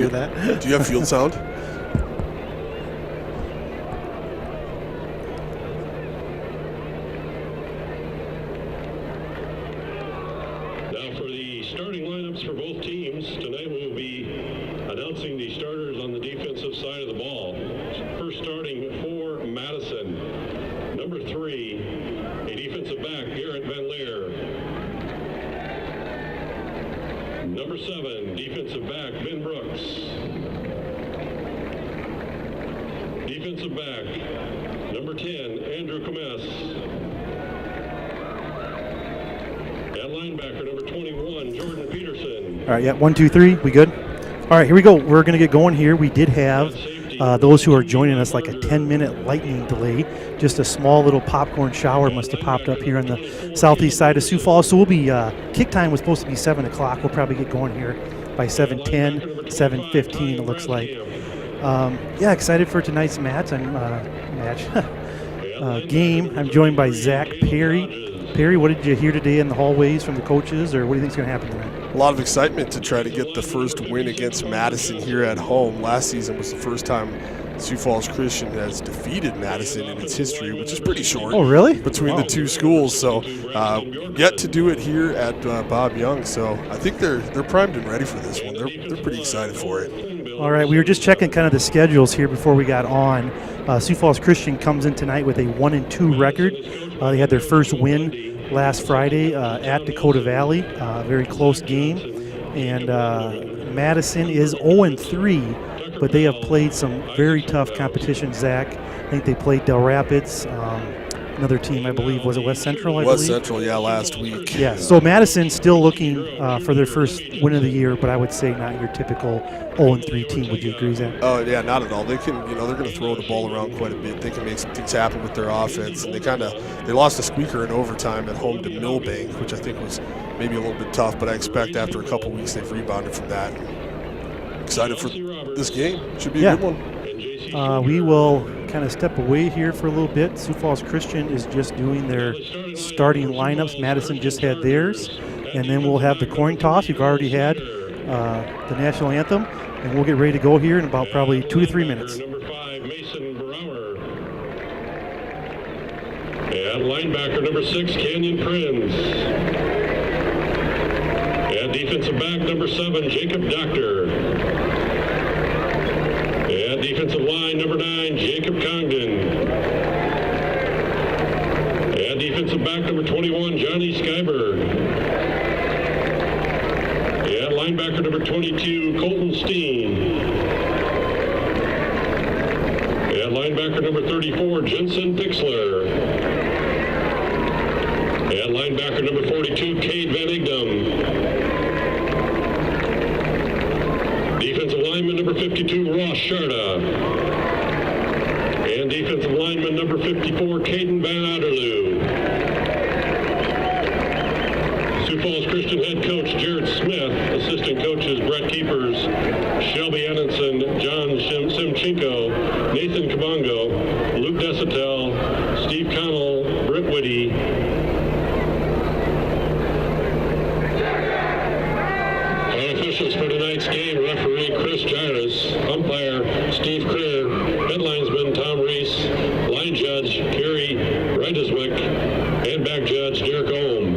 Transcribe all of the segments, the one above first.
hear that? Do you have field sound? Now for the starting lineups for both teams. Tonight we will be announcing the starters on the defensive side of the ball. First starting for Madison. Number 3, a defensive back, Garrett Van Leer. Number 7, defensive back, Ben Brooks. Defensive back, number 10, Andrew Comes. At linebacker, number 21, Jordan Peterson. All right, yeah, 1, 2, 3. We good? All right, here we go. We're going to get going here. We did have those who are joining us like a 10-minute lightning delay. Just a small little popcorn shower must have popped up here on the southeast side of Sioux Falls. So we'll be, kick time was supposed to be 7 o'clock. We'll probably get going here by 7:10, 7:15 it looks like. Yeah, excited for tonight's game. I'm joined by Zach Perry. Perry, what did you hear today in the hallways from the coaches, or what do you think is going to happen tonight? A lot of excitement to try to get the first win against Madison here at home. Last season was the first time Sioux Falls Christian has defeated Madison in its history, which is pretty short. Oh, really? Between the two schools. So yet to do it here at Bob Young. So I think they're primed and ready for this one. They're pretty excited for it. All right, we were just checking kind of the schedules here before we got on. Sioux Falls Christian comes in tonight with a 1-2 record. They had their first win last Friday at Dakota Valley, very close game. And Madison is 0-3, but they have played some very tough competition, Zach. I think they played Del Rapids, another team, I believe. Was it West Central, West Central, yeah, last week. Yeah, so Madison's still looking for their first win of the year, but I would say not your typical 0-3 team. Would you agree, Zach? Oh, yeah, not at all. They can, they're going to throw the ball around quite a bit. They can make some things happen with their offense, and they lost a squeaker in overtime at home to Millbank, which I think was maybe a little bit tough, but I expect after a couple weeks they've rebounded from that. Excited for this game. Should be a good one. We will kind of step away here for a little bit. Sioux Falls Christian is just doing their starting lineups. Madison just had theirs. And then we'll have the coin toss. You've already had the national anthem. And we'll get ready to go here in about probably 2 to 3 minutes. Number 5, Mason Brower. And linebacker, number 6, Canyon Prinz. And defensive back, number 7, Jacob Doctor. And defensive line, number 9, Jacob Congdon. And defensive back, number 21, Johnny Skyberg. And linebacker, number 22, Colton Steen. And linebacker, number 34, Jensen Pixler. And linebacker, number 42, Cade Van Igdam. Defensive lineman number 52, Ross Sharda. And defensive lineman number 54, Caden Van Otterloo. Sioux Falls Christian head coach Jared Smith, assistant coaches Brett Keepers, Shelby Enenson, John Simchenko, Nathan Kabongo, Luke Desatel, Steve Connell, Britt Whitty. Officials for tonight's game, referee Chris Jairus, umpire Steve Creer, headlinesman Tom Reese, line judge Gary Reideswick, and back judge Derek Ohm.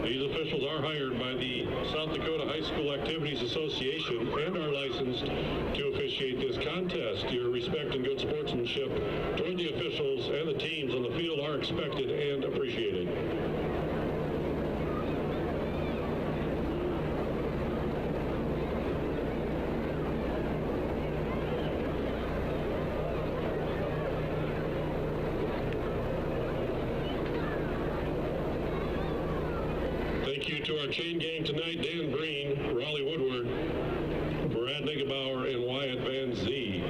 These officials are hired by the South Dakota High School Activities Association and are licensed to officiate this contest. Your respect and good sportsmanship toward the officials and the teams on the field are expected and appreciated. Thank you to our chain gang tonight, Dan Breen, Raleigh Woodward, Brad Niggebauer, and Wyatt Van Zee.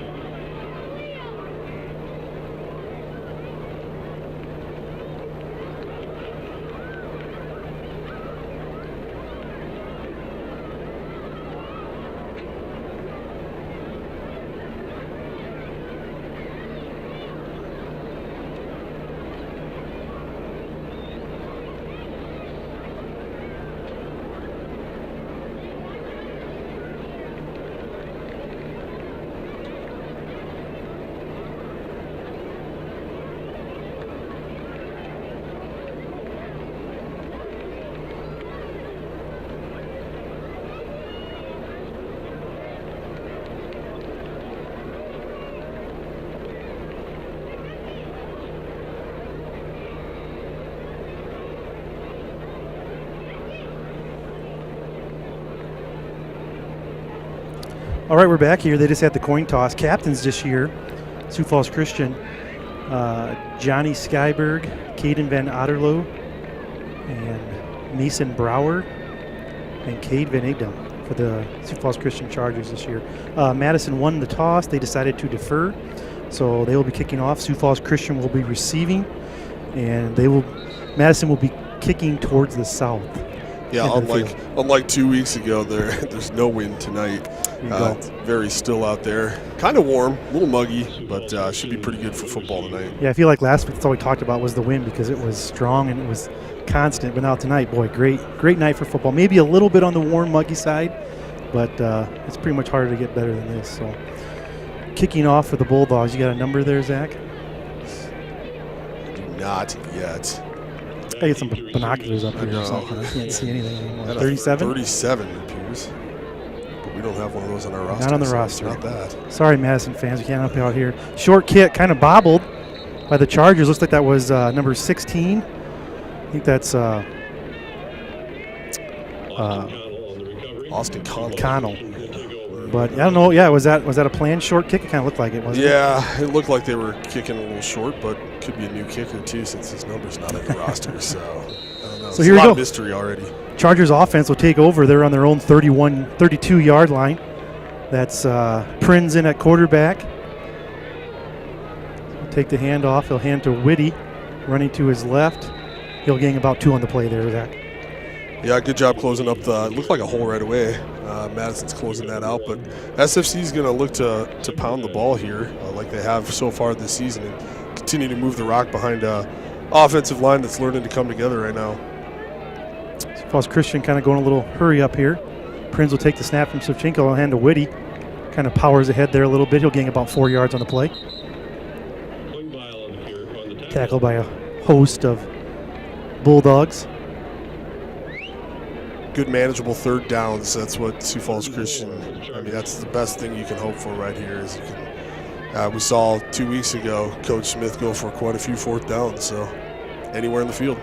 All right, we're back here. They just had the coin toss. Captains this year, Sioux Falls Christian, Johnny Skyberg, Caden Van Otterlo, and Mason Brower, and Cade Van Egdom for the Sioux Falls Christian Chargers this year. Madison won the toss. They decided to defer, so they will be kicking off. Sioux Falls Christian will be receiving, and Madison will be kicking towards the south. Yeah, unlike 2 weeks ago, there's no wind tonight. It's very still out there. Kind of warm, a little muggy, but should be pretty good for football tonight. Yeah, I feel like last week that's all we talked about was the wind because it was strong and it was constant. But now tonight, boy, great night for football. Maybe a little bit on the warm, muggy side, but it's pretty much harder to get better than this. So kicking off for the Bulldogs, you got a number there, Zach? I do not yet. I get some binoculars up here or something. I can't see anything anymore. 37? 37 it appears. But we don't have one of those on our roster. Not on the so roster. It's not bad. Sorry, Madison fans. We can't help you out here. Short kick, kind of bobbled by the Chargers. Looks like that was number 16. I think that's Austin Connell. But I don't know. Yeah, was that a planned short kick? It kind of looked like it, wasn't it? Yeah, it looked like they were kicking a little short, but could be a new kicker too since his number's not on the roster. So I don't know. So here we a lot go. of mystery already. Chargers offense will take over. They're on their own 32-yard line. That's Prinz in at quarterback. He'll take the handoff. He'll hand to Whitty, running to his left. He'll gain about 2 on the play there, Zach. Yeah, good job closing up it looked like a hole right away. Madison's closing that out, but SFC is going to look to pound the ball here like they have so far this season and continue to move the rock behind an offensive line that's learning to come together right now. Sioux Falls Christian kind of going a little hurry up here. Prinz will take the snap from Savchenko. He'll hand to Whitty. Kind of powers ahead there a little bit. He'll gain about 4 yards on the play. Tackled by a host of Bulldogs. Good manageable third downs. That's what Sioux Falls Christian, that's the best thing you can hope for right here. Is you can, we saw 2 weeks ago Coach Smith go for quite a few fourth downs, so anywhere in the field.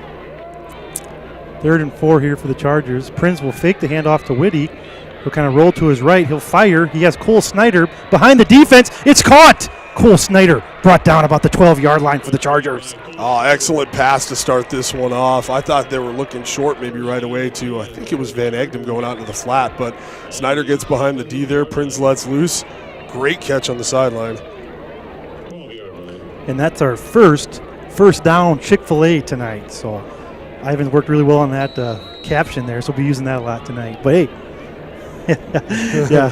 3rd and 4 here for the Chargers. Prinz will fake the handoff to Whitty. He'll kind of roll to his right. He'll fire. He has Cole Snyder behind the defense. It's caught! Cole Snyder brought down about the 12-yard line for the Chargers. Oh, excellent pass to start this one off. I thought they were looking short maybe right away to, I think it was Van Egdom going out into the flat, but Snyder gets behind the D there. Prinz lets loose. Great catch on the sideline. And that's our first down Chick-fil-A tonight. So Ivan's worked really well on that caption there, so we'll be using that a lot tonight. But hey, yeah,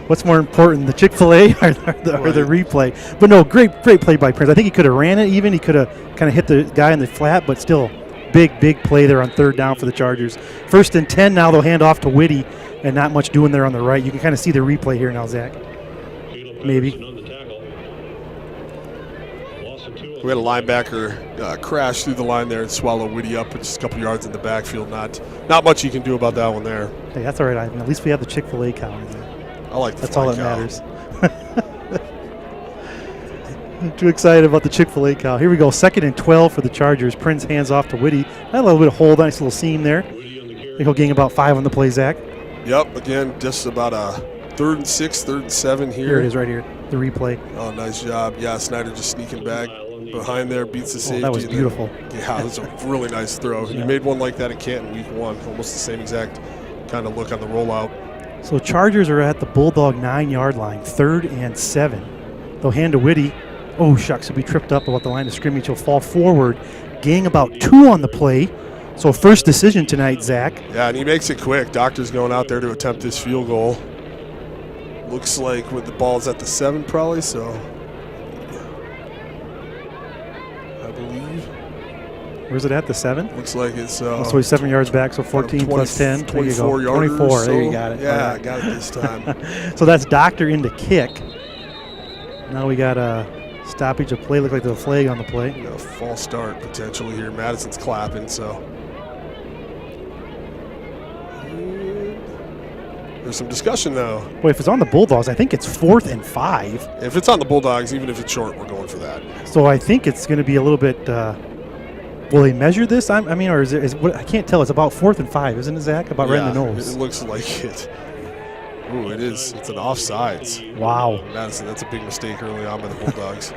what's more important, the Chick-fil-A or the replay? But no, great play by Prinz. I think he could have ran it even. He could have kind of hit the guy in the flat, but still big play there on 3rd down for the Chargers. 1st and 10 now. They'll hand off to Whitty, and not much doing there on the right. You can kind of see the replay here now, Zach. Maybe. We had a linebacker crash through the line there and swallow Whitty up with just a couple yards in the backfield. Not much you can do about that one there. Hey, that's all right, Ivan. At least we have the Chick-fil-A count. I like the That's all that cow. matters. I'm too excited about the Chick-fil-A cow. Here we go. 2nd and 12 for the Chargers. Prinz hands off to Whitty. Had a little bit of hold, nice little seam there. I think he'll gain about 5 on the play, Zach. Yep, again, just about a 3rd and 6, 3rd and 7 here. Here it is right here, the replay. Oh, nice job. Yeah, Snyder just sneaking back behind there, beats the safety. That was beautiful. Yeah, it was a really nice throw. Yeah. He made one like that in Canton week 1, almost the same exact kind of look on the rollout. So Chargers are at the Bulldog 9-yard line, 3rd and 7. They'll hand to Whitty. Oh, shucks, he'll be tripped up about the line of scrimmage. He'll fall forward, gain about 2 on the play. So first decision tonight, Zach. Yeah, and he makes it quick. Doctor's going out there to attempt this field goal. Looks like with the ball's at the 7 probably, so I believe. Where's it at, the 7? Looks like it's so he's 7 yards back, so 14 plus 10. 24 yards. 24, so. there you got it. Yeah, I got it this time. So that's Doctor into kick. Now we got a stoppage of play. Look like there's a flag on the play. You know, false start potentially here. Madison's clapping, so. There's some discussion though. Boy, if it's on the Bulldogs, I think it's 4th and 5. If it's on the Bulldogs, even if it's short, we're going for that. So I think it's going to be a little bit. Will they measure this? I mean, or is what? I can't tell. It's about 4th and 5, isn't it, Zach? About right in the nose. It looks like it. Ooh, it is. It's an offsides. Wow. Madison, that's a big mistake early on by the Bulldogs.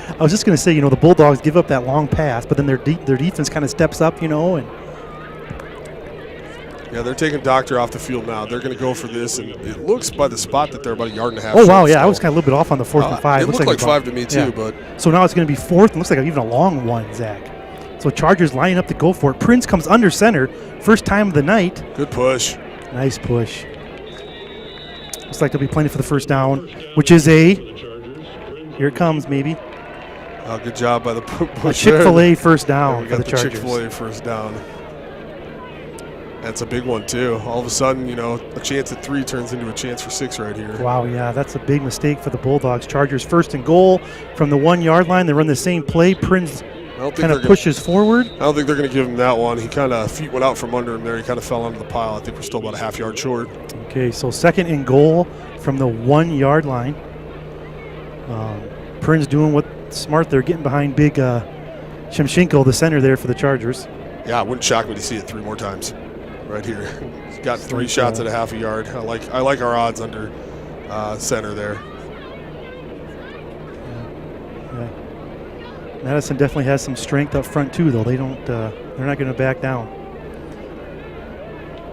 I was just going to say, the Bulldogs give up that long pass, but then their defense kind of steps up, and Yeah, they're taking Doctor off the field now. They're going to go for this, and it looks by the spot that they're about a yard and a half. Oh, wow, short, yeah. so. I was kind of a little bit off on the 4th and 5. It looked like 5 to me, too. Yeah. But so now it's going to be 4th, and looks like even a long one, Zach. So Chargers lining up to go for it. Prince comes under center. First time of the night. Good push. Nice push. Looks like they'll be playing for the first down, which is a – here it comes, maybe. Oh, good job by the push. A Chick-fil-A first down for the Chargers. Chick-fil-A first down. That's a big one, too. All of a sudden, a chance at 3 turns into a chance for 6 right here. Wow, yeah, that's a big mistake for the Bulldogs. Chargers first and goal from the 1-yard line. They run the same play. Prince kind of pushes forward. I don't think they're going to give him that one. He kind of feet went out from under him there. He kind of fell onto the pile. I think we're still about a half-yard short. Okay, so second and goal from the 1-yard line. Prince doing what's smart. They're getting behind big Shemchenko, the center there for the Chargers. Yeah, it wouldn't shock me to see it 3 more times. Right here, he's got 3 shots at a half a yard. I like our odds under center there. Yeah. Madison definitely has some strength up front too, though. They're not going to back down.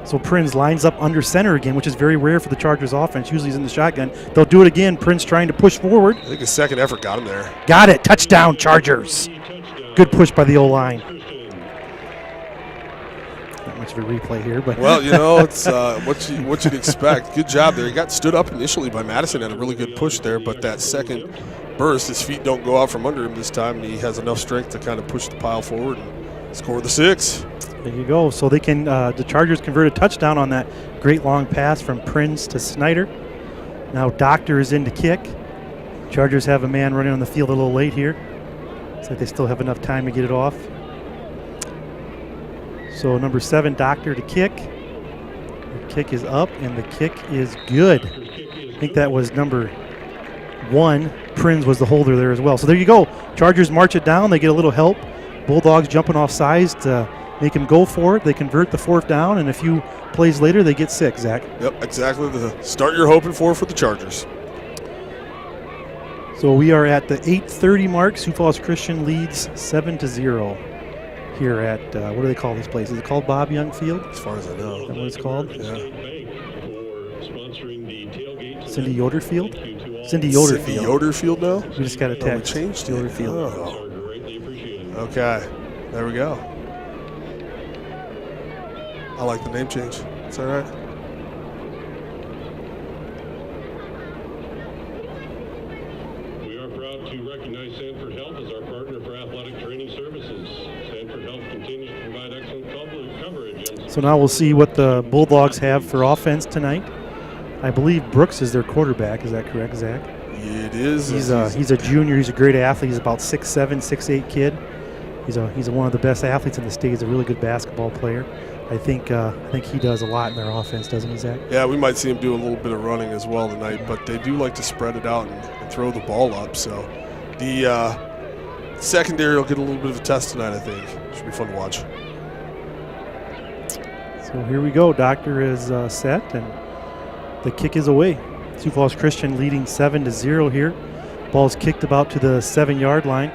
So Prince lines up under center again, which is very rare for the Chargers offense. Usually he's in the shotgun. They'll do it again. Prince trying to push forward. I think his second effort got him there. Got it. Touchdown, Chargers. Good push by the O-line. Not much of a replay here, but well, it's what you'd expect. Good job there. He got stood up initially by Madison, had a really good push there, but that second burst, his feet don't go out from under him this time, and he has enough strength to kind of push the pile forward and score the 6. There you go. So they can the Chargers convert a touchdown on that great long pass from Prince to Snyder. Now Doctor is in to kick. Chargers have a man running on the field a little late here. Looks like they still have enough time to get it off. So number 7, Doctor to kick. The kick is up, and the kick is good. I think that was number 1. Prince was the holder there as well. So there you go. Chargers march it down. They get a little help. Bulldogs jumping off sides to make them go for it. They convert the 4th down, and a few plays later, they get 6, Zach. Yep, exactly the start you're hoping for the Chargers. So we are at the 8:30 mark. Sioux Falls Christian leads 7-0 here at, what do they call this place? Is it called Bob Young Field? As far as I know. Is that what it's called? Yeah. Cindy Yoder Field? Cindy Yoder Cindy Field. Yoder Field now? We just got a text. We changed Yoder it. Field. Oh. Okay, there we go. I like the name change. Is that right? We are proud to recognize Sanford Health as our partner for athletic training services. Sanford Health continues to provide excellent coverage. So now we'll see what the Bulldogs have for offense tonight. I believe Brooks is their quarterback. Is that correct, Zach? It is. He's a junior. He's a great athlete. He's about 6'7", 6'8" kid. He's one of the best athletes in the state. He's a really good basketball player. I think he does a lot in their offense, doesn't he, Zach? Yeah, we might see him do a little bit of running as well tonight, but they do like to spread it out and throw the ball up. So the secondary will get a little bit of a test tonight, I think. Should be fun to watch. So here we go. Doctor is set, and the kick is away. Sioux Falls Christian leading 7-0 here. Ball's kicked about to the 7-yard line.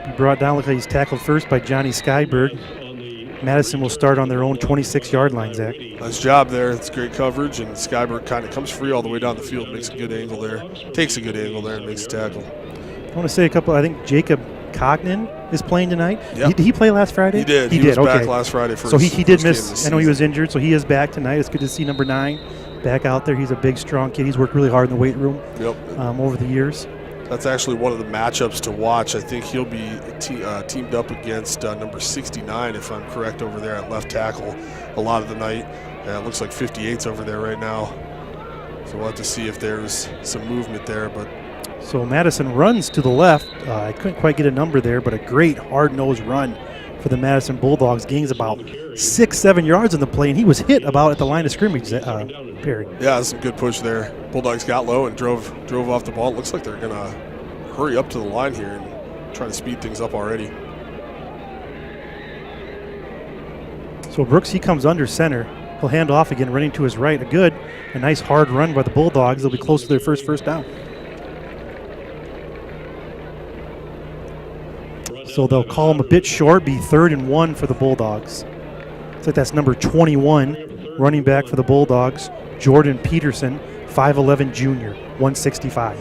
He brought down, look like he's tackled first by Johnny Skyberg. Madison will start on their own 26-yard line, Zach. Nice job there. It's great coverage, and Skyberg kind of comes free all the way down the field, makes a good angle there. Takes a good angle there and makes a tackle. I want to say a couple. I think Jacob Cognan is playing tonight. Yep. Did he play last Friday? He did. He was back last Friday for so he did miss. I know he was injured, so he is back tonight. It's good to see number 9 back out there. He's a big, strong kid. He's worked really hard in the weight room over the years. That's actually one of the matchups to watch. I think he'll be teamed up against number 69, if I'm correct, over there at left tackle a lot of the night. It looks like 58's over there right now. So we'll have to see if there's some movement there. But so Madison runs to the left. I couldn't quite get a number there, but a great hard-nosed run for the Madison Bulldogs. Gains about 6-7 yards on the play, and he was hit about at the line of scrimmage, Perry. Yeah, that's some good push there. Bulldogs got low and drove off the ball. It looks like they're going to hurry up to the line here and try to speed things up already. So Brooks, he comes under center. He'll hand off again, running to his right. A nice hard run by the Bulldogs. They'll be close to their first down. So they'll call him a bit short, be 3rd and 1 for the Bulldogs. Looks like that's number 21, running back for the Bulldogs, Jordan Peterson, 5'11 junior, 165.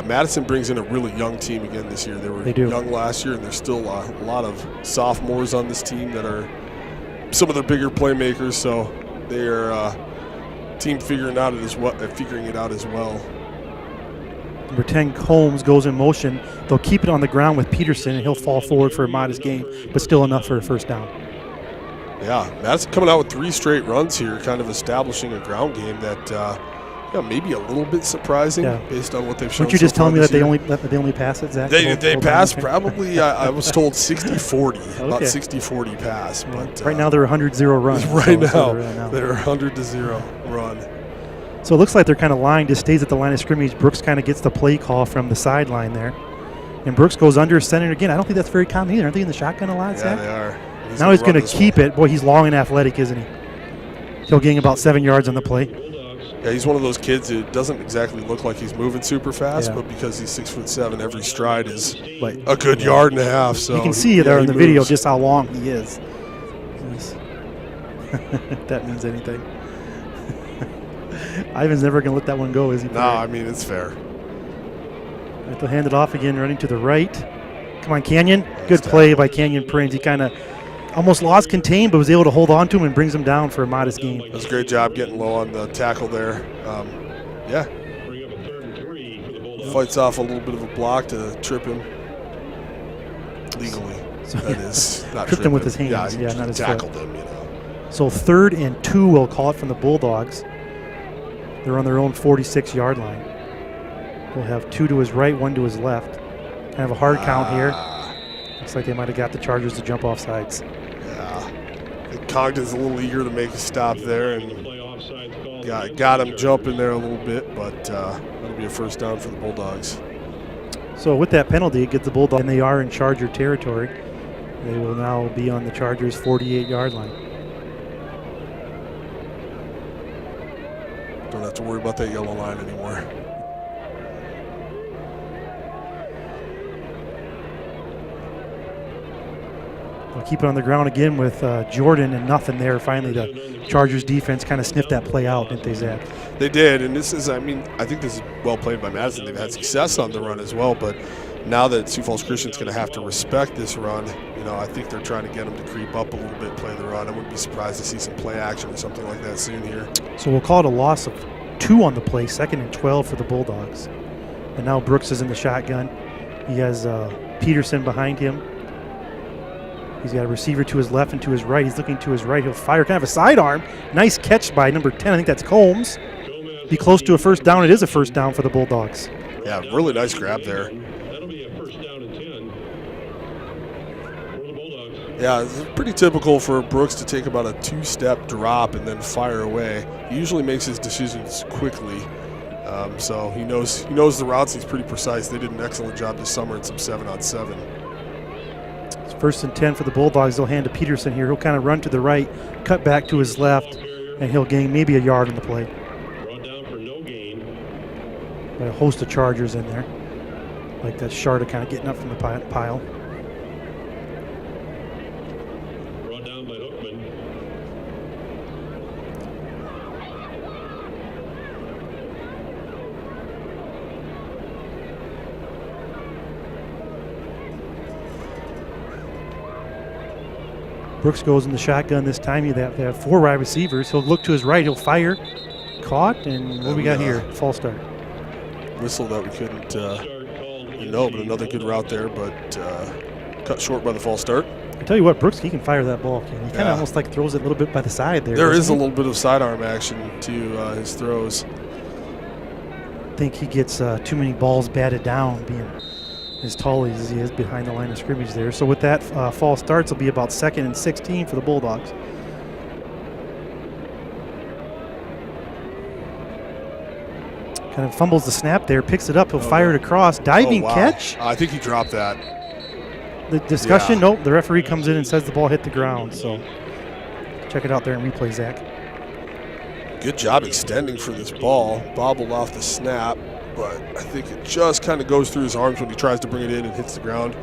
Madison brings in a really young team again this year. They do. Young last year, and there's still a lot of sophomores on this team that are some of the bigger playmakers. So they are team figuring it out as well. Number 10, Combs, goes in motion. They'll keep it on the ground with Peterson, and he'll fall forward for a modest gain, but still enough for a first down. Yeah, Madison coming out with 3 straight runs here, kind of establishing a ground game that maybe a little bit surprising based on what they've shown. Weren't you just telling me that year. they only pass it, Zach? They pass probably, I was told 60-40, about 60-40 pass. But right now they're 100-0 run. Right now, they're 100-0 run. So it looks like they're kind of lying, just stays at the line of scrimmage. Brooks kind of gets the play call from the sideline there. And Brooks goes under center again. I don't think that's very common either. Aren't they in the shotgun a lot, Zach? Yeah, they are. Now he's going to keep it. Boy, he's long and athletic, isn't he? He'll gain about 7 yards on the play. Yeah, he's one of those kids who doesn't exactly look like he's moving super fast, but because he's 6'7", every stride is like a good yard and a half. So you can see there in the video just how long he is. If that means anything. Ivan's never going to let that one go, is he? No, I mean, it's fair. Right, they'll hand it off again, running to the right. Come on, Canyon. Good play by Canyon Prince. He kind of almost lost contain, but was able to hold on to him and brings him down for a modest gain. It was a great job getting low on the tackle there. Fights off a little bit of a block to trip him legally. So, that is not tripped him with his hands. Yeah, not his tackled foot. him. So 3rd and 2, we'll call it, from the Bulldogs. They're on their own 46-yard line. We'll have 2 to his right, 1 to his left. Kind of a hard count here. Looks like they might have got the Chargers to jump off sides. Yeah. Congdon's a little eager to make a stop there and got him jumping there a little bit, but that'll be a first down for the Bulldogs. So with that penalty, it gets the Bulldogs, and they are in Charger territory. They will now be on the Chargers' 48-yard line. Don't have to worry about that yellow line anymore. They'll keep it on the ground again with Jordan and nothing there. Finally, the Chargers defense kind of sniffed that play out, didn't they, Zach? They did, and this is, I think this is well played by Madison. They've had success on the run as well, but now that Sioux Falls Christian's going to have to respect this run, I think they're trying to get them to creep up a little bit, play the run. I wouldn't be surprised to see some play action or something like that soon here. So we'll call it a loss of 2 on the play, 2nd and 12 for the Bulldogs. And now Brooks is in the shotgun. He has Peterson behind him. He's got a receiver to his left and to his right. He's looking to his right. He'll fire kind of a sidearm. Nice catch by number 10. I think that's Combs. Be close to a first down. It is a first down for the Bulldogs. Yeah, really nice grab there. That'll be a first down and 10 for the Bulldogs. Yeah, it's pretty typical for Brooks to take about a 2-step drop and then fire away. He usually makes his decisions quickly. So he knows the routes. He's pretty precise. They did an excellent job this summer in some 7-on-7. It's 1st and 10 for the Bulldogs. They'll hand to Peterson here. He'll kind of run to the right, cut back to his left, and he'll gain maybe a yard on the play. Brought down for no gain. Got a host of Chargers in there. Like that Sharda kind of getting up from the pile. Brought down by Hookman. Brooks goes in the shotgun this time. They have 4 wide receivers. He'll look to his right. He'll fire. Caught. And what do we got here? False start. Whistle that we couldn't but another good route there, but cut short by the false start. I tell you what, Brooks, he can fire that ball. He kind of almost like throws it a little bit by the side there. There is a little bit of sidearm action to his throws. I think he gets too many balls batted down, being as tall as he is behind the line of scrimmage there. So with that, false starts will be about 2nd and 16 for the Bulldogs. Kind of fumbles the snap there, picks it up, he'll fire it across. Diving catch. I think he dropped that. The discussion, nope, the referee comes in and says the ball hit the ground. So Check it out there in replay, Zach. Good job extending for this ball. Bobbled off the snap, but I think it just kind of goes through his arms when he tries to bring it in and hits the ground.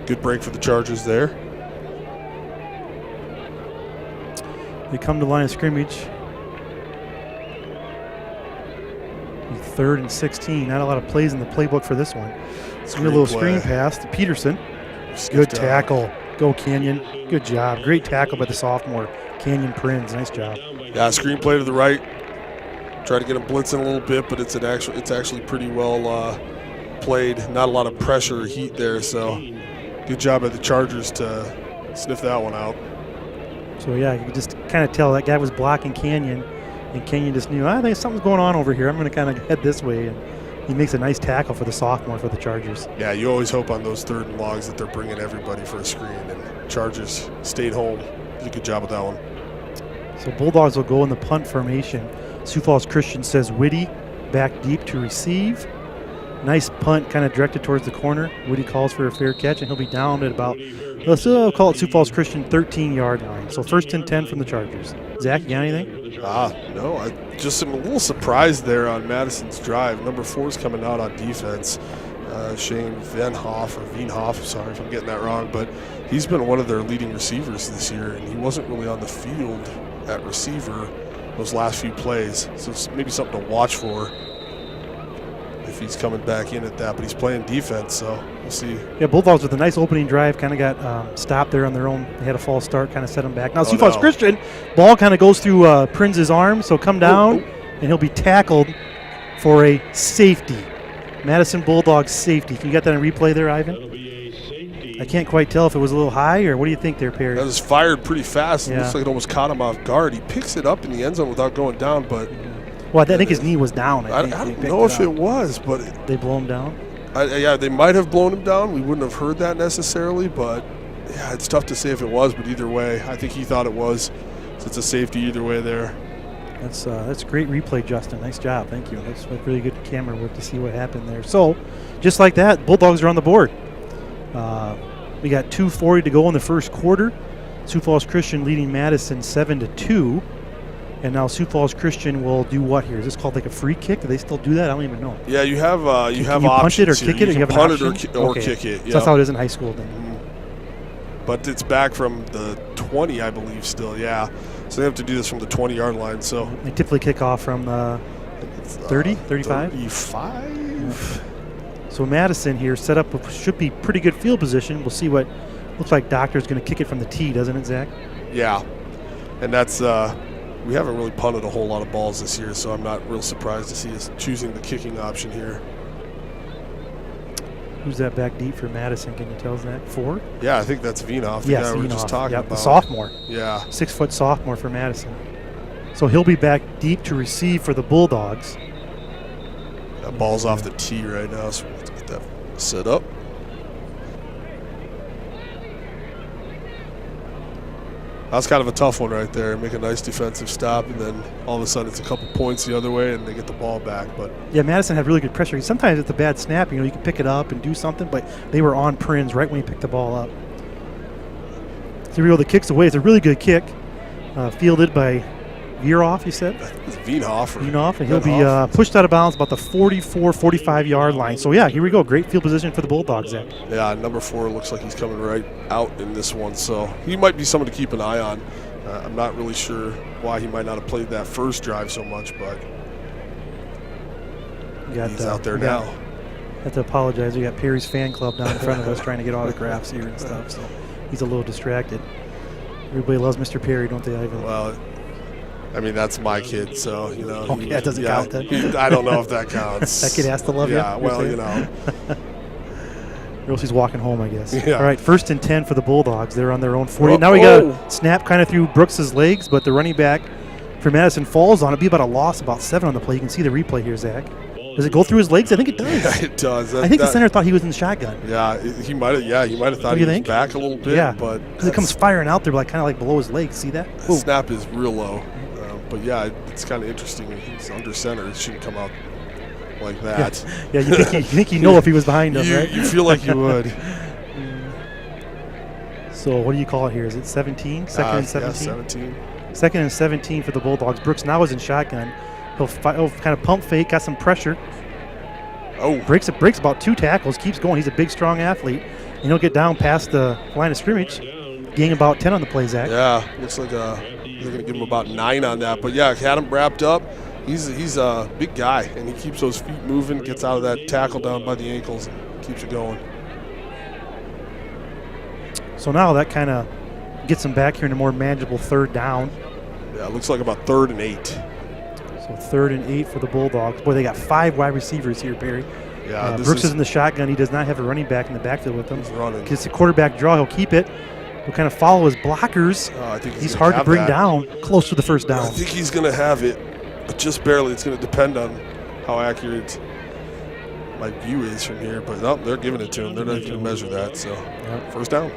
Good break for the Chargers there. They come to line of scrimmage. 3rd and 16. Not a lot of plays in the playbook for this one. A little screen pass to Peterson. Good tackle. Go Canyon. Good job. Great tackle by the sophomore, Canyon Prinz. Nice job. Yeah, screen play to the right. Try to get him blitzing a little bit, but it's actually pretty well played. Not a lot of pressure or heat there, so good job by the Chargers to sniff that one out. So, yeah, you could just kind of tell that guy was blocking Canyon, and Canyon just knew, I think something's going on over here. I'm going to kind of head this way, and he makes a nice tackle for the sophomore for the Chargers. Yeah, you always hope on those 3rd and longs that they're bringing everybody for a screen, and Chargers stayed home. Did a good job with that one. So Bulldogs will go in the punt formation. Sioux Falls Christian says Whitty back deep to receive. Nice punt kind of directed towards the corner. Whitty calls for a fair catch, and he'll be down at about, let's call it Sioux Falls Christian 13-yard line. So 1st and 10 from the Chargers. Zach, you got anything? No, I just am a little surprised there on Madison's drive. Number 4 is coming out on defense. Shane Veenhoff, sorry if I'm getting that wrong, but he's been one of their leading receivers this year, and he wasn't really on the field at receiver those last few plays. So it's maybe something to watch for if he's coming back in at that, but he's playing defense, so we'll see. Yeah, Bulldogs with a nice opening drive kind of got stopped there on their own. They had a false start, kind of set them back. Now, Sioux Falls Christian, ball kind of goes through Prince's arm, so come down, and he'll be tackled for a safety. Madison Bulldogs safety. Can you get that in replay there, Ivan? I can't quite tell if it was a little high, or what do you think there, Perry? That was fired pretty fast. It looks like it almost caught him off guard. He picks it up in the end zone without going down, but... Well, I think his knee was down. I don't know if it was, but... They blow him down? Yeah, they might have blown him down. We wouldn't have heard that necessarily, but yeah, it's tough to say if it was, but either way, I think he thought it was. So it's a safety either way there. That's great replay, Justin. Nice job. Thank you. That's really good camera work to see what happened there. So, just like that, Bulldogs are on the board. We got 2:40 to go in the first quarter. Sioux Falls Christian leading Madison 7-2. And now Sioux Falls Christian will do what here? Is this called like a free kick? Do they still do that? I don't even know. Yeah, you have can have you options. Punch it or kick it? You have can punt an it or kick it. So that's how it is in high school then. But it's back from the 20, I believe, still. Yeah. So they have to do this from the 20-yard line. So they typically kick off from the 30, 35? 35. So Madison here set up should be pretty good field position. We'll see what looks like Doctor's going to kick it from the tee, doesn't it, Zach? Yeah. And that's we haven't really punted a whole lot of balls this year, so I'm not real surprised to see us choosing the kicking option here. Who's that back deep for Madison? Can you tell us that? 4? Yeah, I think that's Veenhoff, the guy we were just talking about. The sophomore. Yeah. 6-foot sophomore for Madison. So he'll be back deep to receive for the Bulldogs. That ball's off the tee right now, so we'll have to get that set up. That's kind of a tough one right there. Make a nice defensive stop, and then all of a sudden it's a couple points the other way, and they get the ball back. But yeah, Madison had really good pressure. Sometimes it's a bad snap. You can pick it up and do something, but they were on Prinz right when he picked the ball up. So here we go. The kick's away. It's a really good kick, fielded by Veenhoff, you said? It's Veenhoff. And he'll be pushed out of bounds about the 44, 45-yard line. So, yeah, here we go. Great field position for the Bulldogs, Zach. Yeah, number 4 looks like he's coming right out in this one. So he might be someone to keep an eye on. I'm not really sure why he might not have played that first drive so much, but he's out there now. I have to apologize. We got Perry's fan club down in front of us trying to get autographs here and stuff. So he's a little distracted. Everybody loves Mr. Perry, don't they, Ivan? Well, I mean, that's my kid, so, Okay, that doesn't count then? I don't know if that counts. That kid has to love you? Yeah, well, Or else he's walking home, I guess. Yeah. All right, 1st and 10 for the Bulldogs. They're on their own 40. Now we got a snap kind of through Brooks' legs, but the running back for Madison falls on it. It'd be about a loss, about 7 on the play. You can see the replay here, Zach. Does it go through his legs? I think it does. Yeah, it does. I think the center thought he was in the shotgun. Yeah, he might have thought he was back a little bit. Yeah, but because it comes firing out there, kind of like below his legs. See that? The snap is real low. But, yeah, it's kind of interesting. He's under center. It shouldn't come out like that. Yeah, you think you know if he was behind him, right? You feel like you would. So what do you call it here? Is it 17? Second and 17? Yeah, 17. Second and 17 for the Bulldogs. Brooks now is in shotgun. He'll kind of pump fake, got some pressure. Oh. Breaks about 2 tackles, keeps going. He's a big, strong athlete. And he'll get down past the line of scrimmage, gain about 10 on the play, Zach. Yeah, looks like they're going to give him about 9 on that. But, yeah, had him wrapped up. He's a big guy, and he keeps those feet moving, gets out of that tackle down by the ankles, and keeps it going. So now that kind of gets him back here in a more manageable 3rd down. Yeah, it looks like about 3rd and 8. So 3rd and 8 for the Bulldogs. Boy, they got 5 wide receivers here, Barry. Yeah, Brooks is in the shotgun. He does not have a running back in the backfield with him. He's running. Gets a quarterback draw. He'll keep it. He'll kind of follow his blockers. I think he's hard to bring down close to the 1st down. I think he's going to have it, but just barely. It's going to depend on how accurate my view is from here. But no, they're giving it to him. They're not going to measure that. So, yep. 1st down.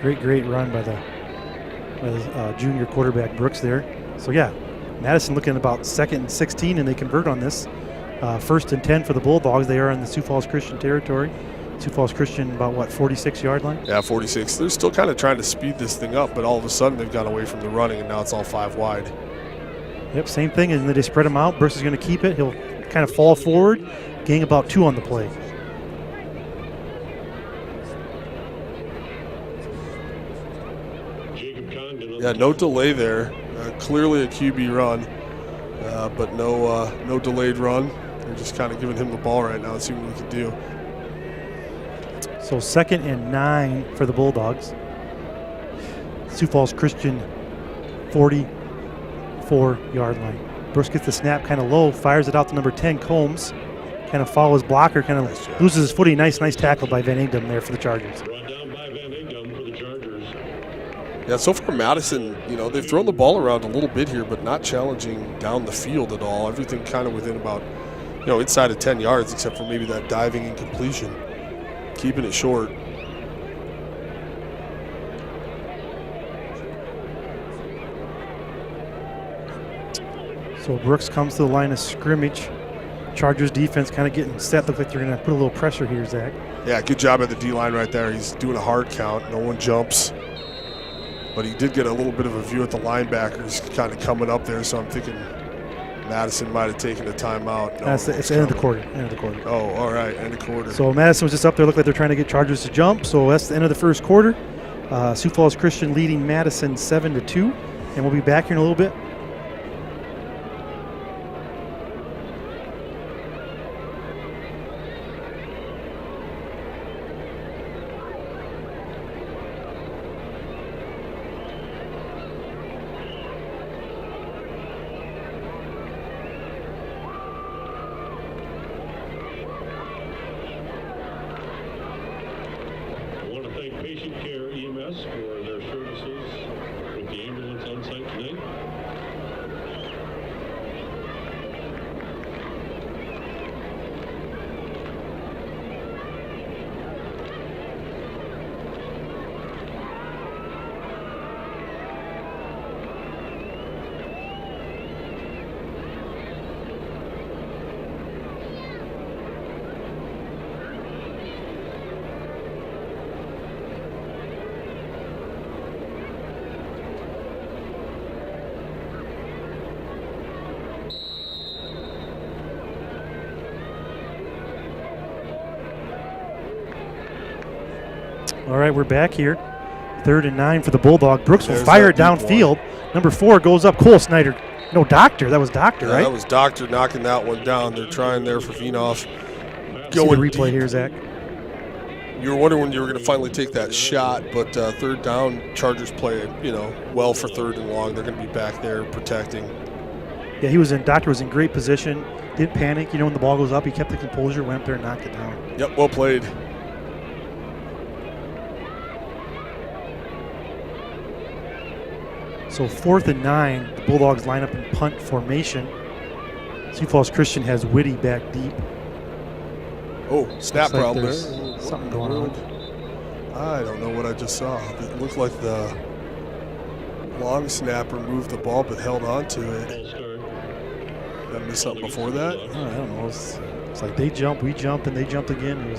Great run by the junior quarterback Brooks there. So, yeah, Madison looking at about 2nd and 16, and they convert on this. 1st and 10 for the Bulldogs. They are in the Sioux Falls Christian territory. Sioux Falls Christian about, 46-yard line? Yeah, 46. They're still kind of trying to speed this thing up, but all of a sudden they've gone away from the running, and now it's all 5 wide. Yep, same thing, and then they spread him out. Brooks is going to keep it. He'll kind of fall forward, gain about 2 on the play. Yeah, no delay there. Clearly a QB run, but no delayed run. They're just kind of giving him the ball right now and see what we can do. So 2nd and 9 for the Bulldogs. Sioux Falls Christian 44-yard line. Brooks gets the snap kind of low, fires it out to number 10, Combs. Kind of follows blocker, kind of loses his footing. Nice tackle by Van Ingdam there for the Chargers. Yeah, so far Madison, they've thrown the ball around a little bit here, but not challenging down the field at all. Everything kind of within about, inside of 10 yards, except for maybe that diving incompletion. Keeping it short. So Brooks comes to the line of scrimmage. Chargers defense kind of getting set. Looks like they're going to put a little pressure here, Zach. Yeah, good job at the D-line right there. He's doing a hard count. No one jumps. But he did get a little bit of a view at the linebackers kind of coming up there, so I'm thinking Madison might have taken a timeout. No, it's the end of the quarter. Oh, all right, end of quarter. So Madison was just up there. Looked like they're trying to get Chargers to jump. So that's the end of the 1st quarter. Sioux Falls Christian leading Madison 7-2. And we'll be back here in a little bit. For their services with the ambulance on site tonight. All right, we're back here. 3rd and 9 for the Bulldog. Brooks will fire it downfield. Number 4 goes up. Cole Snyder. No, Doctor. That was Doctor, right? That was Doctor knocking that one down. They're trying there for Vinoff. Going the replay here, Zach. You were wondering when you were going to finally take that shot, but 3rd down, Chargers play, well for 3rd and long. They're going to be back there protecting. Yeah, Doctor was in great position. Didn't panic. When the ball goes up, he kept the composure, went up there and knocked it down. Yep, well played. So 4th and 9, the Bulldogs line up in punt formation. Sioux Falls Christian has Whitty back deep. Oh, snap problem there. Something going on. I don't know what I just saw. It looked like the long snapper moved the ball but held on to it. Did I miss something before that? I don't know. It's like they jumped, we jumped, and they jumped again.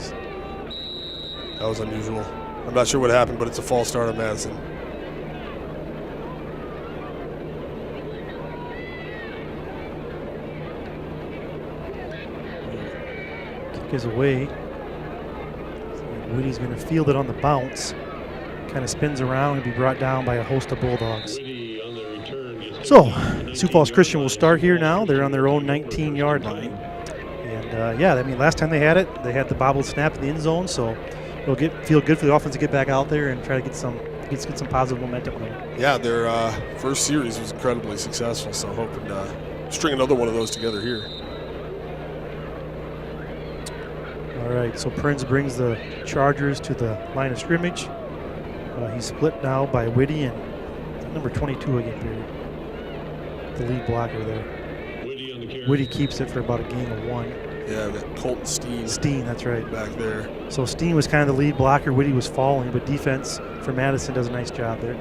That was unusual. I'm not sure what happened, but it's a false start on Madison. Kick is away. Woody's going to field it on the bounce. Kind of spins around and be brought down by a host of Bulldogs. So, Sioux Falls Christian will start here now. They're on their own 19-yard line. And, yeah, I mean, last time they had it, they had the bobbled snap in the end zone, so it'll feel good for the offense to get back out there and try to get some positive momentum going. Yeah, their first series was incredibly successful, so hoping to string another one of those together here. All right, so Prinz brings the Chargers to the line of scrimmage. He's split now by Whitty and number 22 again, Perry. The lead blocker there. Whitty keeps it for about a gain of 1. Yeah, we got Colton Steen. Steen, that's right. Back there. So Steen was kind of the lead blocker. Whitty was following, but defense for Madison does a nice job there.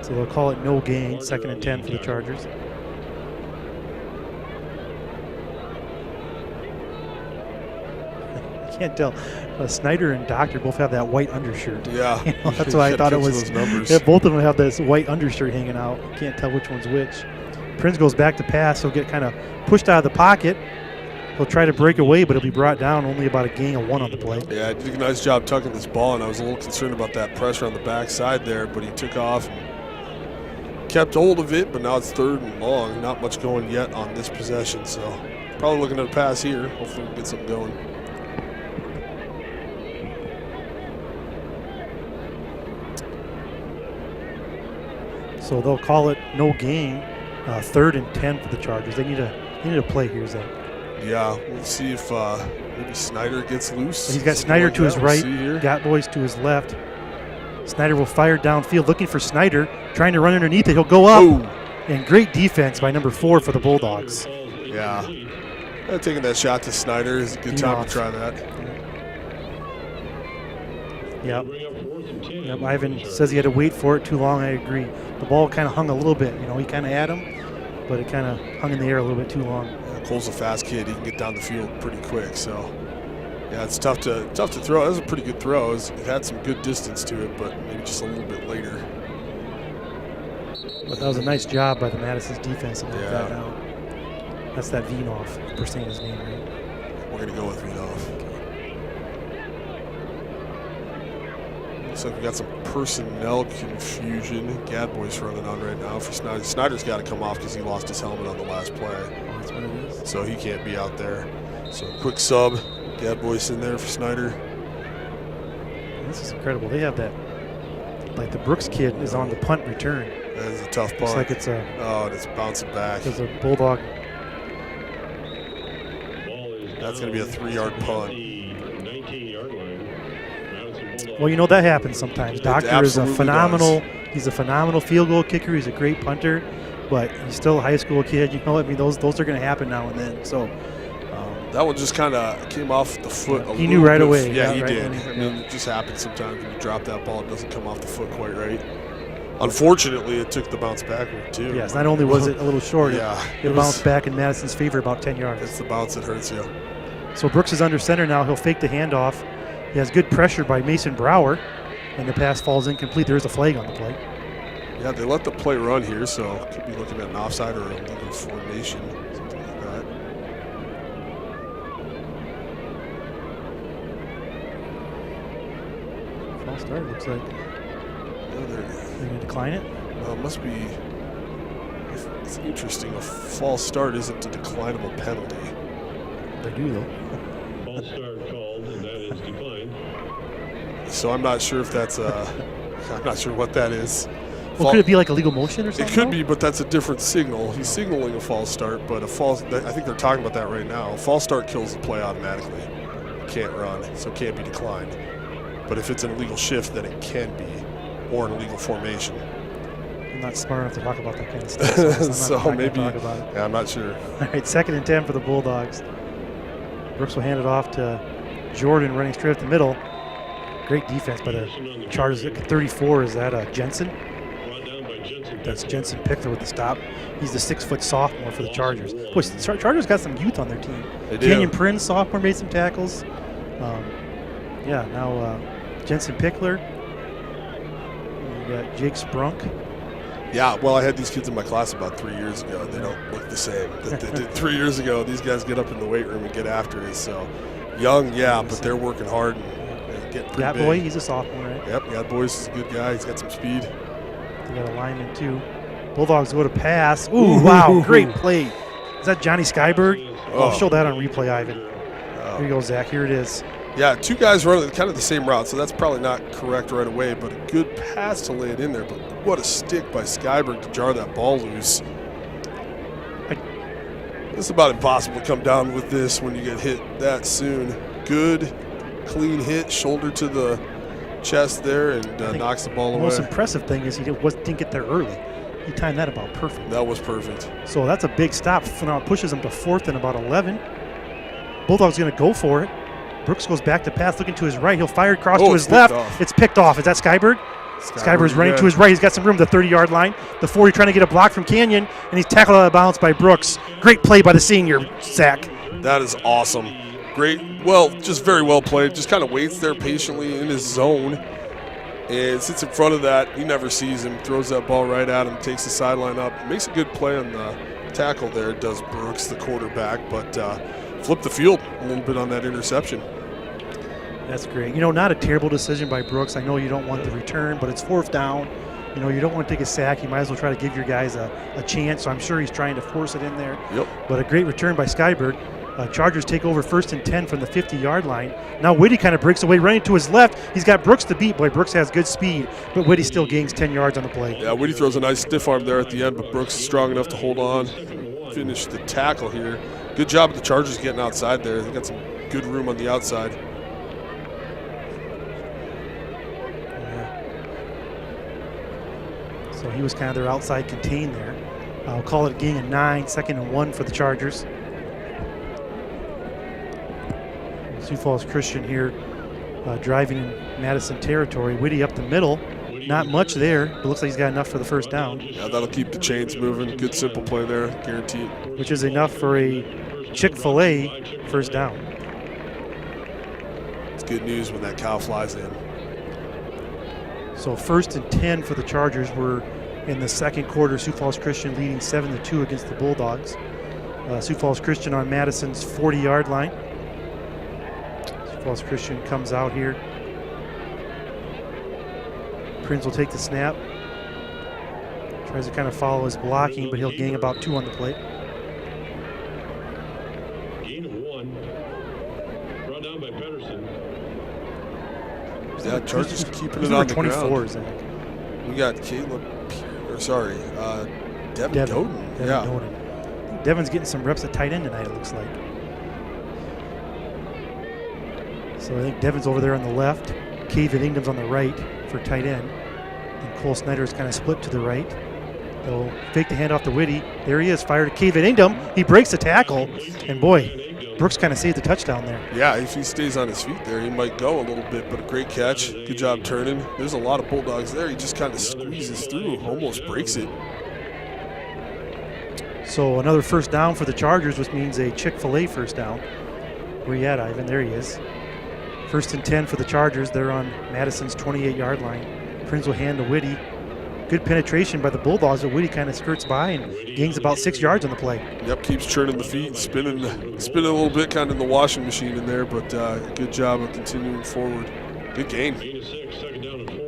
So they'll call it no gain, 2nd and 10 for the Chargers. Can't tell. Snyder and Doctor both have that white undershirt. Yeah. You know, that's why I thought it was. Yeah, both of them have this white undershirt hanging out. Can't tell which one's which. Prinz goes back to pass. He'll get kind of pushed out of the pocket. He'll try to break away, but he'll be brought down only about a gain of 1 on the play. Yeah, he did a nice job tucking this ball, and I was a little concerned about that pressure on the backside there, but he took off and kept hold of it, but now it's 3rd and long. Not much going yet on this possession, so probably looking at a pass here. Hopefully we can get something going. So they'll call it no gain, 3rd and 10 for the Chargers. They need a play here, Zach. Yeah, we'll see if maybe Snyder gets loose. He's got Snyder to his right, Got Boys to his left. Snyder will fire downfield, looking for Snyder, trying to run underneath it. He'll go up. Ooh. And great defense by number 4 for the Bulldogs. Yeah. Taking that shot to Snyder is a good time to try that. Yep, Ivan says he had to wait for it too long. I agree. The ball kind of hung a little bit. You know, he kind of had him, but it kind of hung in the air a little bit too long. Yeah, Cole's a fast kid. He can get down the field pretty quick. So, yeah, it's tough to throw. That was a pretty good throw. It had some good distance to it, but maybe just a little bit later. But that was a nice job by the Madison's defense to knock that down. That's that Vinoff, if we're saying his name right. We're going to go with Vinoff. Looks like we got some personnel confusion. Gadboy's running on right now for Snyder. Snyder's got to come off because he lost his helmet on the last play. That's what it is. So he can't be out there. So quick sub. Gadboy's in there for Snyder. This is incredible. They have that. Like the Brooks kid is on the punt return. That is a tough punt. Looks like it's a. Oh, and it's bouncing back. There's a Bulldog. That's going to be a 3-yard punt. Well, you know, that happens sometimes. Doctor is a phenomenal. He's a phenomenal field goal kicker. He's a great punter, but he's still a high school kid. You know, I mean, those are going to happen now and then. So that one just kind of came off the foot. He knew right away. Yeah, he did. I mean, it just happens sometimes when you drop that ball, it doesn't come off the foot quite right. Unfortunately, it took the bounce backward too. Yes, not only was it a little short, it bounced back in Madison's favor about 10 yards. It's the bounce that hurts you. So Brooks is under center now. He'll fake the handoff. He has good pressure by Mason Brower, and the pass falls incomplete. There is a flag on the play. Yeah, they let the play run here, so could be looking at an offside or a legal formation, something like that. False start, looks like. Yeah, they're going to decline it? Well, it must be. It's interesting. A false start isn't a declinable penalty. They do, though. False start called, and that is declined. So I'm not sure if that's I'm not sure what that is. Well, could it be like a legal motion or something? It could be, but that's a different signal. He's signaling a false start, but a false. I think they're talking about that right now. A false start kills the play automatically. It can't run, so it can't be declined. But if it's an illegal shift, then it can be, or an illegal formation. I'm not smart enough to talk about that kind of stuff. So maybe. Yeah, I'm not sure. All right, 2nd and 10 for the Bulldogs. Brooks will hand it off to Jordan, running straight up the middle. Great defense by the Chargers. 34, is that Jensen? That's Jensen Pickler with the stop. He's the 6-foot sophomore for the Chargers. Boy, the Chargers got some youth on their team. Canyon Prinz, sophomore, made some tackles. Now Jensen Pickler. We got Jake Sprunk. Yeah, well, I had these kids in my class about 3 years ago. They don't look the same that they did 3 years ago. These guys get up in the weight room and get after it. So young, yeah, but they're working hard and getting pretty big. Boy, he's a sophomore, right? Yep, Yad Boy's is a good guy. He's got some speed. They got a lineman, too. Bulldogs go to pass. Ooh, wow, great play. Is that Johnny Skyberg? Oh, show that on replay, Ivan. Here you go, Zach. Here it is. Yeah, two guys running kind of the same route, so that's probably not correct right away, but a good pass to lay it in there. But what a stick by Skyberg to jar that ball loose. It's about impossible to come down with this when you get hit that soon. Good, clean hit, shoulder to the chest there, and knocks the ball away. The most impressive thing is he didn't get there early. He timed that about perfect. That was perfect. So that's a big stop. So now it pushes him to 4th and about 11. Bulldogs going to go for it. Brooks goes back to pass, looking to his right. He'll fire across to his left. It's picked off. Is that Skyberg? Skyberg's running to his right. He's got some room, the 30-yard line. The 40 trying to get a block from Canyon, and he's tackled out of bounds by Brooks. Great play by the senior, Zach. That is awesome. Great, well, just very well played. Just kind of waits there patiently in his zone and sits in front of that. He never sees him, throws that ball right at him, takes the sideline up. Makes a good play on the tackle there, does Brooks, the quarterback, but flipped the field a little bit on that interception. That's great. Not a terrible decision by Brooks. I know you don't want the return, but it's 4th down. You don't want to take a sack. You might as well try to give your guys a chance. So I'm sure he's trying to force it in there. Yep. But a great return by Skyberg. Chargers take over 1st and 10 from the 50-yard line. Now Whitty kind of breaks away, running to his left. He's got Brooks to beat. Boy, Brooks has good speed, but Whitty still gains 10 yards on the play. Yeah, Whitty throws a nice stiff arm there at the end, but Brooks is strong enough to hold on, finish the tackle here. Good job of the Chargers getting outside there. They got some good room on the outside. So he was kind of their outside contain there. I'll call it a gain of 9, 2nd and 1 for the Chargers. Sioux Falls Christian here driving in Madison territory. Whitty up the middle. Not much there, but looks like he's got enough for the 1st down. Yeah, that'll keep the chains moving. Good simple play there, guaranteed. Which is enough for a Chick-fil-A 1st down. It's good news when that cow flies in. So 1st and 10 for the Chargers. We're in the 2nd quarter. Sioux Falls Christian leading 7-2 against the Bulldogs. Sioux Falls Christian on Madison's 40-yard line. Sioux Falls Christian comes out here. Prinz will take the snap. Tries to kind of follow his blocking, but he'll gain about 2 on the play. Gain of 1. Brought down by Pedersen. Yeah, Chargers keeping it on the 24, ground. Zach. We got Devin Doden. Yeah. Doden. Devin's getting some reps at tight end tonight, it looks like. So I think Devin's over there on the left. Caven Ingham's on the right for tight end. And Cole Snyder's kind of split to the right. They'll fake the handoff to Whitty. There he is, fired to Caven Ingham. He breaks the tackle. And boy, Brooks kind of saved the touchdown there. Yeah, if he stays on his feet there, he might go a little bit, but a great catch. Good job turning. There's a lot of Bulldogs there. He just kind of squeezes through, almost breaks it. So another 1st down for the Chargers, which means a Chick-fil-A 1st down. Where you at, Ivan? There he is. 1st and 10 for the Chargers. They're on Madison's 28-yard line. Prinz will hand to Whitty. Good penetration by the Bulldogs, but Whitty kind of skirts by and gains about 6 yards on the play. Yep, keeps churning the feet, spinning a little bit, kind of in the washing machine in there, but good job of continuing forward. Good gain. Gain of 6, 2nd down and 4.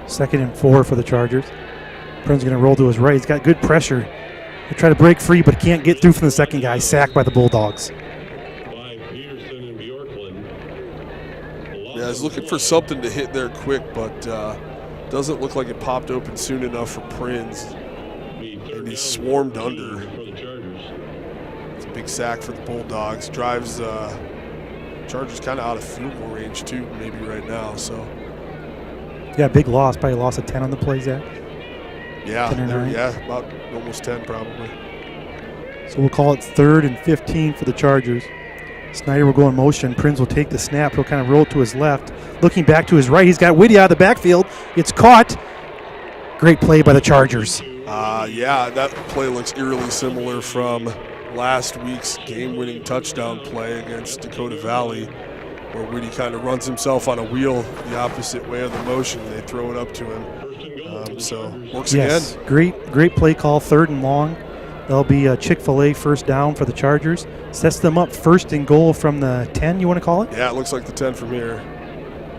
Second and 4 for the Chargers. Prin's going to roll to his right. He's got good pressure. He'll try to break free, but can't get through from the second guy. Sacked by the Bulldogs. Yeah, he's looking for something to hit there quick, but doesn't look like it popped open soon enough for Prinz. And he's swarmed under. It's a big sack for the Bulldogs. Drives Chargers kind of out of field goal range too, maybe right now. So. Yeah, big loss. Probably loss of 10 on the play, Zach. Yeah, 10 or 9. Yeah, about almost 10 probably. So we'll call it 3rd and 15 for the Chargers. Snyder will go in motion. Prinz will take the snap. He'll kind of roll to his left. Looking back to his right, he's got Whitty out of the backfield. It's caught. Great play by the Chargers. Yeah, that play looks eerily similar from last week's game-winning touchdown play against Dakota Valley, where Whitty kind of runs himself on a wheel the opposite way of the motion. They throw it up to him. So works again. Great play call, 3rd and long. There'll be a Chick-fil-A first down for the Chargers. Sets them up 1st and goal from the 10, you want to call it? Yeah, it looks like the 10 from here.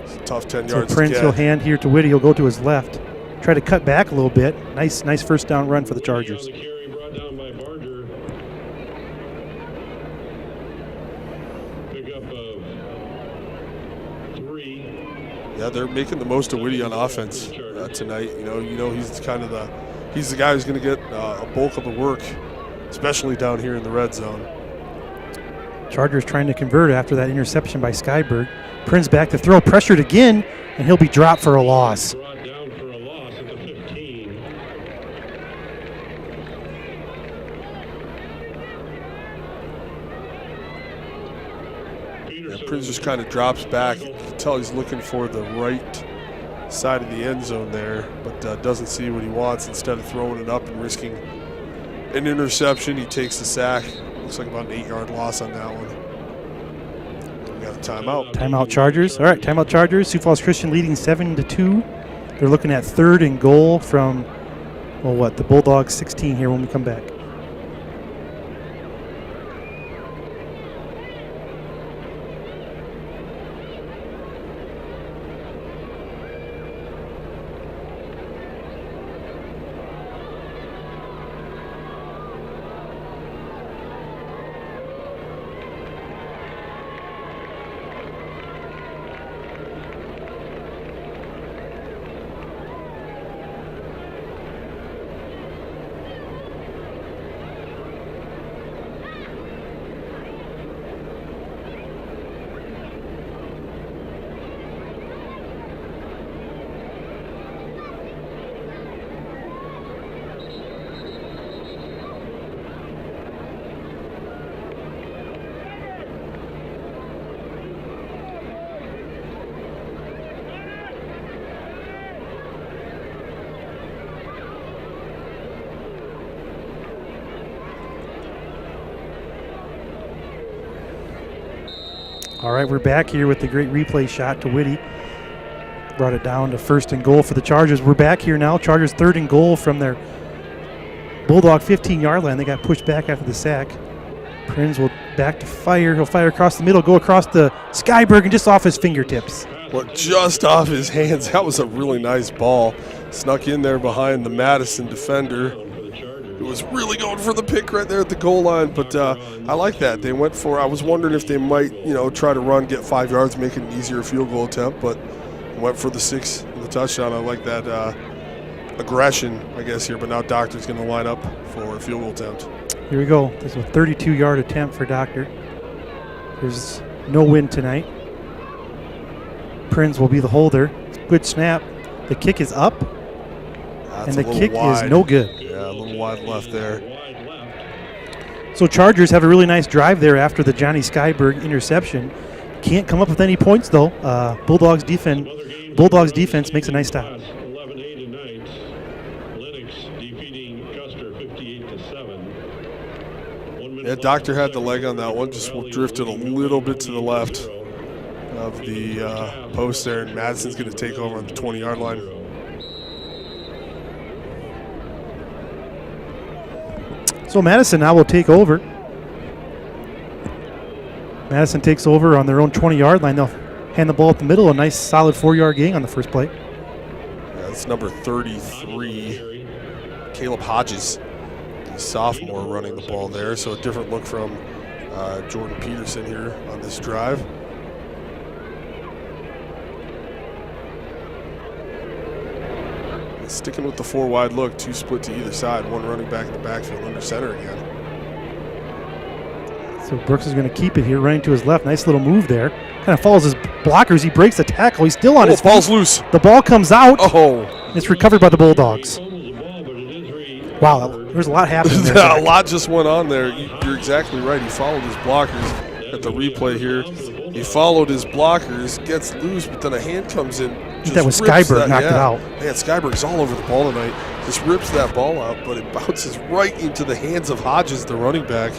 It's a tough 10 yards So Prinz to get. will hand here to Whitty. He'll go to his left. Try to cut back a little bit. Nice first down run for the Chargers. Yeah, they're making the most of Whitty on offense tonight. You know he's kind of he's the guy who's going to get a bulk of the work, especially down here in the red zone. Chargers trying to convert after that interception by Skyberg. Prinz back to throw, pressured again, and he'll be dropped for a loss. Prinz just kind of drops back. You can tell he's looking for the right side of the end zone there, but doesn't see what he wants. Instead of throwing it up and risking an interception, he takes the sack. Looks like about an 8-yard loss on that one. We got a timeout. Timeout Chargers. All right, timeout Chargers. Sioux Falls Christian leading 7-2. They're looking at 3rd and goal from, the Bulldogs 16 here when we come back. All right, we're back here with the great replay shot to Whitty. Brought it down to 1st and goal for the Chargers. We're back here now. Chargers 3rd and goal from their Bulldog 15-yard line. They got pushed back after the sack. Prinz will back to fire. He'll fire across the middle, go across the Skyberg, and just off his fingertips. Well, just off his hands. That was a really nice ball. Snuck in there behind the Madison defender. It was really going for the pick right there at the goal line, but I like that. They went for, I was wondering if they might, try to run, get 5 yards, make it an easier field goal attempt, but went for the 6 and the touchdown. I like that aggression, I guess, here, but now Doctor's going to line up for a field goal attempt. Here we go. There's a 32-yard attempt for Doctor. There's no win tonight. Prinz will be the holder. Good snap. The kick is up, and the kick is no good. Yeah, a little wide left there. So Chargers have a really nice drive there after the Johnny Skyberg interception. Can't come up with any points, though. Bulldogs defense makes a nice stop. Yeah, Doctor had the leg on that one, just drifted a little bit to the left of the post there, and Madison's going to take over on the 20-yard line. So Madison now will take over. Madison takes over on their own 20-yard line. They'll hand the ball up the middle, a nice solid 4-yard gain on the first play. Yeah, that's number 33, Caleb Hodges, the sophomore, running the ball there. So a different look from Jordan Peterson here on this drive. Sticking with the 4 wide look, 2 split to either side, 1 running back in the backfield under center again. So Brooks is going to keep it here, running to his left. Nice little move there. Kind of follows his blockers. He breaks the tackle. He's still on his feet. Ball's loose. The ball comes out. Oh. It's recovered by the Bulldogs. Wow, there's a lot happening there. A lot just went on there. You're exactly right. He followed his blockers. at the replay here. He followed his blockers, gets loose, but then a hand comes in. That was Skyberg knocked it out. Man, Skyberg's all over the ball tonight. Just rips that ball out, but it bounces right into the hands of Hodges, the running back,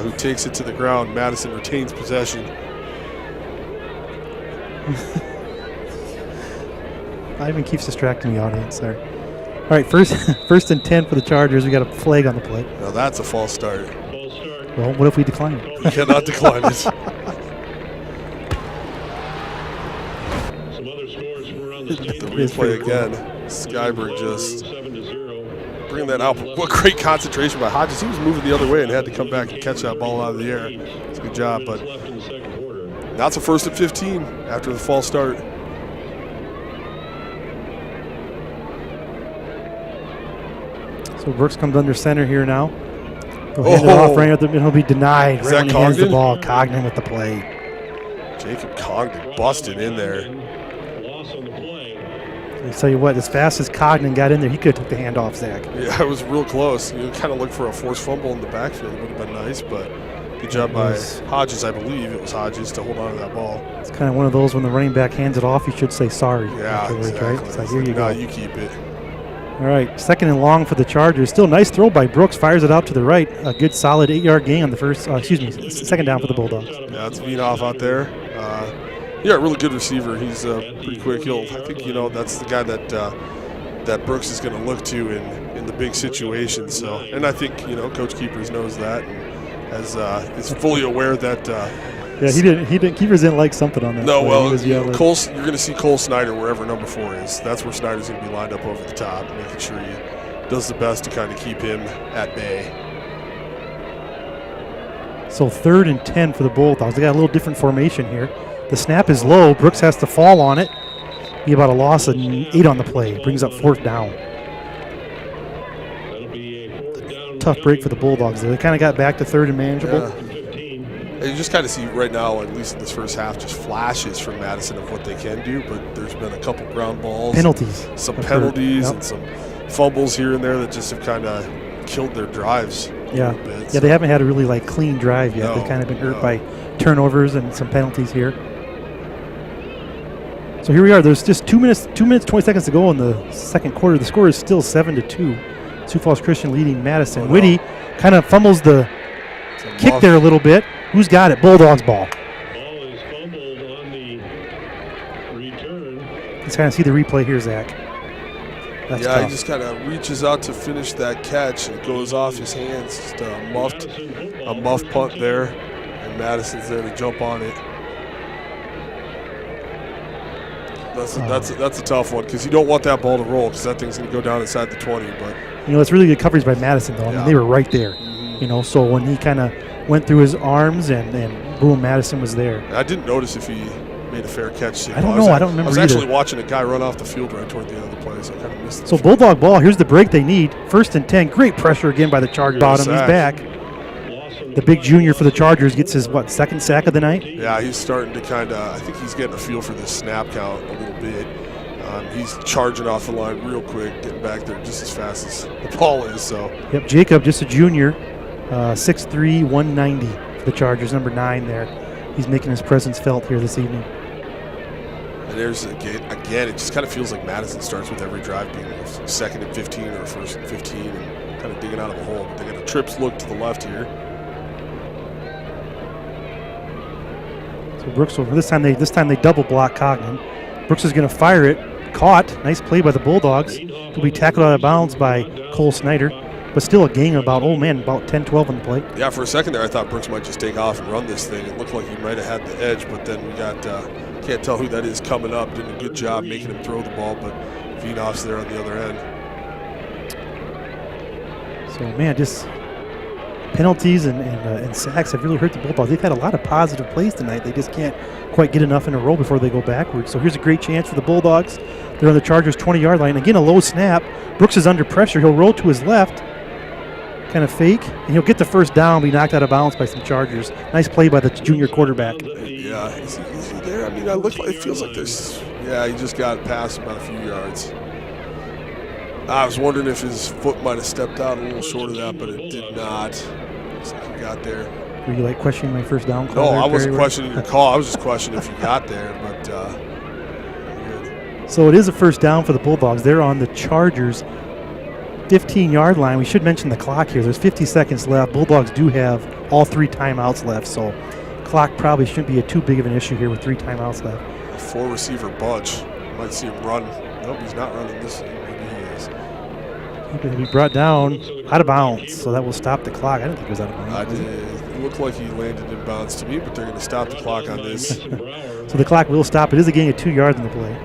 who takes it to the ground. Madison retains possession. Ivan keeps distracting the audience there. All right, first and 10 for the Chargers. We got a flag on the play. Now that's a false start. Well, what if we decline it? You cannot decline it. Some other scores from around the state. The replay again. Skyberg just bringing that out. What great concentration by Hodges. He was moving the other way and had to come back and catch that ball out of the air. It's a good job, but now it's a first and 15 after the false start. So Brooks comes under center here now. He'll hand it off right at the, and he'll be denied right when he hands the ball. Cognan with the play. Jacob Cognan busted in there. I tell you what, as fast as Cognan got in there, he could have took the handoff, Zach. Yeah, it was real close. You kind of look for a forced fumble in the backfield. It would have been nice, but good job by Hodges, I believe it was Hodges, to hold on to that ball. It's kind of one of those when the running back hands it off, you should say sorry. Yeah, exactly. Right? It's like, here you go. You keep it. All right, second and long for the Chargers. Still nice throw by Brooks. Fires it out to the right. A good solid 8-yard gain on the second down for the Bulldogs. Yeah, it's Vienoff out there. Yeah, really good receiver. He's pretty quick. I think that's the guy that Brooks is going to look to in the big situations. So, and I think Coach Keepers knows that and is fully aware that. Yeah, he didn't. Keepers didn't like something on that. No, well, Cole, you're going to see Cole Snyder wherever number 4 is. That's where Snyder's going to be lined up over the top, making sure he does the best to kind of keep him at bay. So 3rd and 10 for the Bulldogs. They got a little different formation here. The snap is low. Brooks has to fall on it. Be about a loss of 8 on the play. Brings up 4th down. Tough break for the Bulldogs there. They kind of got back to 3rd and manageable. Yeah. You just kind of see right now, at least in this first half, just flashes from Madison of what they can do, but there's been a couple ground balls. Penalties. Some penalties and some fumbles here and there that just have kind of killed their drives a little bit. Yeah, they haven't had a really clean drive yet. They've kind of been hurt by turnovers and some penalties here. So here we are. There's just 2 minutes 20 seconds to go in the second quarter. The score is still 7-2. Sioux Falls Christian leading Madison. Whitty kind of fumbles the kick there a little bit. Who's got it? Bulldogs ball. Ball is fumbled on the return. Let's kind of see the replay here, Zach. That's tough. He just kind of reaches out to finish that catch. It goes off his hands. Just a muff punt there, and Madison's there to jump on it. That's a tough one because you don't want that ball to roll because that thing's going to go down inside the 20. But it's really good coverage by Madison though. I mean, they were right there. So when he kind of went through his arms and boom, Madison was there. I didn't notice if he made a fair catch. I don't know. I don't remember. I was either. actually watching a guy run off the field right toward the end of the play, so I kind of missed it. So Bulldog ball. Here's the break they need. 1st and 10. Great pressure again by the Chargers. Bottom. He's back. The big junior for the Chargers gets his, 2nd sack of the night? Yeah, he's starting to I think he's getting a feel for this snap count a little bit. He's charging off the line real quick, getting back there just as fast as the ball is. So. Yep, Jacob, just a junior, 6'3", 190 for the Chargers, number 9 there. He's making his presence felt here this evening. And there's, again, it just kind of feels like Madison starts with every drive being 2nd and 15 or 1st and 15 and kind of digging out of a hole. But they got a trips look to the left here. So Brooks over this time they double block Cognan. Brooks is going to fire it. Caught. Nice play by the Bulldogs. He'll be tackled out of bounds by Cole Snyder. But still a gain of about 10-12 on the play. Yeah, for a second there I thought Brooks might just take off and run this thing. It looked like he might have had the edge, but then we got, can't tell who that is coming up. Doing a good job making him throw the ball, but Vienoff's there on the other end. So, man, just penalties and sacks have really hurt the Bulldogs. They've had a lot of positive plays tonight. They just can't quite get enough in a row before they go backwards. So here's a great chance for the Bulldogs. They're on the Chargers' 20-yard line. Again, a low snap. Brooks is under pressure. He'll roll to his left, kind of fake, and he'll get the 1st down, be knocked out of bounds by some Chargers. Nice play by the junior quarterback. Yeah, is he there? I mean, it feels like there's, he just got past about a few yards. I was wondering if his foot might have stepped out a little short of that, but it did not. Looks like he got there. Were you questioning my first down call? No, there, I wasn't Perry? questioning your call. I was just questioning if you got there. But good. So it is a first down for the Bulldogs. They're on the Chargers' 15-yard line. We should mention the clock here. There's 50 seconds left. Bulldogs do have all 3 timeouts left, so clock probably shouldn't be too big of an issue here with 3 timeouts left. A 4-receiver bunch. You might see him run. Nope, he's not running this. Maybe he is. He's going to be brought down out of bounds, so that will stop the clock. I didn't think it was out of bounds. It looked like he landed in bounds to me, but they're going to stop the clock on this. So the clock will stop. It is a gain of 2 yards in the play.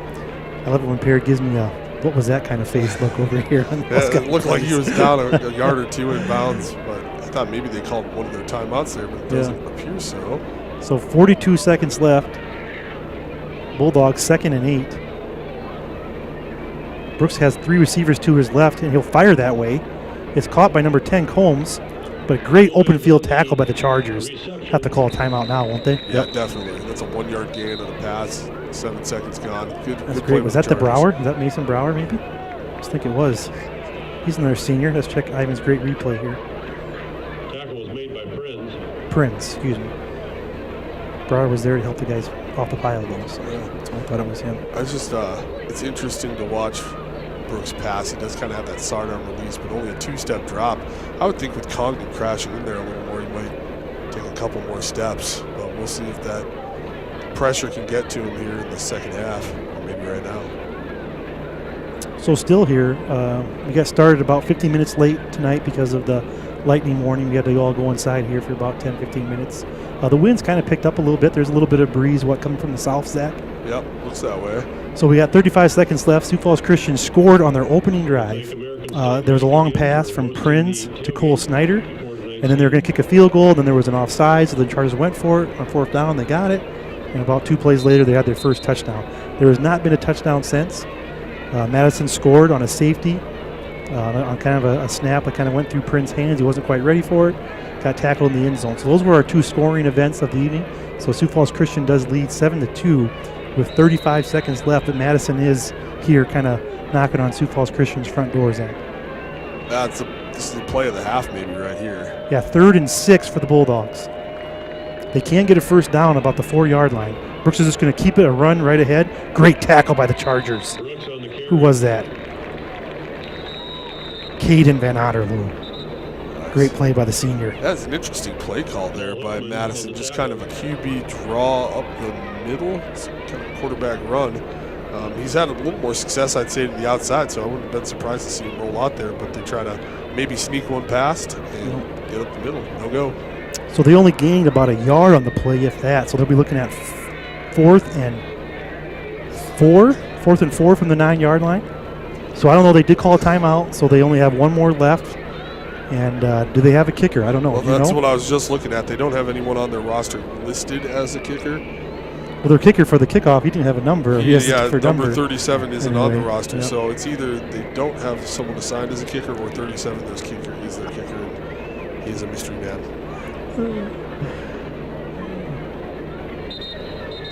I love it when Perry gives me a what was that kind of face look over here. It looked like he was down a yard or 2 in bounds, but I thought maybe they called one of their timeouts there, but it doesn't appear so. So 42 seconds left. Bulldogs 2nd and 8. Brooks has 3 receivers to his left, and he'll fire that way. It's caught by number 10, Combs, but great open field tackle by the Chargers. Have to call a timeout now, won't they? Yeah, definitely. That's a 1-yard gain on the pass. 7 seconds gone. Good That's good great. Was that the Chargers. Brower? Is that Mason Brower, maybe? I just think it was. He's another senior. Let's check Ivan's great replay here. Tackle was made by Prince, excuse me. Brower was there to help the guys off the pile, though. So that's why I thought it was him. I just, it's interesting to watch Brooks pass. He does kind of have that sidearm release, but only a 2-step drop. I would think with Congdon crashing in there a little more, he might take a couple more steps. But we'll see if that pressure can get to him here in the second half, or maybe right now. So still here, we got started about 15 minutes late tonight because of the lightning warning. We had to all go inside here for about 10, 15 minutes. The wind's kind of picked up a little bit. There's a little bit of breeze, coming from the south, Zach? Yep, looks that way. So we got 35 seconds left. Sioux Falls Christian scored on their opening drive. There was a long pass from Prinz to Cole Snyder, and then they were going to kick a field goal. Then there was an offside, so the Chargers went for it on 4th down. They got it, and about 2 plays later, they had their first touchdown. There has not been a touchdown since. Madison scored on a safety, on kind of a snap that kind of went through Prince's hands. He wasn't quite ready for it. Got tackled in the end zone. So those were our 2 scoring events of the evening. So Sioux Falls Christian does lead 7-2 with 35 seconds left, but Madison is here kind of knocking on Sioux Falls Christian's front door, Zach. This is the play of the half maybe right here. Yeah, 3rd and 6 for the Bulldogs. They can't get a first down about the 4-yard line. Brooks is just going to keep it a run right ahead. Great tackle by the Chargers. Who was that? Caden Van Otterloo. Great play by the senior. That's an interesting play call there by Madison. Just kind of a QB draw up the middle. It's kind of a quarterback run. He's had a little more success, I'd say, to the outside, so I wouldn't have been surprised to see him roll out there, but they try to maybe sneak one past and get up the middle. No go. So they only gained about a yard on the play, if that. So they'll be looking at 4th and 4 from the 9-yard line. So I don't know. They did call a timeout, so they only have 1 more left. And do they have a kicker? I don't know. Well, that's what I was just looking at. They don't have anyone on their roster listed as a kicker. Well, their kicker for the kickoff, he didn't have a number. Number 37 isn't on the roster, yep. So it's either they don't have someone assigned as a kicker, or 37 is kicker. He's their kicker, and he's a mystery man.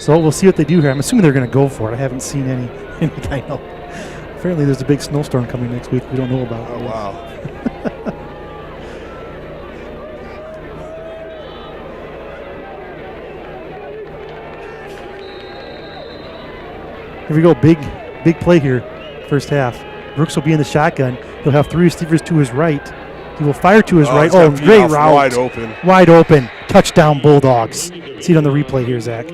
So we'll see what they do here. I'm assuming they're going to go for it. I haven't seen any kind of. Apparently, there's a big snowstorm coming next week we don't know about. Oh, wow. Here we go, big play here, first half. Brooks will be in the shotgun. He'll have 3 receivers to his right. He will fire to his right. Oh, great route. Wide open. Wide open. Touchdown, Bulldogs. See it on the replay here, Zach.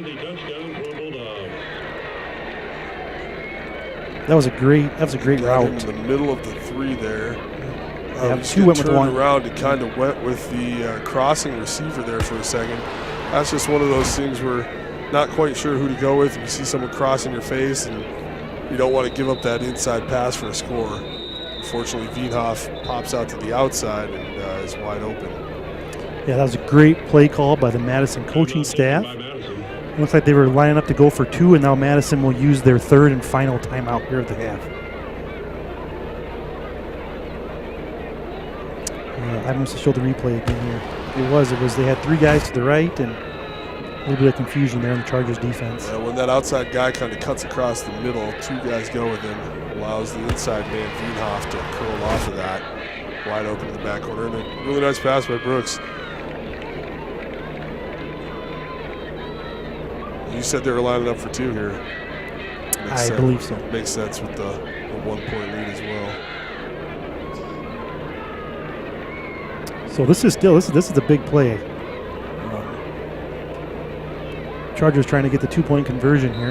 That was a great route. In the middle of the 3 there. Yeah, 2 went with 1. Around and kind of went with the crossing receiver there for a second. That's just one of those things where not quite sure who to go with. You see someone crossing your face, and you don't want to give up that inside pass for a score. Unfortunately, Wienhoff pops out to the outside and is wide open. Yeah, that was a great play call by the Madison coaching staff. It looks like they were lining up to go for 2, and now Madison will use their 3rd and final timeout here at the half. I must have showed the replay again here. It was. They had 3 guys to the right, and a little bit of confusion there in the Chargers defense. When that outside guy kind of cuts across the middle, 2 guys go with him, allows the inside man, Wienhoff, to curl off of that. Wide open in the back corner, and a really nice pass by Brooks. you said they were lining up for 2 here. I believe so. Makes sense with the 1-point lead as well. So this is a big play. Chargers trying to get the 2-point conversion here.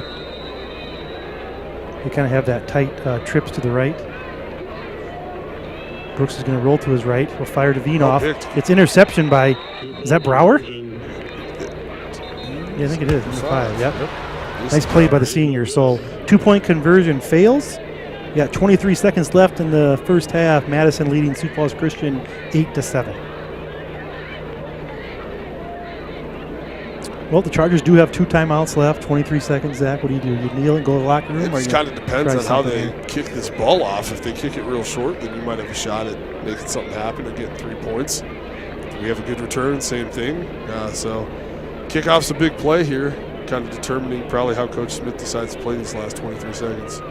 They kind of have that tight trips to the right. Brooks is going to roll to his right. He'll fire Devine off. Picked. It's interception by, is that Brower? Yeah, I think it is. Number 5. Yep. Nice play by the senior. So 2-point conversion fails. You got 23 seconds left in the first half. Madison leading Sioux Falls Christian 8-7. Well, the Chargers do have 2 timeouts left. 23 seconds, Zach. What do? You kneel and go to the locker room? It just kind of depends on how they kick this ball off. If they kick it real short, then you might have a shot at making something happen or getting 3 points. If we have a good return, same thing. So kickoff's a big play here, kind of determining probably how Coach Smith decides to play these last 23 seconds.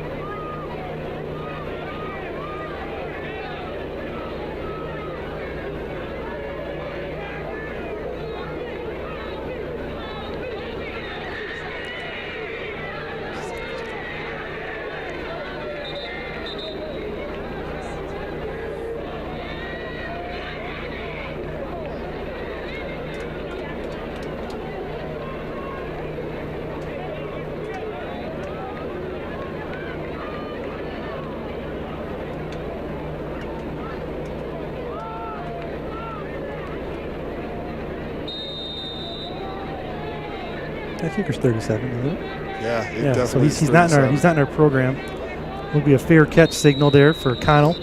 I think it's 37, isn't it? Yeah, it yeah. So definitely he's not in our program. Will be a fair catch signal there for Connell.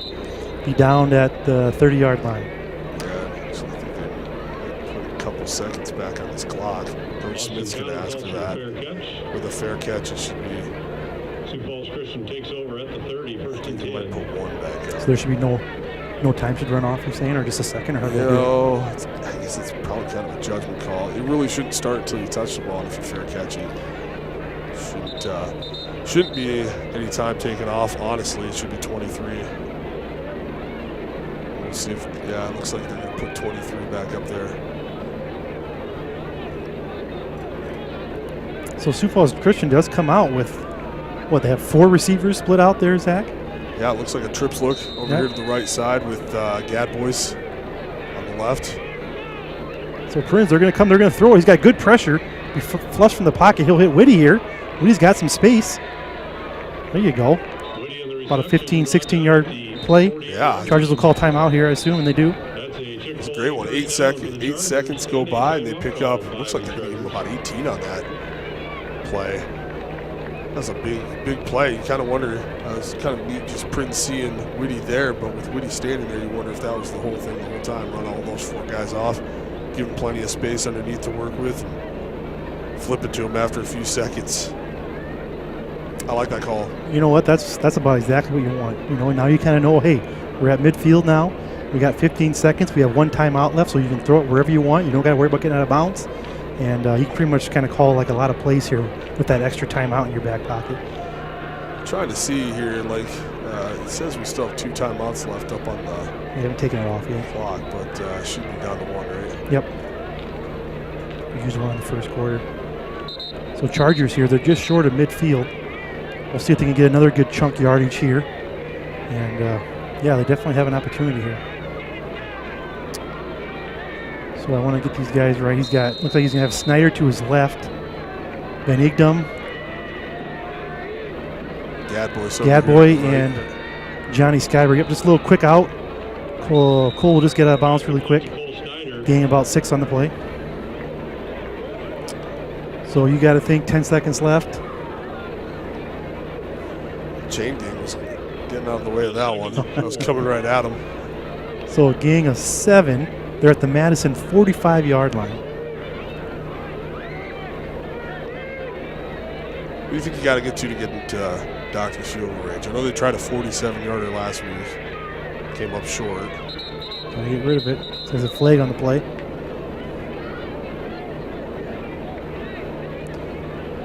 Be down at the 30-yard line. Yeah, actually, I think they put a couple seconds back on this clock. Coach Smith's going to ask for that. With a fair catch, it should be. Sioux Falls Christian takes over at the 30. I think they might put 1 back up. So there should be no time should run off, you're saying, or just a second, or how do they do it? No, I guess it's probably kind of a judgment call. It really shouldn't start until you touch the ball if you're fair catching. Shouldn't be any time taken off. Honestly, it should be 23. We'll see if, yeah, it looks like they're going to put 23 back up there. So Sioux Falls Christian does come out with, what, they have 4 receivers split out there, Zach? Yeah, it looks like a trips look over here to the right side with Gadbois on the left. So Prince, they're going to come, they're going to throw. He's got good pressure. He flush from the pocket. He'll hit Whitty here. Whitty's got some space. There you go. About a 15, 16-yard play. Yeah. Chargers will call timeout here, I assume, and they do. It's a great one. 8 seconds go by, and they pick up, looks like they're going to give him about 18 on that play. That's a big play. You kind of wonder, it's kind of neat just Prince seeing Whitty there, but with Whitty standing there, you wonder if that was the whole thing the whole time. Run all those 4 guys off, give him plenty of space underneath to work with, and flip it to him after a few seconds. I like that call. You know what? That's about exactly what you want. You know, now you kind of know, hey, we're at midfield now. We got 15 seconds. We have 1 timeout left, so you can throw it wherever you want. You don't got to worry about getting out of bounds. And you can pretty much kind of call like a lot of plays here with that extra timeout in your back pocket. I'm trying to see here, like it says we still have 2 timeouts left up on the We haven't taken it off yet. Clock, but should be down to 1, right? Yep. We used 1 in the first quarter. So Chargers here, they're just short of midfield. We'll see if they can get another good chunk yardage here. And yeah, they definitely have an opportunity here. So I want to get these guys right. Looks like he's going to have Snyder to his left. Van Igdam. Gadboy and Johnny Skyberg. Yep, just a little quick out. Cole will just get out of bounds really quick. Gain about 6 on the play. So you got to think 10 seconds left. Chain gang was getting out of the way of that one. I was coming right at him. So a gang of 7. They're at the Madison 45-yard line. What do you think you got to get into Dr. Shield range? I know they tried a 47-yarder last week. Came up short. Trying to get rid of it. There's a flag on the play.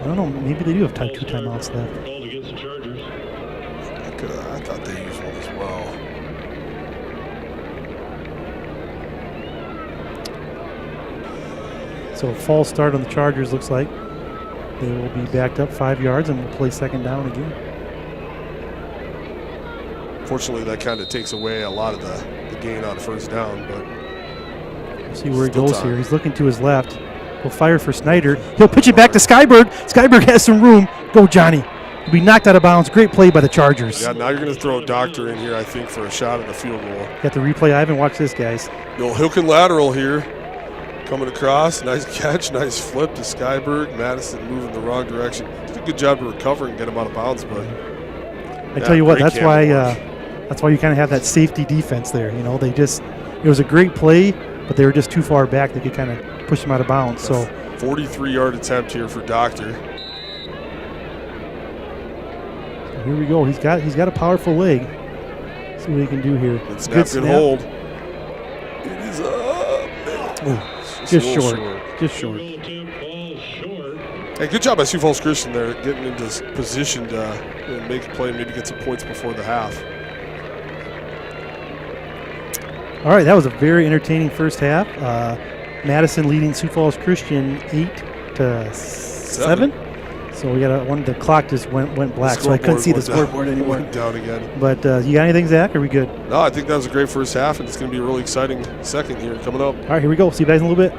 I don't know. Maybe they do have 2 timeouts left. Called against the Chargers. I thought they used one as well. So a false start on the Chargers, looks like. They will be backed up 5 yards and will play second down again. Fortunately, that kind of takes away a lot of the gain on first down, but we'll see where he still goes time. here. He's looking to his left. He'll fire for Snyder. He'll pitch it back to Skyberg. Skyberg has some room. Go, Johnny. He'll be knocked out of bounds. Great play by the Chargers. Yeah, now you're going to throw Doctor in here, I think, for a shot at a field goal. Got the replay. I haven't watched this, guys. No hook and lateral here. Coming across. Nice catch. Nice flip to Skyberg. Madison moving the wrong direction. Did a good job to recover and get him out of bounds, but I tell you what, that's why you kind of have that safety defense there. You know, it was a great play, but they were just too far back. They could kind of push him out of bounds. So 43-yard attempt here for Doctor. Here we go. He's got a powerful leg. See what he can do here. Good snap, good hold. It is just short. Just short. Hey, good job by Sioux Falls Christian there, getting into position to make a play, maybe get some points before the half. All right, that was a very entertaining first half. Madison leading Sioux Falls Christian 8-7. So we got the clock just went black, so I couldn't see the scoreboard anymore. Went down again. But you got anything, Zach? Are we good? No, I think that was a great first half, and it's going to be a really exciting second here coming up. All right, here we go. See you guys in a little bit.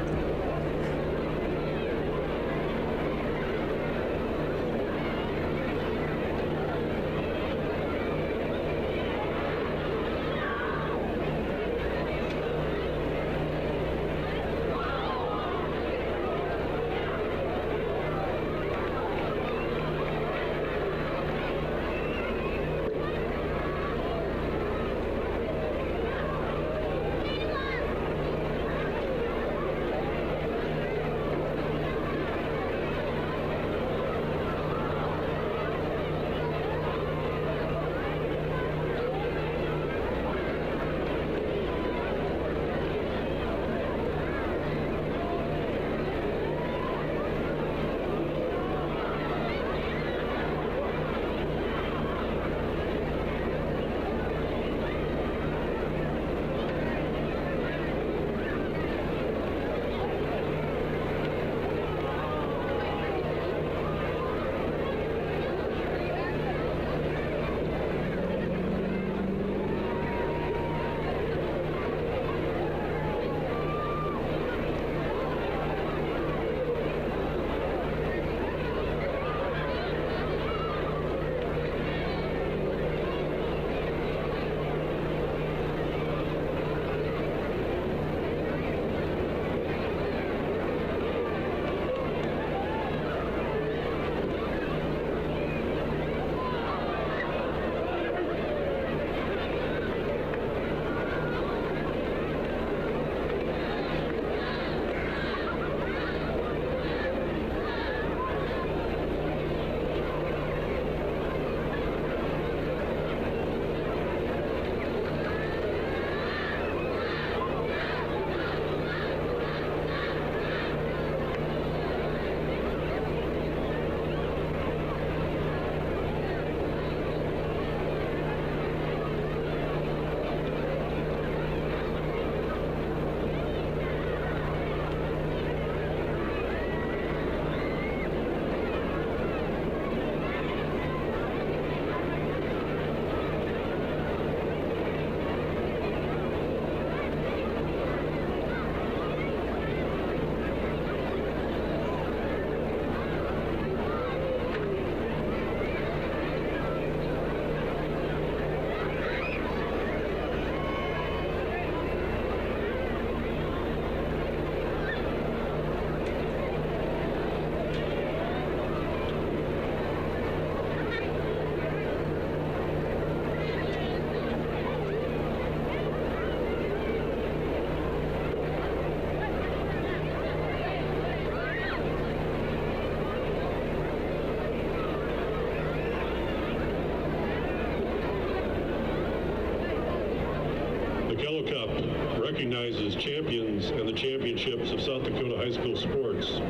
Recognizes champions and the championships of South Dakota high school sports.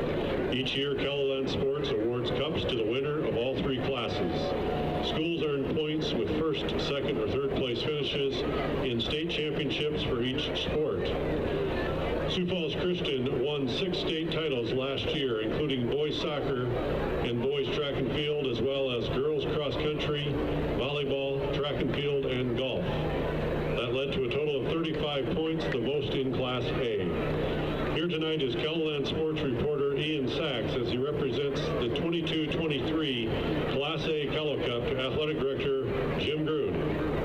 Each year, Keloland Sports awards cups to the winner of all three classes. Schools earn points with first, second, or third place finishes in state championships for each sport. Sioux Falls Christian won 6 state titles last year, including boys soccer and boys track and field, as well as girls cross country, volleyball, track and field, and golf. That led to a total of 35 points, the most in Class A. Here tonight is Keloland Sports reporter Ian Sachs as he represents the 22-23 Class A Kello Cup to Athletic Director Jim Groon.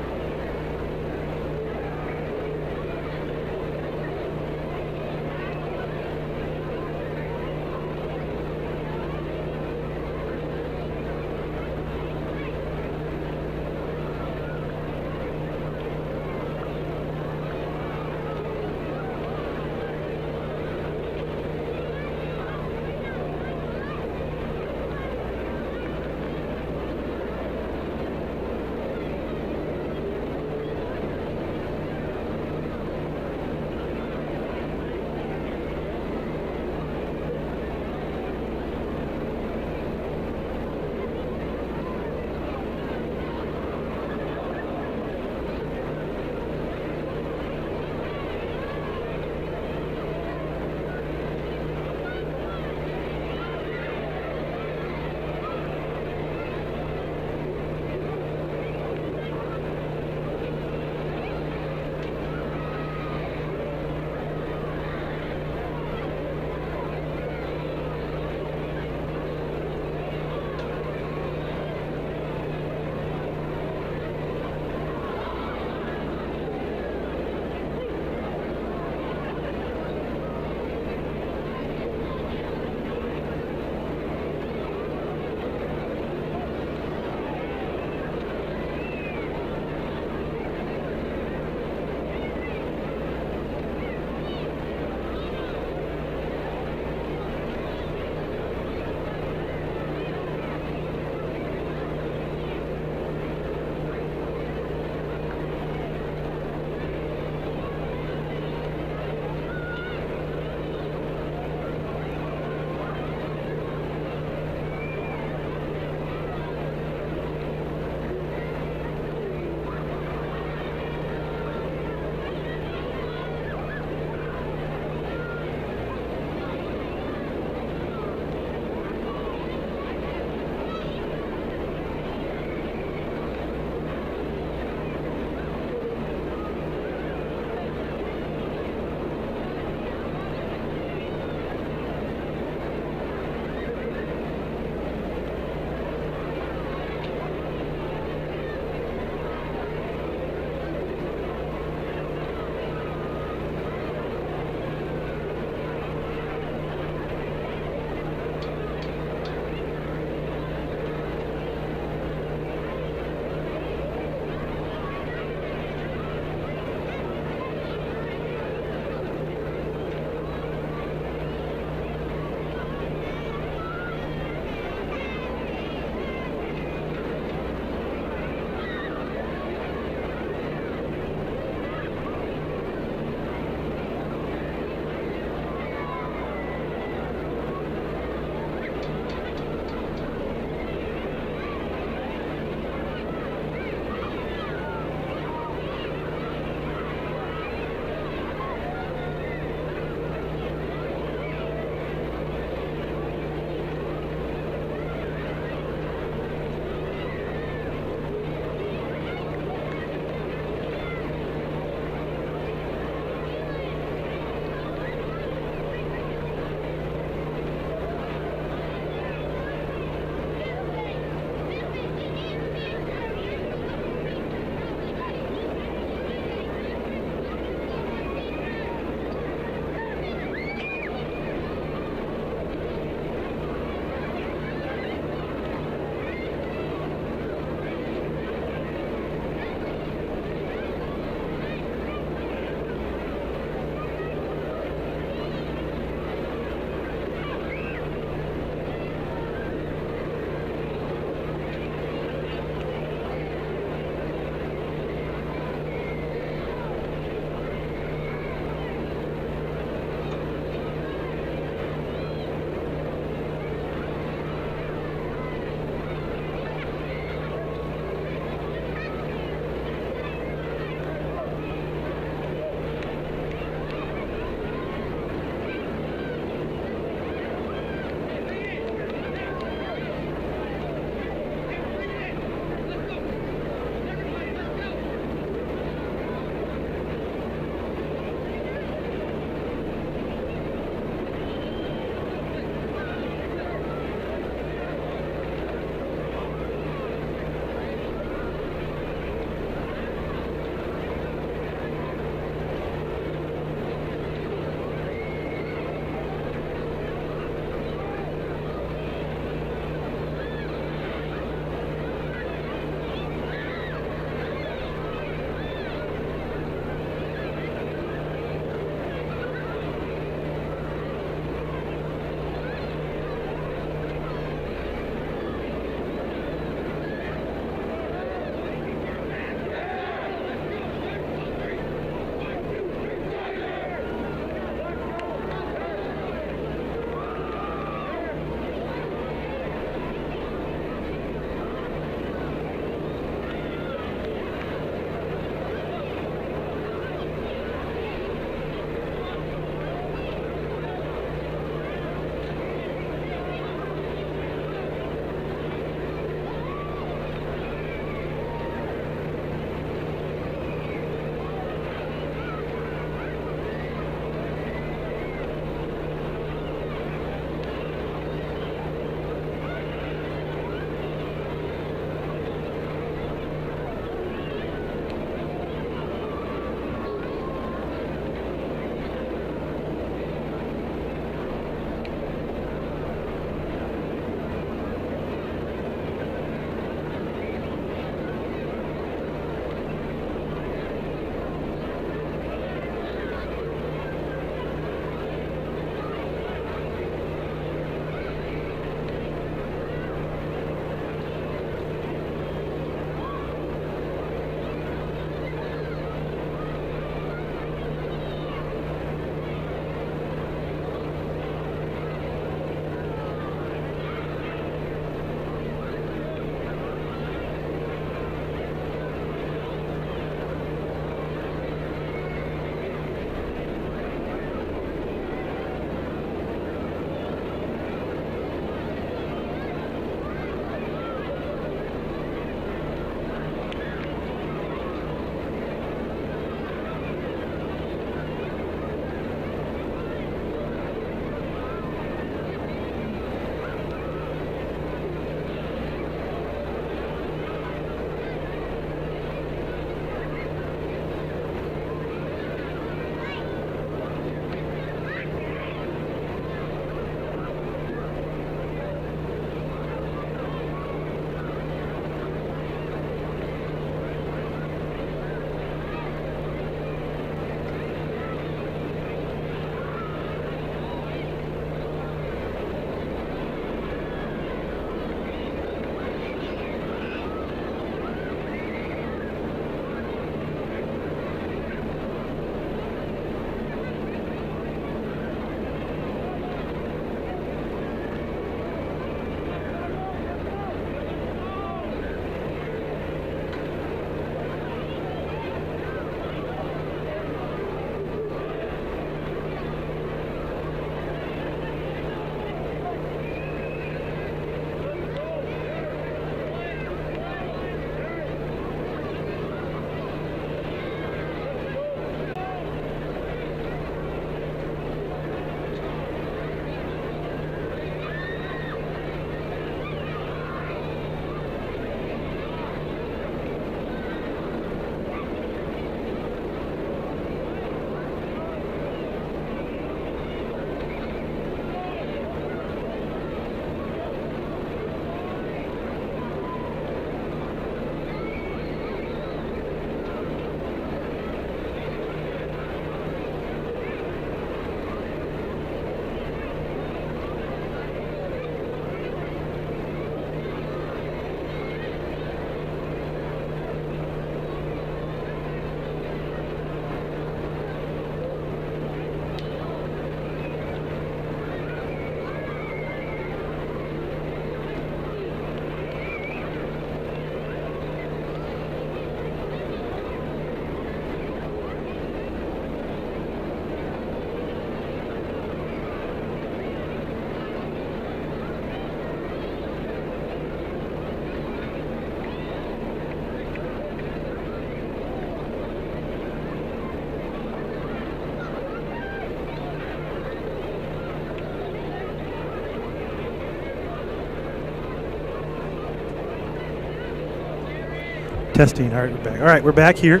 Testing. All right, we're back. All right, we're back here.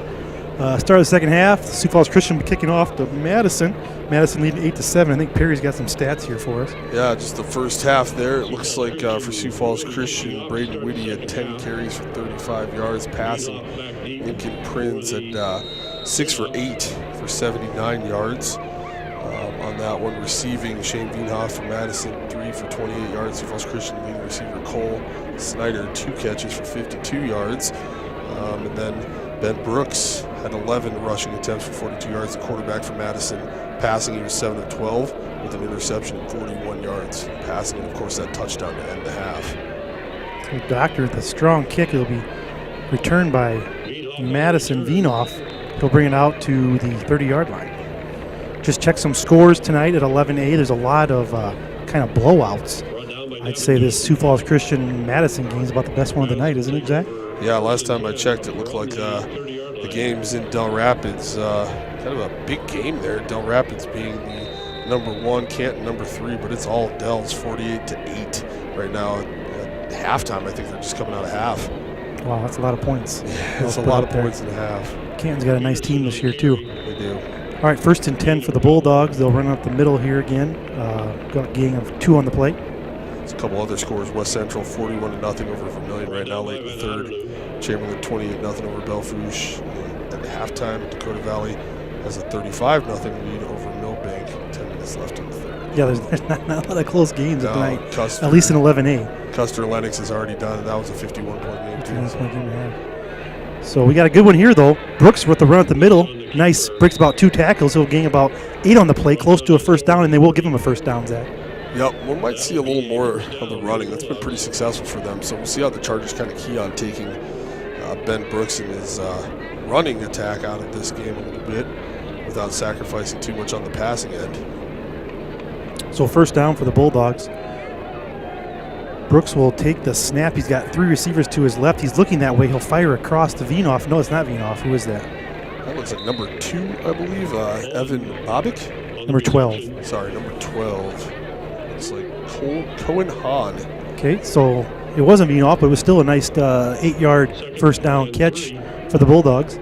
Start of the second half. Sioux Falls Christian will be kicking off to Madison. Madison leading 8-7. I think Perry's got some stats here for us. Yeah, just the first half there. It looks like for Sioux Falls Christian, Braden Whitty had 10 carries for 35 yards passing. Lincoln Prinz had 6 for 8 for 79 yards. On that one, receiving Shane Wienhoff from Madison, 3 for 28 yards. Sioux Falls Christian leading receiver Cole Snyder, 2 catches for 52 yards. And then Ben Brooks had 11 rushing attempts for 42 yards. The quarterback from Madison, passing, he was 7 of 12 with an interception and 41 yards passing, and of course that touchdown to end the half. So Doctor with a strong kick. It'll be returned by Madison Wienhoff. He'll bring it out to the 30-yard line. Just check some scores tonight at 11A. There's a lot of kind of blowouts. I'd say this Sioux Falls Christian Madison game is about the best one of the night, isn't it, Zach? Yeah, last time I checked, it looked like the game's in Del Rapids. Kind of a big game there. Del Rapids being the number 1, Canton number 3, but it's all Del's 48-8 right now. At halftime, I think they're just coming out of half. Wow, that's a lot of points. Yeah, it's a lot of points in a half. Canton's got a nice team this year, too. They do. All right, 1st and 10 for the Bulldogs. They'll run up the middle here again. Got a gang of 2 on the plate. There's a couple other scores. West Central 41-0 over Vermilion right now, late in the third. Chamberlain 28-0 over Belfouche. And at halftime, Dakota Valley has a 35-0 lead over Millbank. 10 minutes left in the third. Yeah, there's not a lot of close games tonight, Custer, at least in 11A. Custer Lennox has already done it. That was a 51-point game, too. So we got a good one here, though. Brooks with the run at the middle. Nice, breaks about 2 tackles. He'll gain about 8 on the play, close to a first down, and they will give him a first down, Zach. Yep, one might see a little more of the running. That's been pretty successful for them. So we'll see how the Chargers kind of key on taking Ben Brooks and his running attack out of this game a little bit without sacrificing too much on the passing end. So first down for the Bulldogs. Brooks will take the snap. He's got 3 receivers to his left. He's looking that way. He'll fire across to Wienhoff. No, it's not Wienhoff. Who is that? That looks like number 2, I believe. Evan Bobick? Number 12. Sorry, number 12. Looks like Cohen Hahn. Okay, so it wasn't Wienhoff, but it was still a nice 8-yard first down catch for the Bulldogs.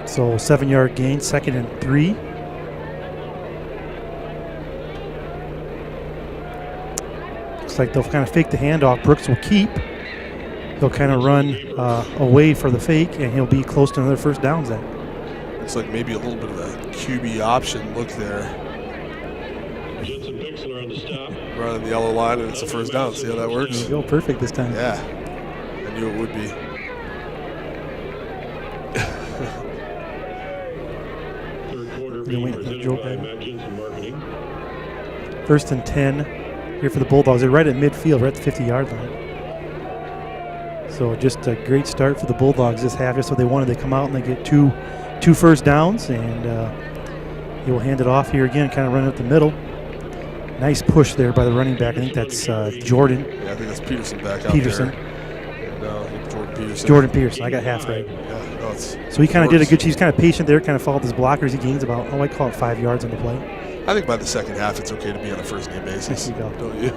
So 7-yard gain, 2nd and 3. Looks like they'll kind of fake the handoff. Brooks will keep. He'll kind of run away for the fake, and he'll be close to another first down, Zach. Looks like maybe a little bit of a QB option look there. Running the yellow line, and it's a first down. See how that works? There you go. Perfect this time. Yeah, I knew it would be. First and 10 here for the Bulldogs. They're right at midfield, right at the 50-yard line. So just a great start for the Bulldogs this half. Just what they wanted. They come out and they get two first downs, and he will hand it off here again, kind of running up the middle. Nice push there by the running back. I think that's Jordan. Yeah, I think that's Peterson back out Peterson. there. No, Jordan Peterson. Jordan Peterson. I got half right. Yeah, no, it's so he kind of did a good. He's kind of patient there. Kind of followed his blockers. He gains about, I call it 5 yards on the play. I think by the second half, it's okay to be on a first name basis. There you go. Don't you?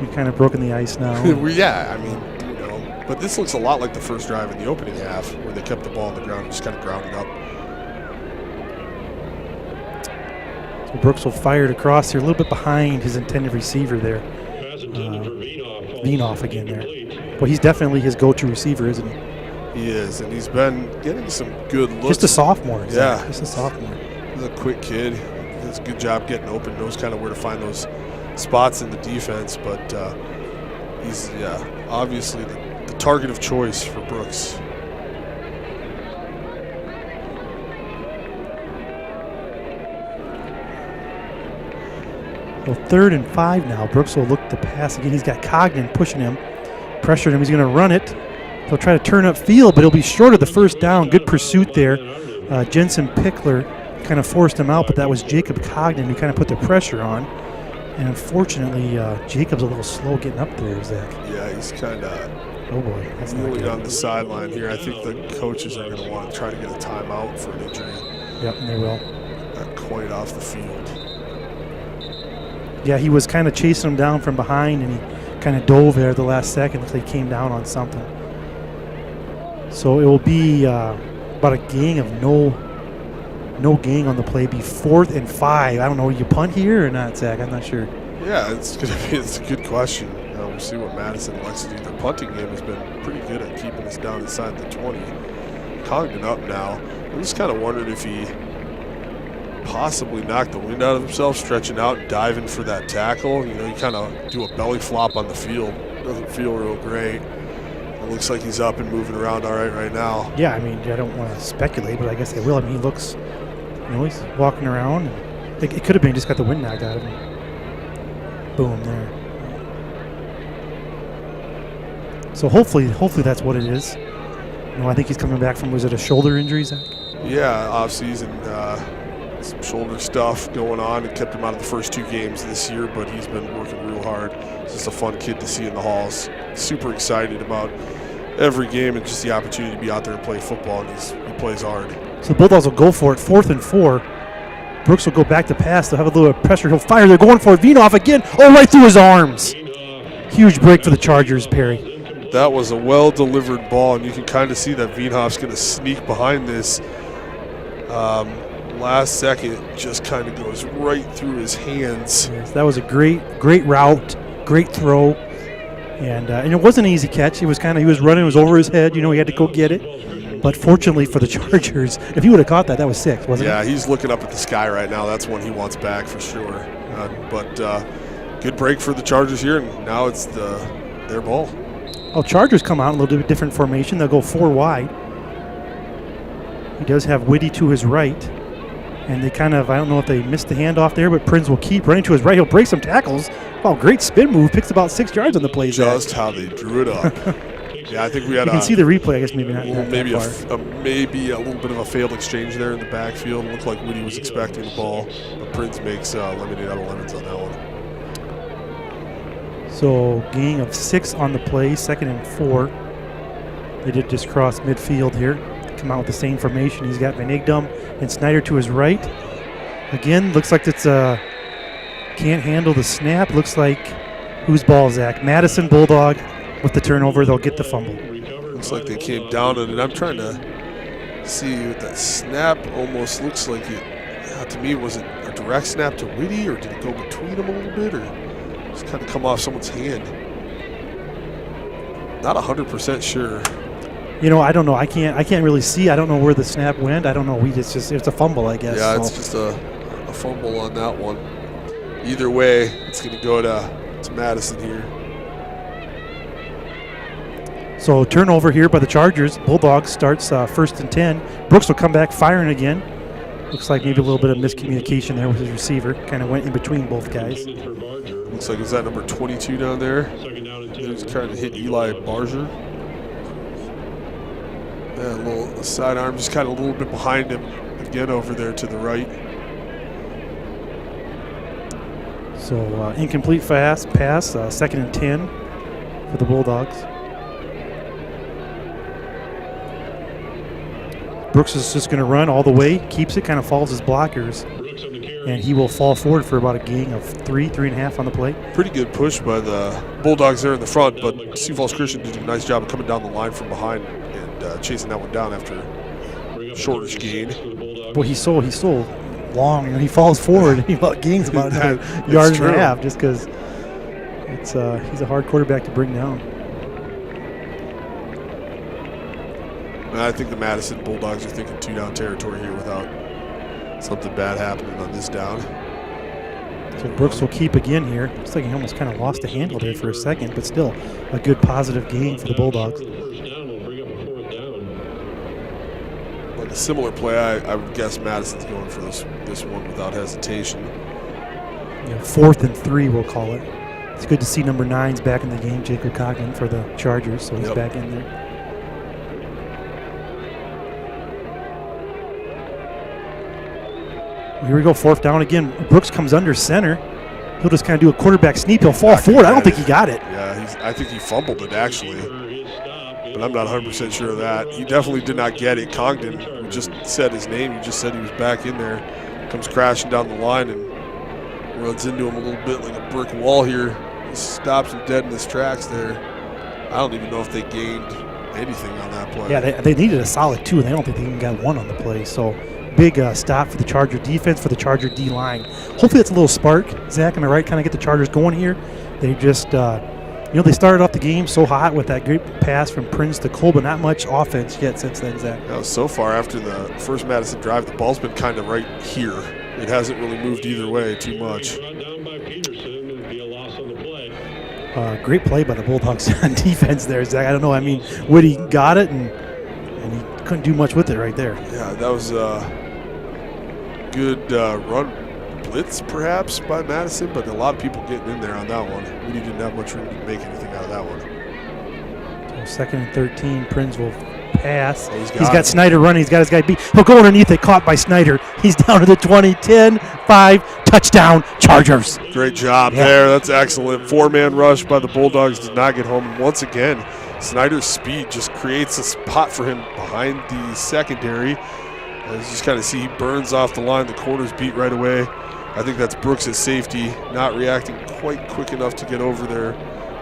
You've kind of broken the ice now. Yeah, I mean, you know, but this looks a lot like the first drive in the opening half, where they kept the ball on the ground and just kind of ground it up. So Brooks will fire it across here, a little bit behind his intended receiver there. Wienhoff again there. Well, he's definitely his go-to receiver, isn't he? He is, and he's been getting some good looks. Just a sophomore. Yeah. Just a sophomore. He's a quick kid. He does a good job getting open, knows kind of where to find those spots in the defense, but he's, obviously the target of choice for Brooks. Well, 3rd and 5 now. Brooks will look to pass again. He's got Cognan pushing him, pressured him. He's going to run it. He'll try to turn up field, but he'll be short of the first down. Good pursuit there. Jensen Pickler kind of forced him out, but that was Jacob Cognan who kind of put the pressure on. And unfortunately, Jacob's a little slow getting up there, Zach. Yeah, he's kind of that's not good. on the sideline here. I think the coaches are going to want to try to get a timeout for an injury. Yep, and they will. Not quite off the field. Yeah, he was kind of chasing him down from behind, and he kind of dove there at the last second. Looks like he came down on something. So it will be about a gain of no gain on the play. Be 4th and 5. I don't know, you punt here or not, Zach? I'm not sure. Yeah, it's a good question. We'll see what Madison likes to do. Their punting game has been pretty good at keeping us down inside the 20. Congdon up now. I just kind of wondered if he possibly knocked the wind out of himself, stretching out and diving for that tackle. You kind of do a belly flop on the field. Doesn't feel real great. It looks like he's up and moving around all right now. Yeah, I mean, I don't want to speculate, but I guess I will. I mean, he looks, he's walking around. It could have been just got the wind knocked out of him. Boom, there. So hopefully that's what it is. I think he's coming back from, was it a shoulder injury, Zach? Yeah, off-season, some shoulder stuff going on. It kept him out of the first 2 games this year, but he's been working real hard. He's just a fun kid to see in the halls. Super excited about every game and just the opportunity to be out there and play football, and he plays hard. So the Bulldogs will go for it, 4th and 4. Brooks will go back to pass. They'll have a little pressure. He'll fire. They're going for it. Vinoff again. Oh, right through his arms. Huge break for the Chargers, Perry. That was a well-delivered ball, and you can kind of see that Vinoff's going to sneak behind this. Last second, just kind of goes right through his hands. Yes, that was a great route, great throw, and it wasn't an easy catch. He was running, it was over his head. He had to go get it. But fortunately for the Chargers, if he would have caught that was 6, wasn't it? Yeah, he's looking up at the sky right now. That's one he wants back for sure. But good break for the Chargers here, and now it's their ball. Oh, Chargers come out in a little bit different formation. They'll go 4 wide. He does have Whitty to his right. And they I don't know if they missed the handoff there, but Prinz will keep running to his right. He'll break some tackles. Wow, great spin move. Picks about 6 yards on the play. Just how they drew it up. Yeah, I think we had you can see the replay, I guess maybe not. Maybe a little bit of a failed exchange there in the backfield. It looked like Whitty was expecting the ball, but Prinz makes lemonade out of lemons on that one. So gain of 6 on the play, 2nd and 4. They did just cross midfield here. Come out with the same formation. He's got Van Egdom and Snyder to his right. Again, looks like it's can't handle the snap. Looks like whose ball, Zach? Madison Bulldog with the turnover. They'll get the fumble. Looks like they came down on it. I'm trying to see what that snap almost looks like. To me, was it a direct snap to Whitty, or did it go between them a little bit, or just kind of come off someone's hand? Not 100% sure. I don't know. I can't really see. I don't know where the snap went. I don't know. It's a fumble, I guess. Yeah, it's just a fumble on that one. Either way, it's going to go to Madison here. So turnover here by the Chargers. Bulldogs starts 1st and 10. Brooks will come back firing again. Looks like maybe a little bit of miscommunication there with his receiver. Kind of went in between both guys. Looks like, is that number 22 down there? He's trying to hit Eli Barger. Yeah, a little sidearm, just kind of a little bit behind him. Again over there to the right. So incomplete pass, 2nd and 10 for the Bulldogs. Brooks is just going to run all the way, keeps it, kind of follows his blockers, and he will fall forward for about a gain of 3.5 on the play. Pretty good push by the Bulldogs there in the front, but Sioux Falls Christian did a nice job of coming down the line from behind and chasing that one down after a shortish gain. Well, he's so long, he falls forward and he gains about a yard and a half just because he's a hard quarterback to bring down. I think the Madison Bulldogs are thinking 2-down territory here without something bad happening on this down. So Brooks will keep again here. Looks like he almost kind of lost the handle there for a second, but still a good positive gain for the Bulldogs. Like a similar play, I would guess Madison's going for this one without hesitation. 4th and 3, we'll call it. It's good to see number 9's back in the game, Jacob Coggan for the Chargers, so he's back in there. Here we go, 4th down again. Brooks comes under center. He'll just kind of do a quarterback sneak. He'll fall forward. I don't think he got it. Yeah, I think he fumbled it, actually. But I'm not 100% sure of that. He definitely did not get it. Congdon, who just said his name, he just said he was back in there, comes crashing down the line and runs into him a little bit like a brick wall here. stops him dead in his tracks there. I don't even know if they gained anything on that play. Yeah, they needed a solid 2, and I don't think they even got 1 on the play. So big stop for the Charger defense, for the Charger D-line. Hopefully that's a little spark, Zach, am I right? Kind of get the Chargers going here. They just, they started off the game so hot with that great pass from Prince to Cole, but not much offense yet since then, Zach. So far after the first Madison drive, the ball's been kind of right here. It hasn't really moved either way too much. Great play by the Bulldogs on defense there, Zach. I don't know. I mean, Woody got it, and he couldn't do much with it right there. Yeah, that was a good run blitz perhaps by Madison, but a lot of people getting in there on that one. Woody didn't have much room to make anything out of that one. So 2nd and 13, Prinz will pass. Oh, he's got Snyder running. He's got his guy beat. He'll go underneath it, caught by Snyder. He's down to the 20, 10, 5, touchdown, Chargers. Great job there. That's excellent. 4-man rush by the Bulldogs did not get home. And once again, Snyder's speed just creates a spot for him behind the secondary. As you just kind of see, he burns off the line. The corners beat right away. I think that's Brooks' safety, not reacting quite quick enough to get over there.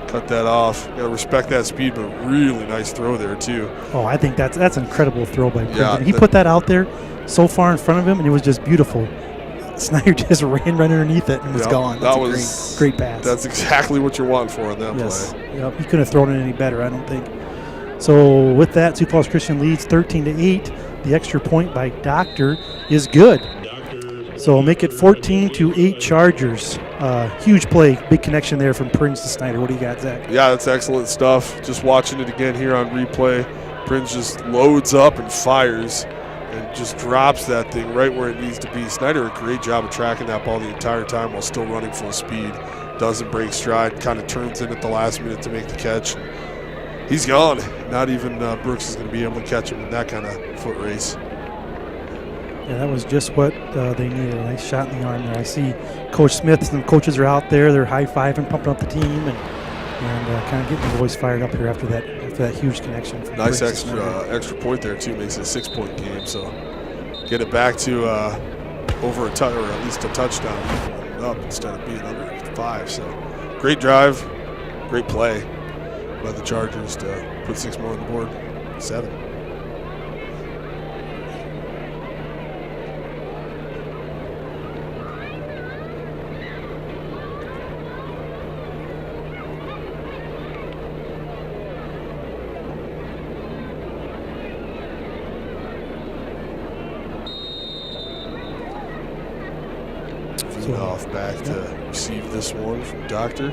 Cut that off. Got to respect that speed, but really nice throw there too. Oh, I think that's an incredible throw by Prinz. Yeah, he put that out there so far in front of him, and it was just beautiful. Snyder just ran right underneath it and was gone. That was great pass. That's exactly what you're wanting for on that play. Yep, he couldn't have thrown it any better, I don't think. So with that, Sioux Falls Christian leads 13-8. The extra point by Doctor is good. So make it 14-8 Chargers. Huge play, big connection there from Prinz to Snyder. What do you got, Zach? Yeah, that's excellent stuff. Just watching it again here on replay. Prinz just loads up and fires and just drops that thing right where it needs to be. Snyder, a great job of tracking that ball the entire time while still running full speed. Doesn't break stride, kind of turns in at the last minute to make the catch. He's gone. Not even Brooks is going to be able to catch him in that kind of foot race. Yeah, that was just what they needed. A nice shot in the arm there. I see Coach Smith and coaches are out there. They're high-fiving, pumping up the team, and kind of getting the boys fired up here after that huge connection. Nice extra point there, too. Makes it a 6-point game. So get it back to over a touch, or at least a touchdown up instead of being under 5. So great drive, great play by the Chargers to put 6 more on the board. 7. Off back to receive this one from Doctor.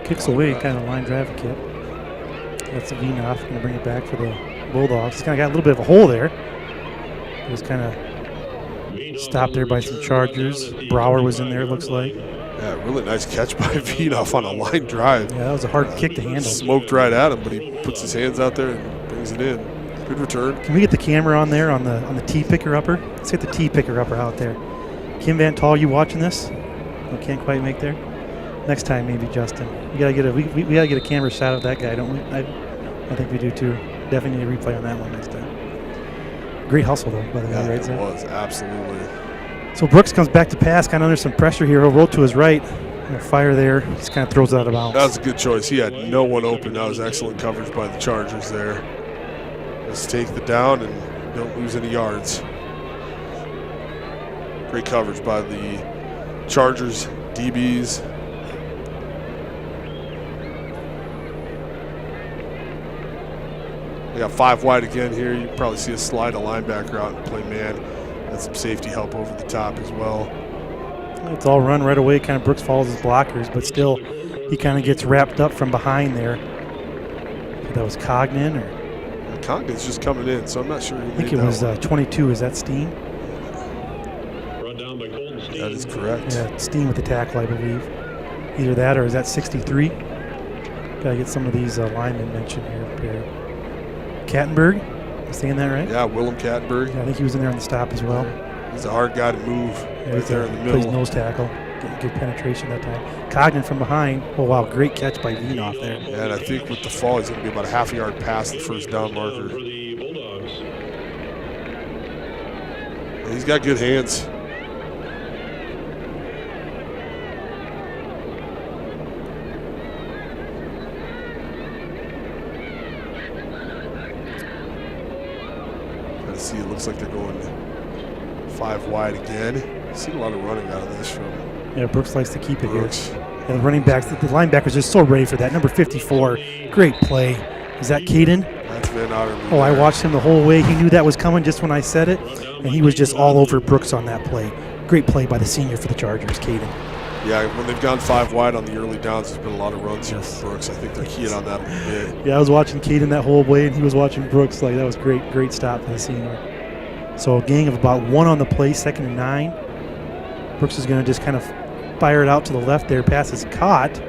Kicks away, kind of line drive kick. That's a Vinoff, going to bring it back for the Bulldogs. He's kind of got a little bit of a hole there. It was kind of stopped there by some Chargers. Brower was in there, it looks like. Yeah, really nice catch by Vinoff on a line drive. Yeah, that was a hard kick to handle. Smoked right at him, but he puts his hands out there and brings it in. Good return. Can we get the camera on there on the T picker upper? Let's get the T picker upper out there. Kim Van Tall, you watching this? I can't quite make there. Next time, maybe Justin. We gotta get we gotta get a camera shot of that guy, don't we? I think we do too. Definitely need a replay on that one next time. Great hustle though, by the way, right? It was absolutely. So Brooks comes back to pass, kind of under some pressure here. He'll roll to his right. Fire there. Just kind of throws it out of bounds. That was a good choice. He had no one open. That was excellent coverage by the Chargers there. Let's take the down and don't lose any yards. Great coverage by the Chargers DBs. They got 5 wide again here. You can probably see a slide a linebacker out and play man. And some safety help over the top as well. It's all run right away. Kind of Brooks follows his blockers, but still he kind of gets wrapped up from behind there. That was Cognan, or Cognan's just coming in, so I'm not sure. I think it was 22. Is that Steen? That is correct. Yeah, Steen with the tackle, I believe. Either that or is that 63? Gotta get some of these linemen mentioned here. Kattenberg, am I saying that right? Yeah, Willem Kattenberg. Yeah, I think he was in there on the stop as well. He's a hard guy to move right there in the middle. Plays nose tackle. getting good penetration that time. Cognan from behind. Oh, wow, great catch by Vienoff there. Yeah, and I think with the fall, he's going to be about a half a yard past the first down marker. For the Bulldogs. He's got good hands. See, it looks like they're going 5 wide again. I've seen a lot of running out of this from Brooks likes to keep it Brooks. here. And the running backs, the linebackers are so ready for that. Number 54, great play. Is that Caden? That's Van Otterly. Oh, I watched him the whole way. He knew that was coming just when I said it, and he was just all over Brooks on that play. Great play by the senior for the Chargers, Caden. Yeah, when they've gone 5 wide on the early downs, there's been a lot of runs here for Brooks. I think they're keying on that a little bit. Yeah, I was watching Caden that whole way, and he was watching Brooks. Like, that was great stop for the senior. So a gain of about 1 on the play, 2nd and 9. Brooks is going to just kind of fire it out to the left there. Pass is caught,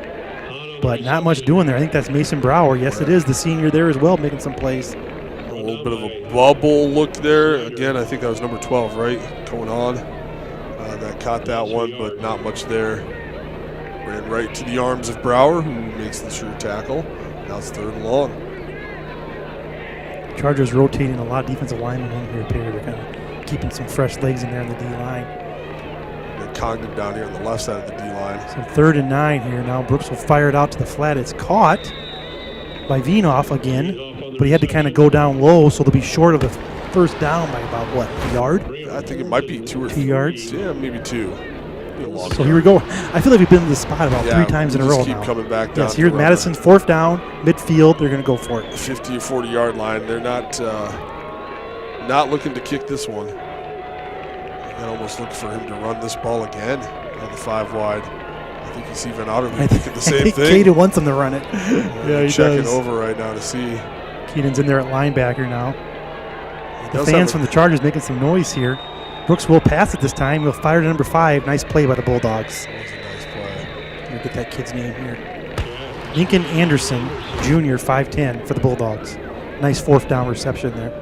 but not much doing there. I think that's Mason Brower. Yes, it is. The senior there as well, making some plays. A little bit of a bubble look there. Again, I think that was number 12, right? Going on. That caught that one, but not much there. Ran right to the arms of Brower, who makes the sure tackle. Now it's 3rd and long. Chargers rotating a lot of defensive linemen in here, Perry. They're kind of keeping some fresh legs in there in the D-line. And Cognan down here on the left side of the D-line. So 3rd and 9 here. Now Brooks will fire it out to the flat. It's caught by Vienoff again, but he had to kind of go down low, so they'll be short of the first down by about, what, a yard? I think it might be 2 or 2 yards. Yeah, maybe 2. So here we go. I feel like we've been in this spot about 3 times in a row keep now. coming back down. Yes, here's Madison's 4th down, midfield. They're going to go for it. 50 or 40 yard line. They're not looking to kick this one. I almost look for him to run this ball again on the 5 wide. I think you see Van Otterly thinking the same thing. Caden wants him to run it. Yeah, he checking does. over right now to see. Keaton's in there at linebacker now. The fans from the Chargers making some noise here. Brooks will pass it this time. He'll fire to number 5. Nice play by the Bulldogs. That was a nice play. Let me get that kid's name here. Lincoln Anderson, Jr., 5'10", for the Bulldogs. Nice 4th down reception there.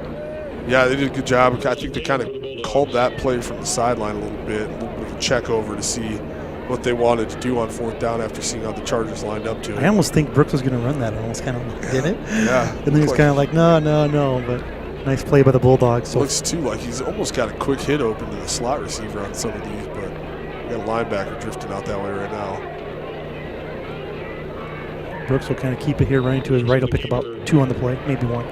Yeah, they did a good job. I think they kind of called that play from the sideline a little bit of a check over to see what they wanted to do on 4th down after seeing how the Chargers lined up to it. I almost think Brooks was going to run that. I almost kind of did it. Yeah. And then he was kind of like, no. But nice play by the Bulldogs. So looks too like he's almost got a quick hit open to the slot receiver on some of these, but we got a linebacker drifting out that way right now. Brooks will kind of keep it here, running to his right. He'll pick about 2 on the play, maybe 1.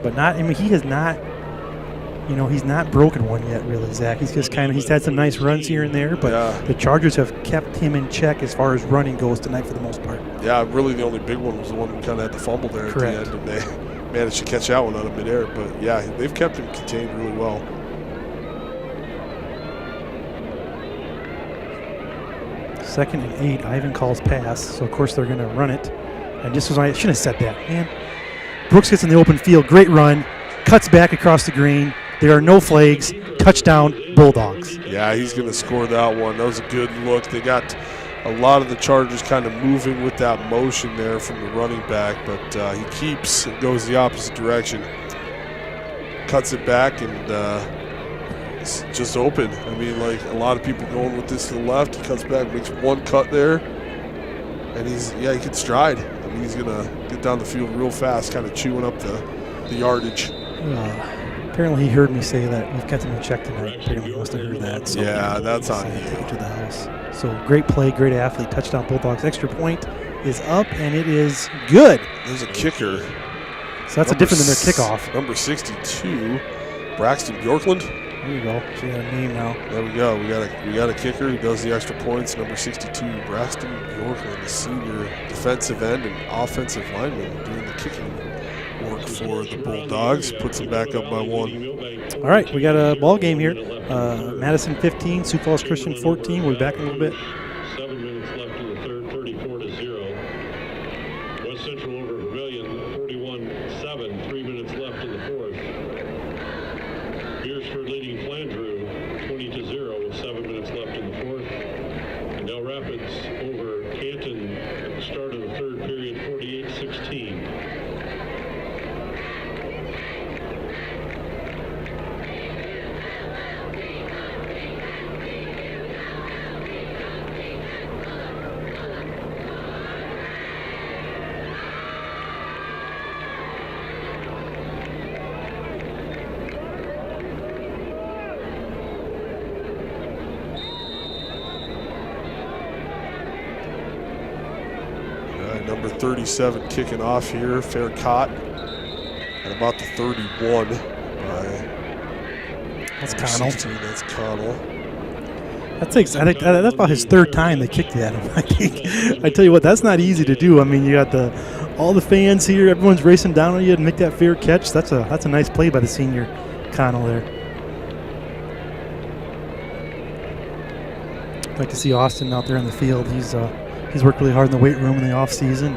But not. I mean, he has not. He's not broken one yet, really, Zach. He's just he's had some nice runs here and there, but the Chargers have kept him in check as far as running goes tonight for the most part. Yeah, really the only big one was the one who kind of had the fumble there Correct. At the end, and they managed to catch that one out of midair. But yeah, they've kept him contained really well. Second and 8, Ivan calls pass, so of course they're going to run it. And just as I shouldn't have said that, man. Brooks gets in the open field, great run, cuts back across the green. There are no flags. Touchdown, Bulldogs. Yeah, he's going to score that one. That was a good look. They got a lot of the Chargers kind of moving with that motion there from the running back, but he keeps and goes the opposite direction. Cuts it back, and it's just open. I mean, like a lot of people going with this to the left. He cuts back, makes one cut there, and he can stride. I mean, he's going to get down the field real fast, kind of chewing up the yardage. Apparently he heard me say that we've kept him in check tonight. Apparently he must have heard that. So yeah, that's on you. To the house. So great play, great athlete. Touchdown Bulldogs. Extra point is up, and it is good. There's a kicker. So that's different than their kickoff. Number 62, Braxton Bjorklund. There you go. She got a name now. There we go. We got a kicker who does the extra points. Number 62, Braxton Bjorklund, the senior defensive end and offensive lineman, doing the kicking work for the Bulldogs. Puts them back up by 1. All right, we got a ball game here. Madison 15, Sioux Falls Christian 14. We'll be back in a little bit. 7 minutes left in the third, 34-0. West Central over Pavilion, 41-7. 3 minutes left in the fourth. Beersford leading Flandreau, 20-0 with 7 minutes left in the fourth. And Del Rapids over Canton at the start of the third period, 48-16. 37 kicking off here. Fair caught at about the 31 by that's Connell. 16. That's Connell. I think that's about his third time they kicked at him. I think. I tell you what, that's not easy to do. I mean, you got all the fans here, everyone's racing down on you to make that fair catch. That's a nice play by the senior Connell there. I'd like to see Austin out there in the field. He's worked really hard in the weight room in the off season.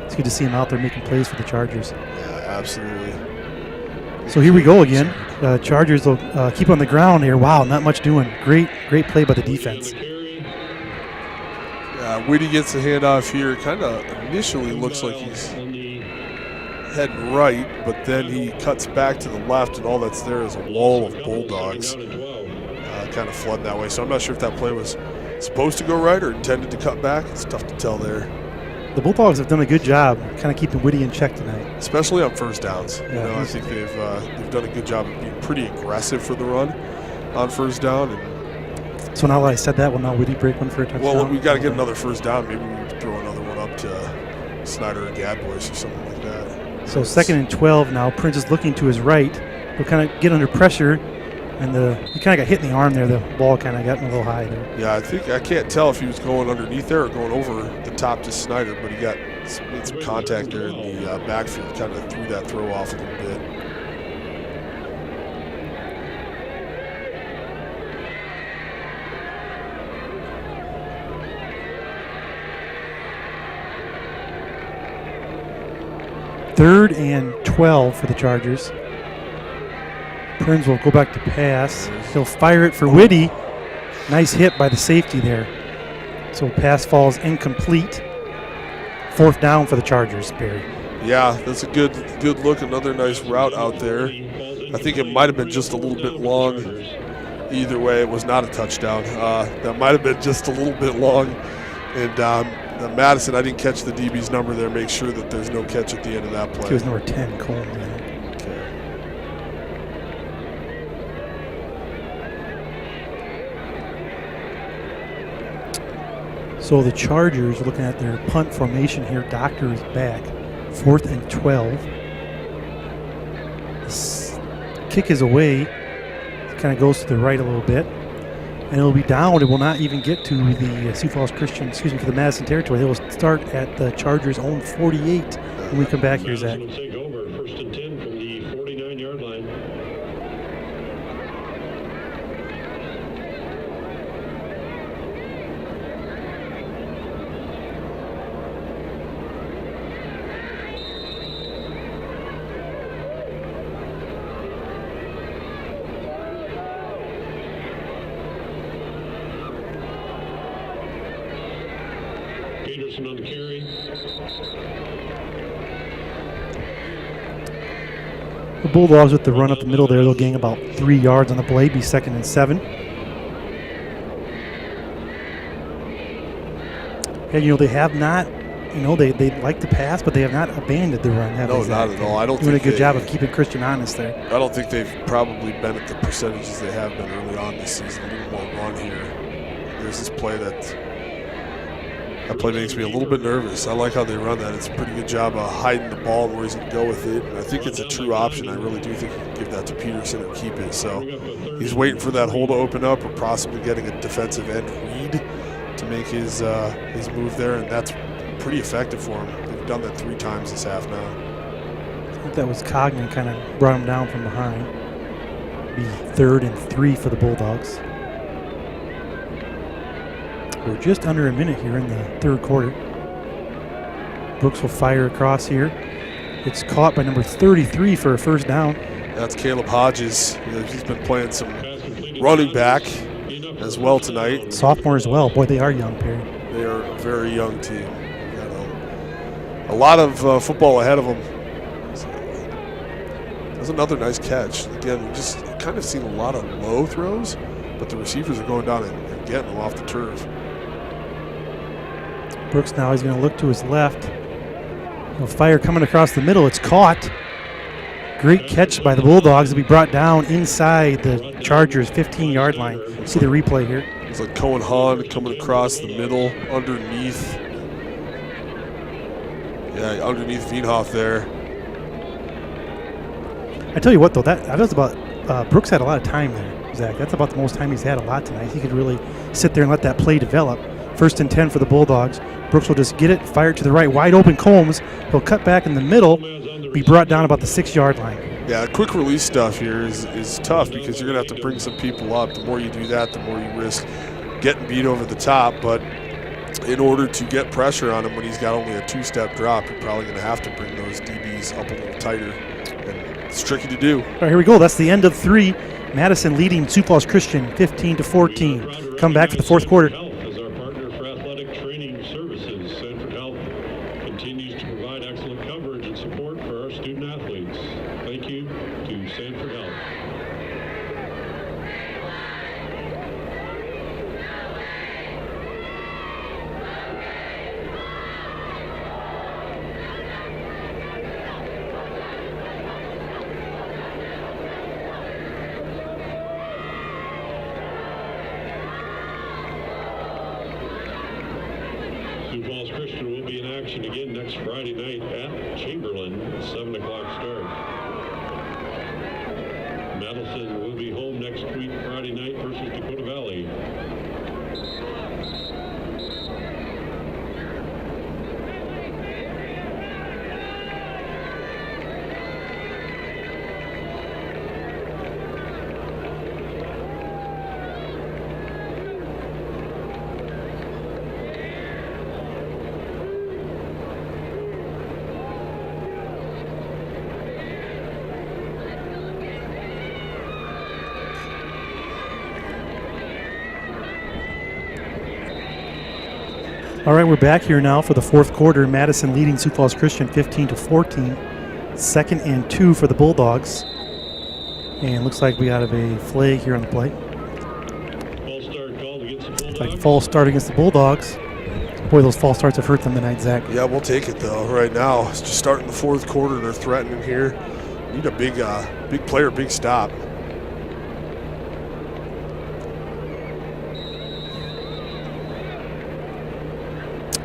It's good to see him out there making plays for the Chargers. Yeah, absolutely. So here we go again. Chargers will keep on the ground here. Wow, not much doing. Great play by the defense. Whitty gets the handoff here. Kind of initially looks like he's heading right, but then he cuts back to the left, and all that's there is a wall of Bulldogs kind of flooding that way. So I'm not sure if that play was supposed to go right or intended to cut back. It's tough to tell there. The Bulldogs have done a good job kind of keeping Whitty in check tonight. Especially on first downs. Yeah, I think they've done a good job of being pretty aggressive for the run on first down. And so now that I said that, will now Whitty break one for a touchdown? well, we've got to get another first down. Maybe we would throw another one up to Snyder or Gadbois or something like that. So 2nd and 12 now. Prince is looking to his right. He'll kind of get under pressure. And he kind of got hit in the arm there. The ball kind of got a little high there. Yeah, I can't tell if he was going underneath there or going over the top to Snyder, but he made some contact there in the backfield, kind of threw that throw off a little bit. Third and 12 for the Chargers. Prinz will go back to pass. He'll fire it for Whitty. Nice hit by the safety there. So pass falls incomplete. 4th down for the Chargers, Barry. Yeah, that's a good look. Another nice route out there. I think it might have been just a little bit long. Either way, it was not a touchdown. That might have been just a little bit long. And Madison, I didn't catch the DB's number there. Make sure that there's no catch at the end of that play. He was number 10, Coleman. So the Chargers, looking at their punt formation here, Doctor is back. 4th and 12. This kick is away. It kind of goes to the right a little bit. And it'll be down. It will not even get to the Sioux Falls Christian, to the Madison territory. They will start at the Chargers' own 48 when we come back here, Zach. Madison will take over, 1st and 10 from the 49-yard line. Peterson on the carry. The Bulldogs with the run up the middle there, they'll gain about 3 yards on the play, be 2nd and 7. And, they have not, they like to pass, but they have not abandoned the run. No, not at all. I don't doing think a good job of keeping Christian honest there. I don't think they've probably been at the percentages they have been early on this season. A little more run here. There's this play that play makes me a little bit nervous. I like how they run that. It's a pretty good job of hiding the ball and where he's going to go with it. And I think it's a true option. I really do think he can give that to Peterson and keep it. So he's waiting for that hole to open up or possibly getting a defensive end read to make his move there, and that's pretty effective for him. They've done that 3 times this half now. I think that was Cognan kind of brought him down from behind. Be 3rd and 3 for the Bulldogs. We're just under a minute here in the 3rd quarter. Brooks will fire across here. It's caught by number 33 for a 1st down. That's Caleb Hodges. He's been playing some running back as well tonight. Sophomore as well. Boy, they are young, Perry. They are a very young team. A lot of football ahead of them. That's another nice catch. Again, we just kind of seen a lot of low throws, but the receivers are going down and getting them off the turf. Brooks now, he's going to look to his left. A fire coming across the middle. It's caught. Great catch by the Bulldogs to be brought down inside the Chargers' 15-yard line. See the replay here. It's like Cohen Hahn coming across the middle, underneath Yeah, underneath Wienhoff there. I tell you what, though, that was about Brooks had a lot of time there, Zach. That's about the most time he's had a lot tonight. He could really sit there and let that play develop. 1st and 10 for the Bulldogs. Brooks will just get it, fire it to the right, wide open Combs. He'll cut back in the middle, be brought down about the 6-yard line. Yeah, quick release stuff here is tough because you're going to have to bring some people up. The more you do that, the more you risk getting beat over the top. But in order to get pressure on him when he's got only a 2-step drop, you're probably going to have to bring those DBs up a little tighter. And it's tricky to do. All right, here we go. That's the end of 3. Madison leading Sioux Falls Christian 15-14. Come back for the 4th quarter. As our partner for athletic training services, Sanford Health continues to provide excellent coverage and support for our student athletes. Thank you to Sanford Health. Sioux Falls Christian will be in action again next Friday night at Chamberlain, 7 o'clock start. Madison will be home next week Friday night versus Dakota Valley. All right, we're back here now for the 4th quarter. Madison leading Sioux Falls Christian 15-14. 2nd and 2 for the Bulldogs. And looks like we got a flag here on the play. False start called against the Bulldogs. It's like a false start against the Bulldogs. Boy, those false starts have hurt them tonight, Zach. Yeah, we'll take it, though, right now. It's just starting the 4th quarter. They're threatening here. Need a big player, big stop.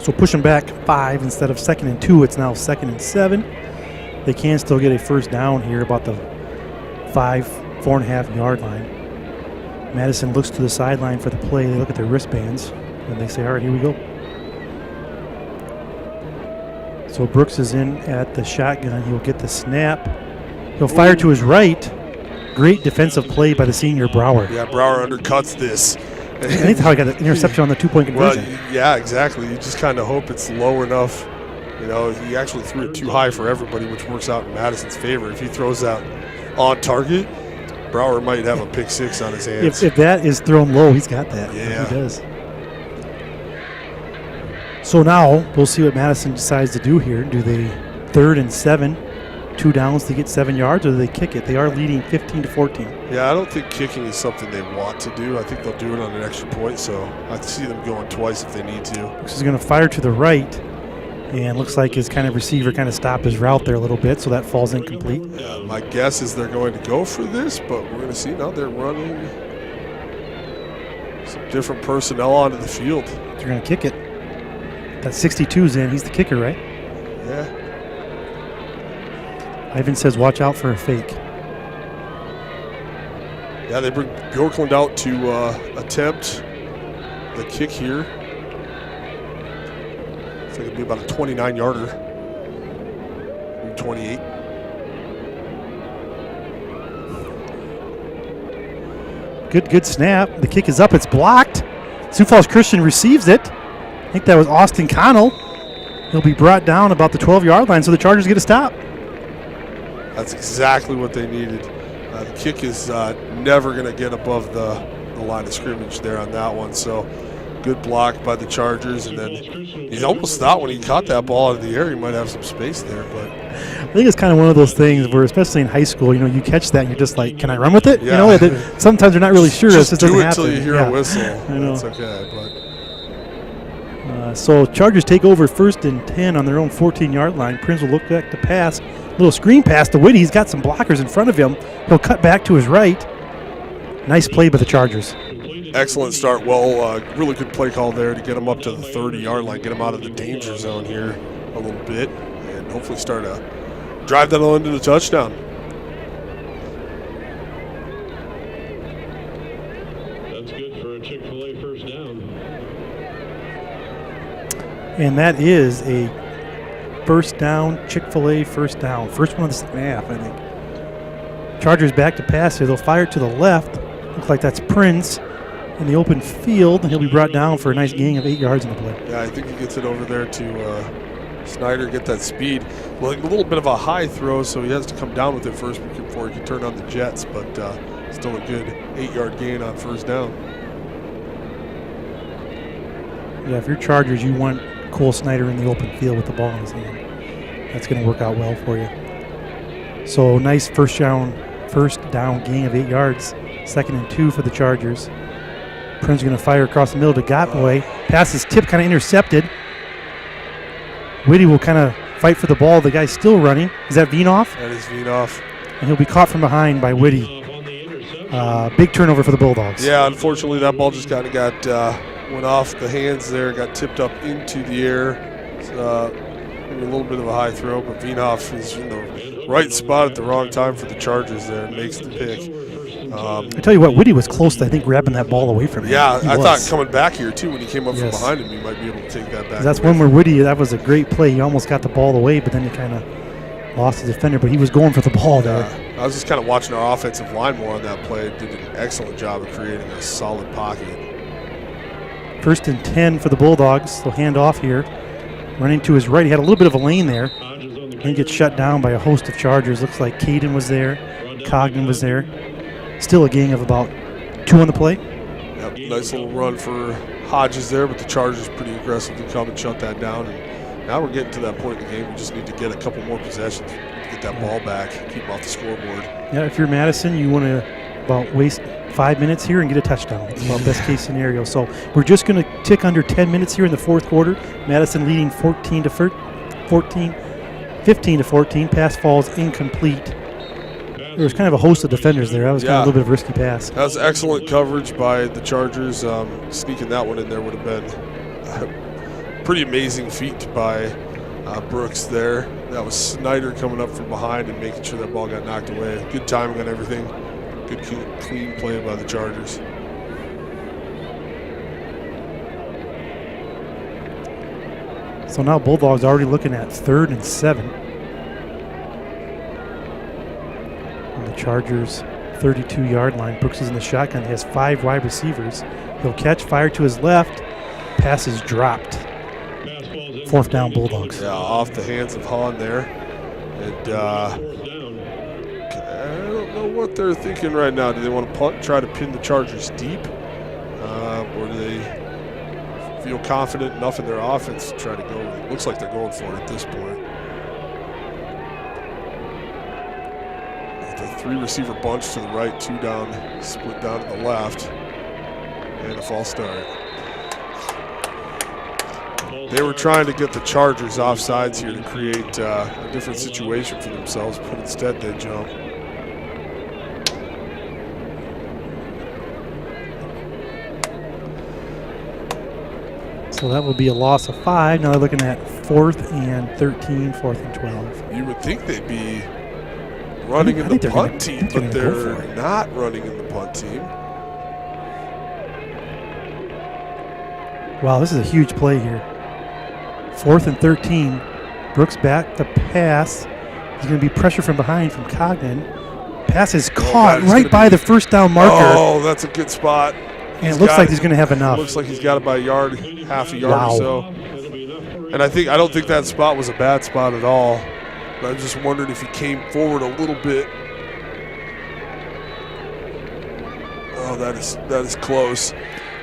So pushing back 5 instead of 2nd and 2, it's now 2nd and 7. They can still get a first down here about the 4.5 yard line. Madison looks to the sideline for the play. They look at their wristbands and they say, all right, here we go. So Brooks is in at the shotgun. He'll get the snap. He'll fire to his right. Great defensive play by the senior Brower. Yeah, Brower undercuts this. I think that's how he got the interception on the 2-point conversion. Well, yeah, exactly. You just kind of hope it's low enough. You know, he actually threw it too high for everybody, which works out in Madison's favor. If he throws that on target, Brower might have a pick 6 on his hands. If that is thrown low, he's got that. Yeah. He does. So now we'll see what Madison decides to do here. Do they 3rd and 7, 2 downs to get 7 yards, or do they kick it? They are leading 15-14. Yeah, I don't think kicking is something they want to do. I think they'll do it on an extra point, so I see them going twice if they need to. Brooks is going to fire to the right, and looks like his kind of receiver kind of stopped his route there a little bit, so that falls incomplete. Yeah, my guess is they're going to go for this, but we're going to see now they're running some different personnel onto the field. They're going to kick it. That 62's in. He's the kicker, right? Yeah. Ivan says, watch out for a fake. Yeah, they bring Bjorklund out to attempt the kick here. It's like it'll be about a 29-yarder. 28. Good snap. The kick is up. It's blocked. Sioux Falls Christian receives it. I think that was Austin Connell. He'll be brought down about the 12-yard line, so the Chargers get a stop. That's exactly what they needed. The kick is never going to get above the line of scrimmage there on that one. So good block by the Chargers. And then he almost thought when he caught that ball out of the air, he might have some space there. But I think it's kind of one of those things where, especially in high school, you know, you catch that and you're just like, can I run with it? Yeah. You know, sometimes you're not really sure. Just it do doesn't it happen. until you hear a whistle. I know. That's okay. But so Chargers take over 1st and 10 on their own 14-yard line. Prince will look back to pass. Little screen pass to Whitty. He's got some blockers in front of him. He'll cut back to his right. Nice play by the Chargers. excellent start. Well, really good play call there to get him up to the 30-yard line, get him out of the danger zone here a little bit. and hopefully start to drive that on into the touchdown. That's good for a Chick-fil-A first down. And that is a first down, Chick-fil-A first down. First one of the second half, I think. Chargers back to pass here. They'll fire to the left. Looks like that's Prince in the open field, and he'll be brought down for a nice gain of 8 yards in the play. Yeah, I think he gets it over there to Snyder, get that speed. Well, a little bit of a high throw, so he has to come down with it first before he can turn on the jets, but still a good 8-yard gain on first down. Yeah, if you're Chargers, you want Cole Snyder in the open field with the ball in his hand. That's going to work out well for you. So nice first down gain of 8 yards. 2nd and 2 for the Chargers. Prince going to fire across the middle to Gotboy. Pass is tipped, kind of intercepted. Whitty will kind of fight for the ball. The guy's still running. Is that Vienoff? That is Vienoff. And he'll be caught from behind by Whitty. Big turnover for the Bulldogs. Yeah, unfortunately that ball just kind of went off the hands there, got tipped up into the air. It's, maybe a little bit of a high throw, but Vienoff is in the right spot at the wrong time for the Chargers there and makes the pick. I tell you what, Whitty was close to, I think, grabbing that ball away from him. Yeah, I thought coming back here, too, when he came up from behind him, he might be able to take that back. That's one where Whitty, that was a great play. He almost got the ball away, but then he kind of lost the defender, but he was going for the ball there. I was just kind of watching our offensive line more on that play. Did an excellent job of creating a solid pocket. 1st and 10 for the Bulldogs. They'll hand off here. Running to his right. He had a little bit of a lane there. Then gets shut down by a host of Chargers. Looks like Caden was there. Cogden was there. Still a gain of about 2 on the play. Yep, nice little run for Hodges there, but the Chargers pretty aggressively come and shut that down. And now we're getting to that point in the game. We just need to get a couple more possessions to get that ball back, keep them off the scoreboard. Yeah, if you're Madison, you want to about waste 5 minutes here and get a touchdown. It's about best case scenario. So we're just going to tick under 10 minutes here in the 4th quarter. Madison leading 15 to 14. Pass falls incomplete. There was kind of a host of defenders there. That was kind of a little bit of a risky pass. That was excellent coverage by the Chargers. Sneaking that one in there would have been a pretty amazing feat by Brooks there. That was Snyder coming up from behind and making sure that ball got knocked away. Good timing on everything. Good, clean play by the Chargers. So now Bulldogs already looking at 3rd and 7. On the Chargers' 32-yard line. Brooks is in the shotgun. He has 5 wide receivers. He'll catch, fire to his left. Pass is dropped. 4th down Bulldogs. Yeah, off the hands of Hahn there. And I don't know what they're thinking right now. Do they want to punt, try to pin the Chargers deep? Or do they feel confident enough in their offense to try to go? It looks like they're going for it at this point. The 3-receiver bunch to the right, 2 down, split down to the left, and a false start. They were trying to get the Chargers off sides here to create a different situation for themselves, but instead they jump. So that will be a loss of 5. Now they're looking at 4th and 13, 4th and 12. You would think they'd be running in the punt team, but they're not running in the punt team. Wow, this is a huge play here. 4th and 13. Brooks back to pass. There's going to be pressure from behind from Cogden. Pass is caught right by the first down marker. Oh, that's a good spot. And it looks like he's going to have enough. Looks like he's got it by a yard, half a yard or so. And I don't think that spot was a bad spot at all. But I just wondered if he came forward a little bit. Oh, that is close.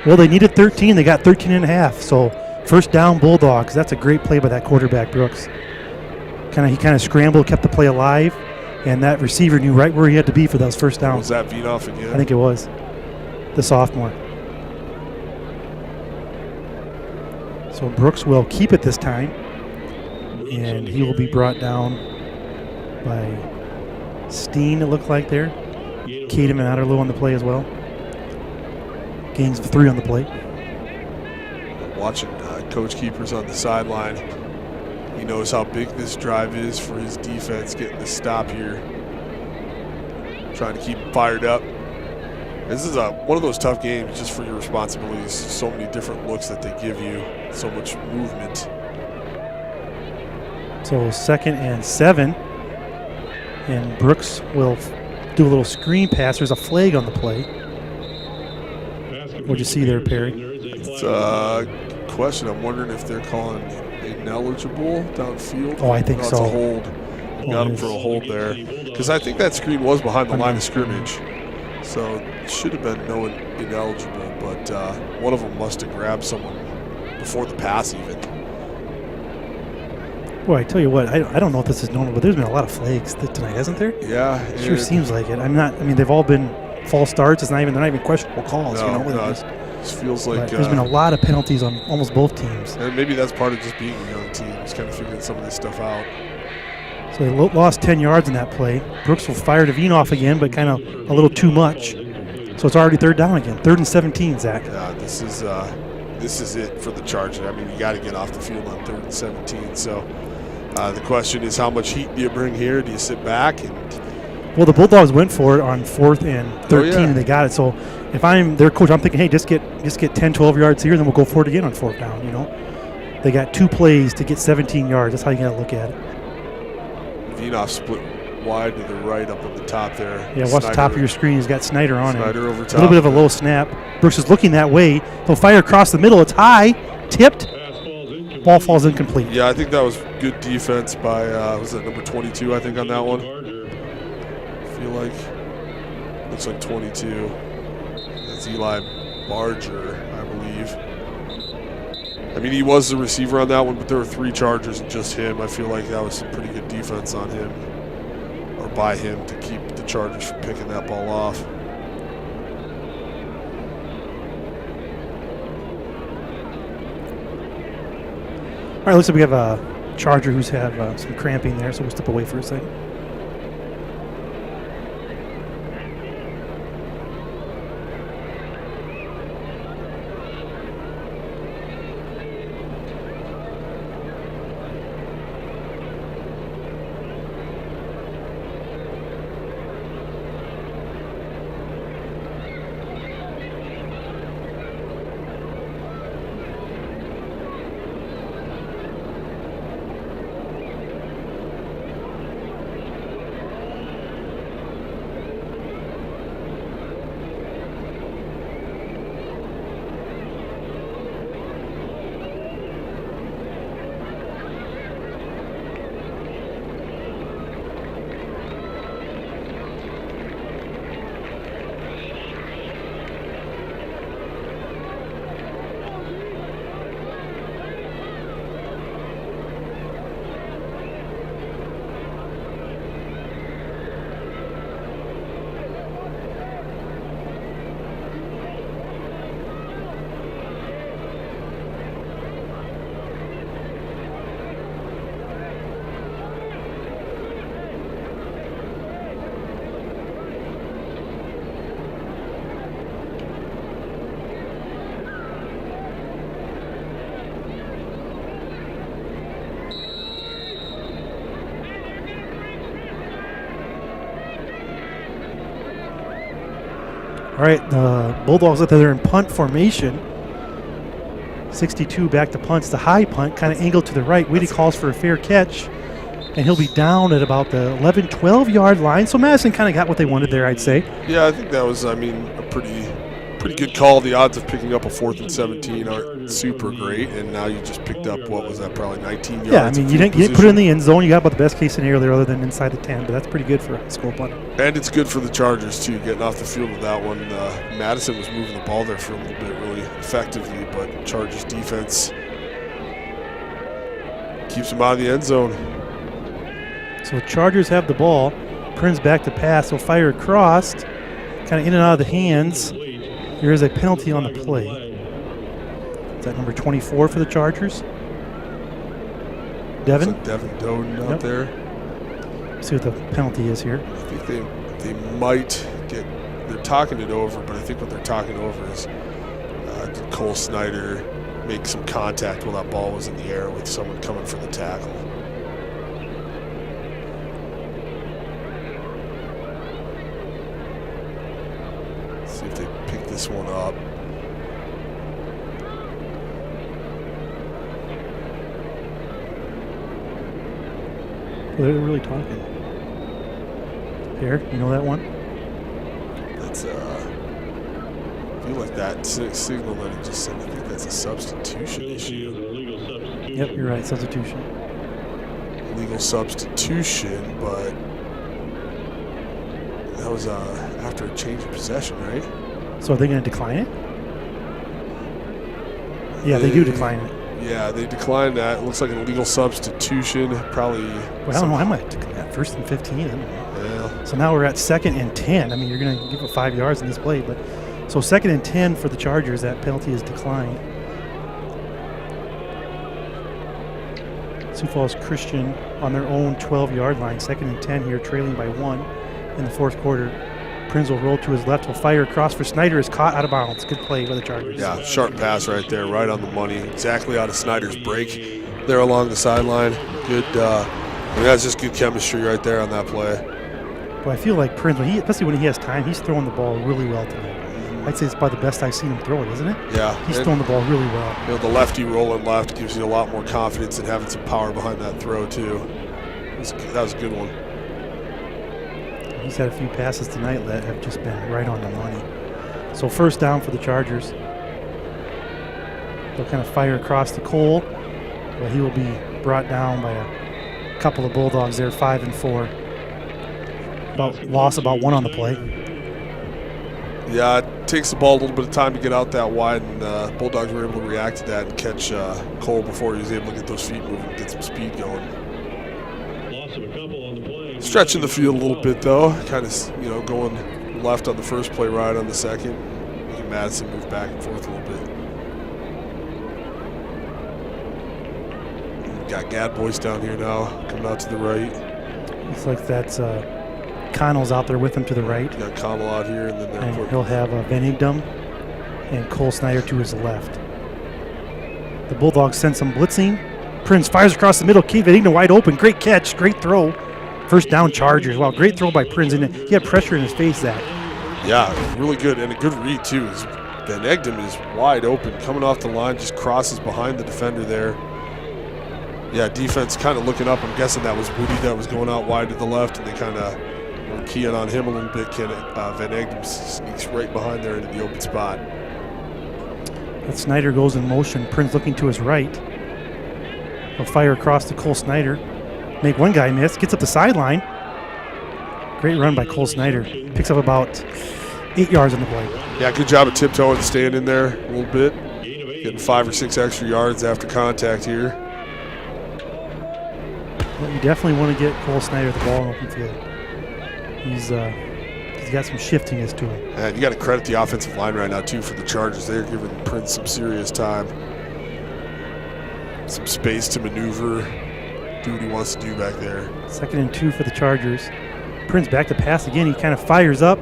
Well, they needed 13. They got 13 and a half. So first down Bulldogs. That's a great play by that quarterback, Brooks. He kind of scrambled, kept the play alive, and that receiver knew right where he had to be for those first downs. Was that Vienoff again? I think it was. The sophomore. So Brooks will keep it this time, and he will be brought down by Steen, it looked like there. Caden and Otterlow on the play as well. Gains of 3 on the play. Watching Coach Keepers on the sideline. He knows how big this drive is for his defense, getting the stop here. Trying to keep him fired up. This is one of those tough games just for your responsibilities. So many different looks that they give you, so much movement. So 2nd and 7. And Brooks will do a little screen pass. There's a flag on the play. What'd you see there, Perry? It's a question. I'm wondering if they're calling ineligible downfield. Oh, I think so. It's a hold. Got him for a hold there. Because I think that screen was behind the line of scrimmage. So it should have been no ineligible, but one of them must have grabbed someone before the pass even. Boy, I tell you what, I don't know if this is normal, but there's been a lot of flags tonight, hasn't there? Yeah. It sure seems like it. I mean, they've all been false starts. They're not even questionable calls. No, it feels like there's been a lot of penalties on almost both teams. And maybe that's part of just being a young team, just kind of figuring some of this stuff out. So they lost 10 yards in that play. Brooks will fire Devine off again, but kind of a little too much. So it's already 3rd down again. 3rd and 17, Zach. Yeah, this is it for the Chargers. I mean, you got to get off the field on 3rd and 17. So the question is, how much heat do you bring here? Do you sit back? Well, the Bulldogs went for it on 4th and 13, and they got it. So if I'm their coach, I'm thinking, hey, just get 10, 12 yards here, and then we'll go for it again on 4th down. They got 2 plays to get 17 yards. That's how you got to look at it. Vinoff split wide to the right up on the top there. Yeah, watch the top of your screen. He's got Snyder on it. Snyder over top. A little bit of a low snap. Brooks is looking that way. He'll fire across the middle. It's high, tipped. Ball falls incomplete. Yeah, I think that was good defense by, was that number 22, I think, on that one? I feel like. Looks like 22. That's Eli Barger, I believe. I mean, he was the receiver on that one, but there were 3 Chargers and just him. I feel like that was some pretty good defense on him, or by him, to keep the Chargers from picking that ball off. All right, looks like we have a Charger who's have some cramping there, so we'll step away for a second. All right, the Bulldogs look like they're in punt formation. 62 back to punt. It's the high punt, kind of angled to the right. Whitty calls for a fair catch, and he'll be down at about the 11, 12-yard line. So Madison kind of got what they wanted there, I'd say. Yeah, I think that was, a pretty good call. The odds of picking up a 4th and 17 aren't super great, and now you just picked up, what was that, probably 19 yards? Yeah, I mean, you didn't put it in the end zone. You got about the best case scenario there other than inside the 10, but that's pretty good for a high school punter. And it's good for the Chargers, too, getting off the field with that one. Madison was moving the ball there for a little bit really effectively, but Chargers defense keeps them out of the end zone. So Chargers have the ball. Prin's back to pass. He'll fire across, kind of in and out of the hands. There is a penalty on the play. Is that number 24 for the Chargers? Devin? Devin Doden out there. Let's see what the penalty is here. I think they might get – they're talking it over, but I think what they're talking over is did Cole Snyder make some contact while that ball was in the air with someone coming for the tackle. See if they pick this one up. They're really talking. Here, you know that one? That's I feel like that signal that he just sent. I think that's a substitution issue. Yep, you're right. Substitution. Legal substitution, but that was after a change of possession, right? So are they going to decline it? Yeah, they do decline it. Yeah, they declined that. It looks like an illegal substitution. Probably. Well, I don't know. I might decline that. 1st and 15. I don't know. Yeah. So now we're at 2nd and 10. I mean, you're going to give it 5 yards in this play, but so 2nd and 10 for the Chargers. That penalty is declined. Sioux Falls Christian on their own 12-yard line. 2nd and 10 here, trailing by 1 in the 4th quarter. Prinz will roll to his left, will fire across for Snyder, is caught out of bounds. Good play by the Chargers. Yeah, sharp pass right there, right on the money. Exactly out of Snyder's break there along the sideline. Good, that's just good chemistry right there on that play. Well, I feel like Prinz, especially when he has time, he's throwing the ball really well tonight. I'd say it's probably the best I've seen him throw it, isn't it? Yeah. He's throwing the ball really well. You know, the lefty rolling left gives you a lot more confidence and having some power behind that throw, too. That was a good one. He's had a few passes tonight that have just been right on the money. So 1st down for the Chargers. They'll kind of fire across the Cole, but he will be brought down by a couple of Bulldogs there, 5 and 4. Loss about 1 on the play. Yeah, it takes the ball a little bit of time to get out that wide, and Bulldogs were able to react to that and catch Cole before he was able to get those feet moving and get some speed going. Stretching the field a little bit, though. Kind of, going left on the first play, right on the second. Making Madison move back and forth a little bit. We've got Gad Boyce down here now, coming out to the right. Looks like that's Connell's out there with him to the right. Got Connell out here, and then he'll have Van Egdom and Cole Snyder to his left. The Bulldogs send some blitzing. Prinz fires across the middle. Keith Van Egdom wide open. Great catch. Great throw. 1st down Chargers. Wow, great throw by Prinz. And he had pressure in his face, Zach. Yeah, really good. And a good read, too. Van Egdom is wide open. Coming off the line, just crosses behind the defender there. Yeah, defense kind of looking up. I'm guessing that was Woody that was going out wide to the left, and they kind of were keying on him a little bit. Van Egdom sneaks right behind there into the open spot. But Snyder goes in motion. Prinz looking to his right. He'll fire across to Cole Snyder. Make one guy miss. Gets up the sideline. Great run by Cole Snyder. Picks up about 8 yards on the play. Yeah, good job of tiptoeing, staying in there a little bit. Getting 5 or 6 extra yards after contact here. Well, you definitely want to get Cole Snyder the ball in open field. He's got some shiftiness to him. And you got to credit the offensive line right now, too, for the Chargers. They're giving Prinz some serious time. Some space to maneuver. Do what he wants to do back there. 2nd and 2 for the Chargers. Prinz back to pass again. He kind of fires up.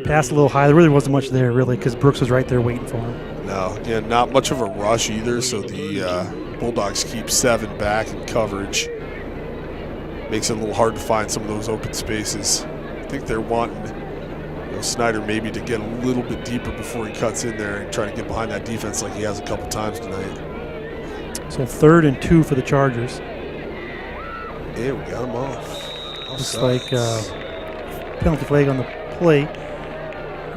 Pass a little high. There really wasn't much there, really, because Brooks was right there waiting for him. No, again, not much of a rush either, so the Bulldogs keep 7 back in coverage. Makes it a little hard to find some of those open spaces. I think they're wanting Snyder maybe to get a little bit deeper before he cuts in there and try to get behind that defense like he has a couple times tonight. So 3rd and 2 for the Chargers. Yeah, we got him off. Looks like penalty flag on the play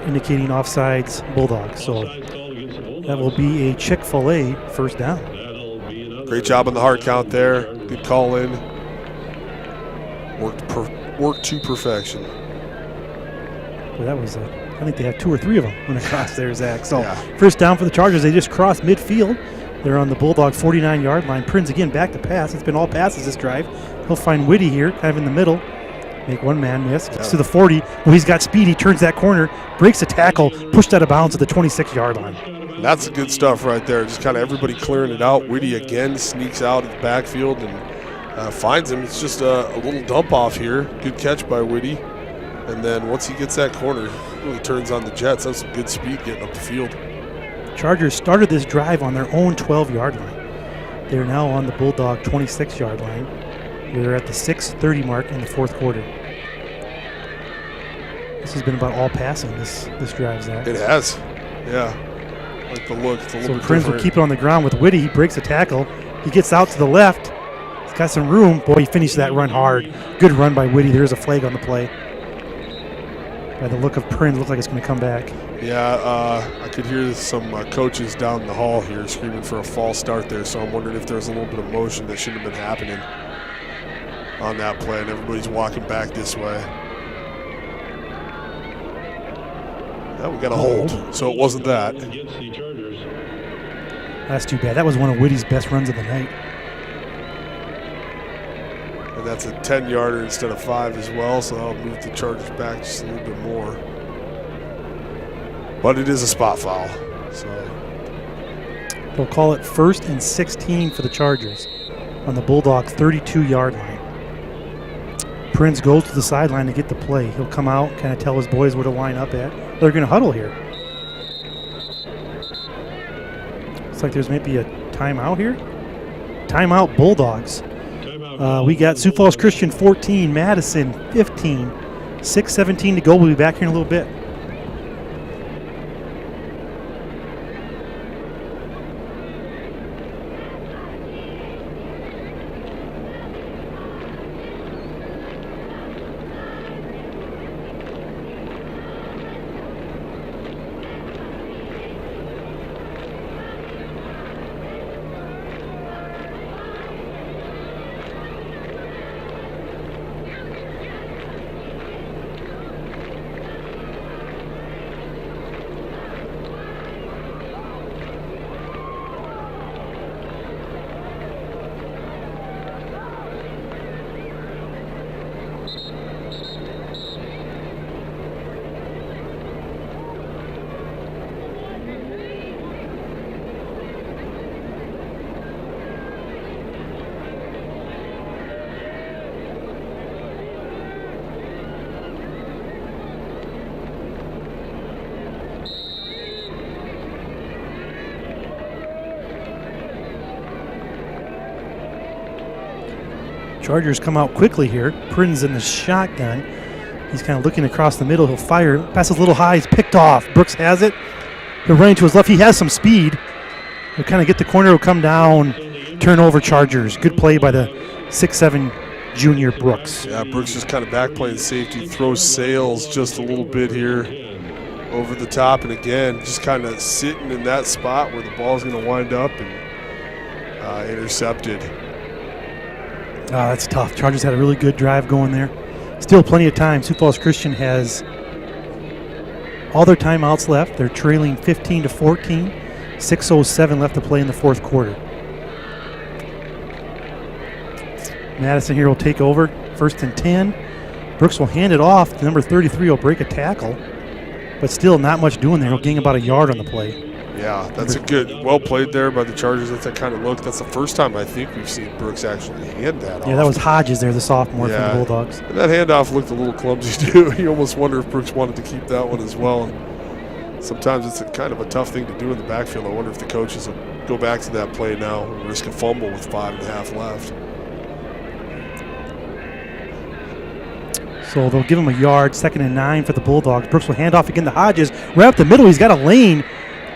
indicating offsides Bulldogs. So that will be a Chick-fil-A 1st down. Great job on the hard count there. Good call in. Worked to perfection. Well, that was I think they have 2 or 3 of them on the cross there, Zach. So yeah. 1st down for the Chargers. They just crossed midfield. They're on the Bulldog 49-yard line. Prinz again back to pass. It's been all passes this drive. He'll find Whitty here, kind of in the middle. Make one man miss. Gets to the 40. Well, he's got speed. He turns that corner, breaks a tackle, pushed out of bounds at the 26-yard line. That's the good stuff right there. Just kind of everybody clearing it out. Whitty again sneaks out of the backfield and finds him. It's just a little dump off here. Good catch by Whitty. And then once he gets that corner, really turns on the Jets. That's some good speed getting up the field. Chargers started this drive on their own 12-yard line. They're now on the Bulldog 26-yard line. We're at the 6:30 mark in the 4th quarter. This has been about all passing this drive, Zach. It has. Yeah. Like the look. It's a little bit Prince will different. keep it on the ground with Whitty. He breaks a tackle. He gets out to the left. He's got some room. Boy, he finished that run hard. Good run by Whitty. There's a flag on the play. By the look of Prince, looks like it's going to come back. Yeah, I could hear some coaches down the hall here screaming for a false start there, so I'm wondering if there's a little bit of motion that shouldn't have been happening on that play, and everybody's walking back this way. Yeah, we got a hold, so it wasn't that. Against the Chargers. That's too bad. That was one of Whitty's best runs of the night. And that's a 10-yarder instead of 5 as well, so I'll move the Chargers back just a little bit more. But it is a spot foul, so. They'll call it 1st and 16 for the Chargers on the Bulldogs' 32-yard line. Prince goes to the sideline to get the play. He'll come out, kind of tell his boys where to line up at. They're going to huddle here. Looks like there's maybe a timeout here. Timeout, Bulldogs. We got Sioux Falls Christian 14, Madison 15, 6:17 to go. We'll be back here in a little bit. Chargers come out quickly here. Prin's in the shotgun. He's kind of looking across the middle. He'll fire. Passes a little high. He's picked off. Brooks has it. He'll run to his left. He has some speed. He'll kind of get the corner. He'll come down. Turnover Chargers. Good play by the 6'7" junior Brooks. Yeah, Brooks just kind of back playing safety. Throws sails just a little bit here over the top. And again, just kind of sitting in that spot where the ball's going to wind up and intercepted. That's tough. Chargers had a really good drive going there. Still plenty of time. Sioux Falls Christian has all their timeouts left. They're trailing 15-14. 6:07 left to play in the fourth quarter. Madison here will take over. 1st and 10. Brooks will hand it off. The number 33 will break a tackle. But still not much doing there. He'll gain about a yard on the play. Yeah, that's a good, well played there by the Chargers. That's that kind of look. That's the first time I think we've seen Brooks actually hand that off. Yeah, that was Hodges there, the sophomore for the Bulldogs. And that handoff looked a little clumsy too. You almost wonder if Brooks wanted to keep that one as well. And sometimes it's kind of a tough thing to do in the backfield. I wonder if the coaches will go back to that play now and risk a fumble with 5.5 left. So they'll give him a yard. 2nd and 9 for the Bulldogs. Brooks will hand off again to Hodges. Right up the middle, he's got a lane.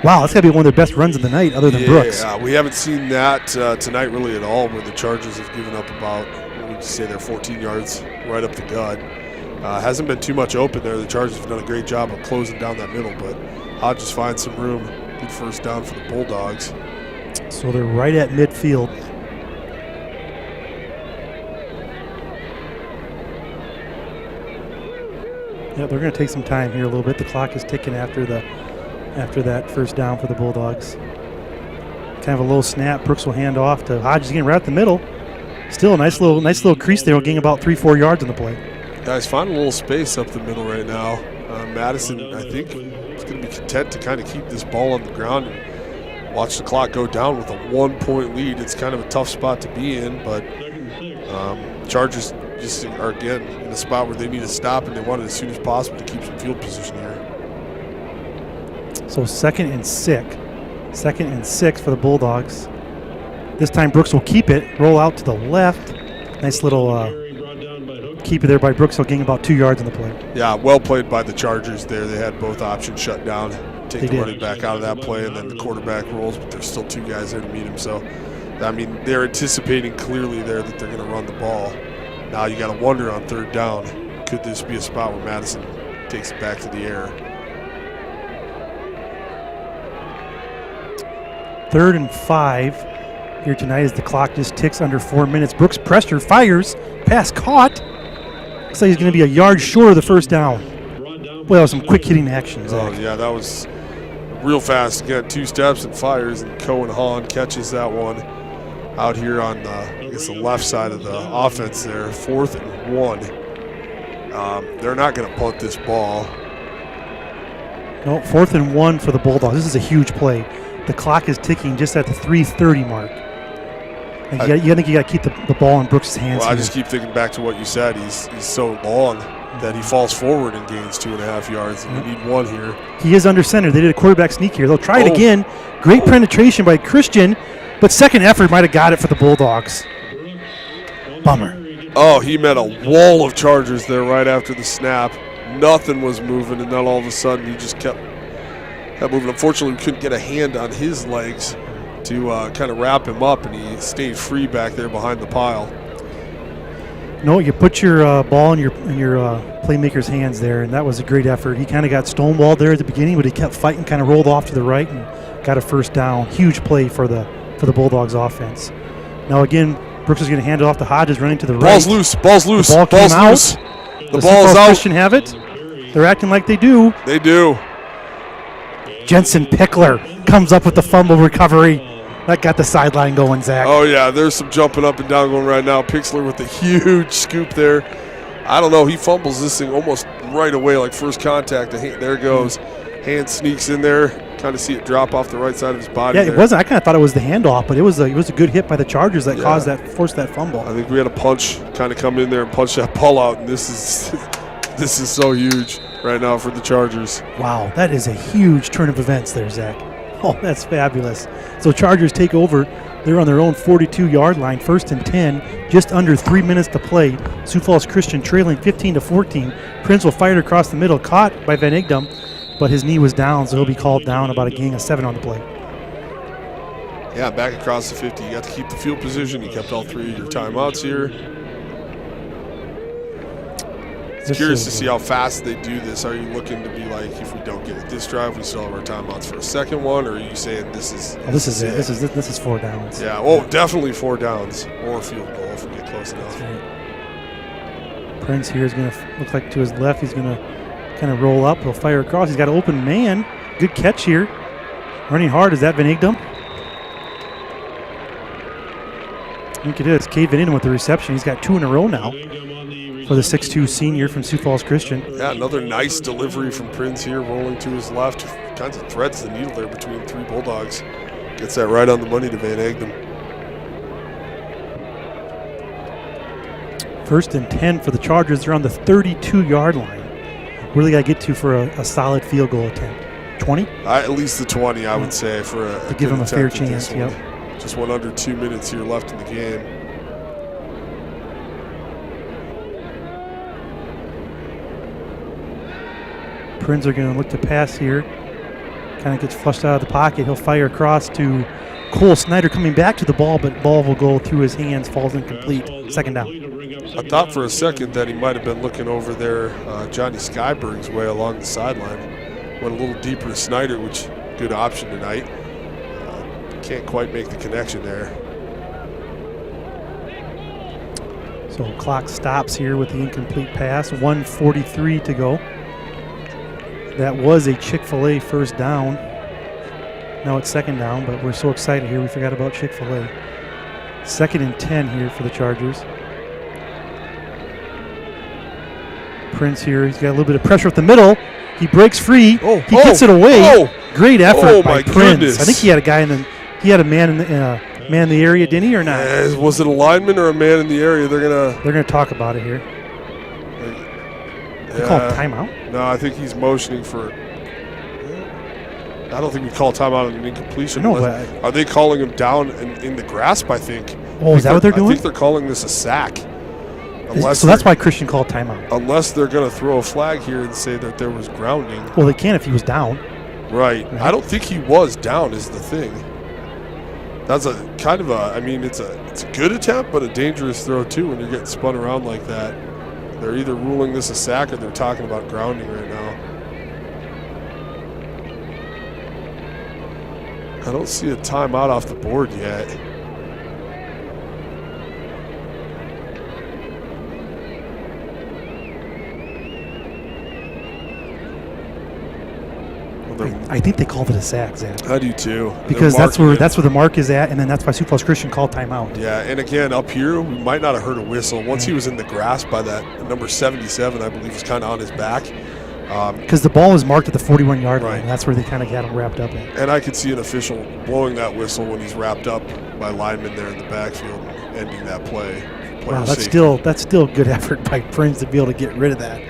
Wow, that's got to be one of their best runs of the night other than Brooks. Yeah, we haven't seen that tonight really at all, where the Chargers have given up about, what would you say, they're 14 yards right up the gut. Hasn't been too much open there. The Chargers have done a great job of closing down that middle, but Hodges finds some room. Good first down for the Bulldogs. So they're right at midfield. Yeah, they're going to take some time here a little bit. The clock is ticking after that first down for the Bulldogs. Kind of a low snap. Brooks will hand off to Hodges again right at the middle. Still a nice little crease there. Will gain about 3-4 yards on the play. Guys, find a little space up the middle right now. Madison, I think, is going to be content to kind of keep this ball on the ground and watch the clock go down with a 1-point lead. It's kind of a tough spot to be in, but Chargers just are, again, in a spot where they need to stop, and they want it as soon as possible to keep some field position here. So 2nd and 6. 2nd and 6 for the Bulldogs. This time Brooks will keep it, roll out to the left. Nice little keep it there by Brooks. He'll gain about 2 yards on the play. Yeah, well played by the Chargers there. They had both options shut down. Take the running back out of that play, and then the quarterback rolls, but there's still 2 guys there to meet him. So, I mean, they're anticipating clearly there that they're going to run the ball. Now you got to wonder on 3rd down, could this be a spot where Madison takes it back to the air? 3rd and 5 here tonight as the clock just ticks under 4 minutes. Brooks pressure, fires, pass caught. Looks like he's going to be a yard short of the first down. Boy, that was some quick hitting action, Zach. Oh, yeah, that was real fast. Again, 2 steps and fires, and Cohen Hahn catches that one out here on the left side of the offense there. 4th and 1. They're not going to punt this ball. No, 4th and 1 for the Bulldogs. This is a huge play. The clock is ticking just at the 3:30 mark. I think you got to keep the ball in Brooks' hands. Well, I just keep thinking back to what you said. He's so long that he falls forward and gains 2.5 yards. And you need 1 here. He is under center. They did a quarterback sneak here. They'll try it again. Great penetration by Christian, but second effort might have got it for the Bulldogs. Bummer. Oh, he met a wall of Chargers there right after the snap. Nothing was moving, and then all of a sudden he just kept moving. Unfortunately, we couldn't get a hand on his legs to kind of wrap him up, and he stayed free back there behind the pile. No, you put your ball in your playmaker's hands there, and that was a great effort. He kind of got stonewalled there at the beginning, but he kept fighting, kind of rolled off to the right and got a first down. Huge play for the Bulldogs offense. Now again, Brooks is going to hand it off to Hodges, running to the right. Ball's loose. Ball's loose. The ball came out. Loose. The ball's out. Christian have it. They're acting like they do. They do. Jensen Pickler comes up with the fumble recovery. That got the sideline going, Zach. Oh, yeah, there's some jumping up and down going right now. Pixler with a huge scoop there. I don't know. He fumbles this thing almost right away, like first contact. There it goes. Hand sneaks in there. Kind of see it drop off the right side of his body. Yeah, there. it wasn't. I kind of thought it was the handoff, but it was a good hit by the Chargers that forced that fumble. I think we had a punch kind of come in there and punch that ball out, and this is so huge right now for the Chargers. Wow, that is a huge turn of events there, Zach. Oh, that's fabulous. So Chargers take over. They're on their own 42-yard line, 1st and 10, just under 3 minutes to play. Sioux Falls Christian trailing 15-14. Prince will fire it across the middle, caught by Van Egdom, but his knee was down, so he'll be called down. About a gain of 7 on the play. Yeah, back across the 50. You got to keep the field position. You kept all 3 of your timeouts here. Curious to see how fast they do this. Are you looking to be like, if we don't get it this drive, we still have our timeouts for a second one, or are you saying this is? Oh, this is it. This is 4 downs. Yeah. Oh, definitely 4 downs or a field goal if we get close enough. Right. Prince here is going to look like to his left. He's going to kind of roll up. He'll fire across. He's got an open man. Good catch here. Running hard. Is that Van Egdom? I think it is. Cade Van Egdom with the reception. He's got 2 in a row now for the 6'2 senior from Sioux Falls Christian. Yeah, another nice delivery from Prince here, rolling to his left. Kinds of threads the needle there between 3 Bulldogs. Gets that right on the money to Van Egdom. 1st and 10 for the Chargers. They're on the 32-yard line. Really got to get to for a solid field goal attempt. 20? At least the 20, I would say, for a to give them a fair chance. Yep. Just 1 under 2 minutes here left in the game. Prince are going to look to pass here. Kind of gets flushed out of the pocket. He'll fire across to Cole Snyder coming back to the ball, but ball will go through his hands, falls incomplete. 2nd down. I thought for a second that he might have been looking over there Johnny Skyberg's way along the sideline. Went a little deeper to Snyder, which good option tonight. Can't quite make the connection there. So clock stops here with the incomplete pass. 1:43 to go. That was a Chick-fil-A first down. Now it's 2nd down, but we're so excited here we forgot about Chick-fil-A. 2nd and 10 here for the Chargers. Prince here, he's got a little bit of pressure up the middle. He breaks free. He gets it away. Great effort by Prince. Goodness. I think he had a guy he had a man in the area, didn't he, or not? Was it a lineman or a man in the area? They're gonna talk about it here. They call timeout? No, I think he's motioning for. I don't think we call timeout on an incompletion. No, are they calling him down in the grasp? I think. Oh, is that what they're doing? I think they're calling this a sack. Unless So that's why Christian called timeout. Unless they're going to throw a flag here and say that there was grounding. Well, they can if he was down. Right. I don't think he was down is the thing. That's a kind of a, I mean, it's a good attempt, but a dangerous throw too when you're getting spun around like that. They're either ruling this a sack or they're talking about grounding right now. I don't see a timeout off the board yet. I think they called it a sack, Zach. I do too. Because that's where the mark is at, and then that's why Sioux Falls Christian called timeout. Yeah, and again, up here, we might not have heard a whistle. Once he was in the grasp by that number 77, I believe, was kind of on his back. Because the ball is marked at the 41-yard line. Right. And that's where they kind of got him wrapped up in. And I could see an official blowing that whistle when he's wrapped up by linemen there in the backfield, ending that play. Wow, that's still good effort by Prince to be able to get rid of that.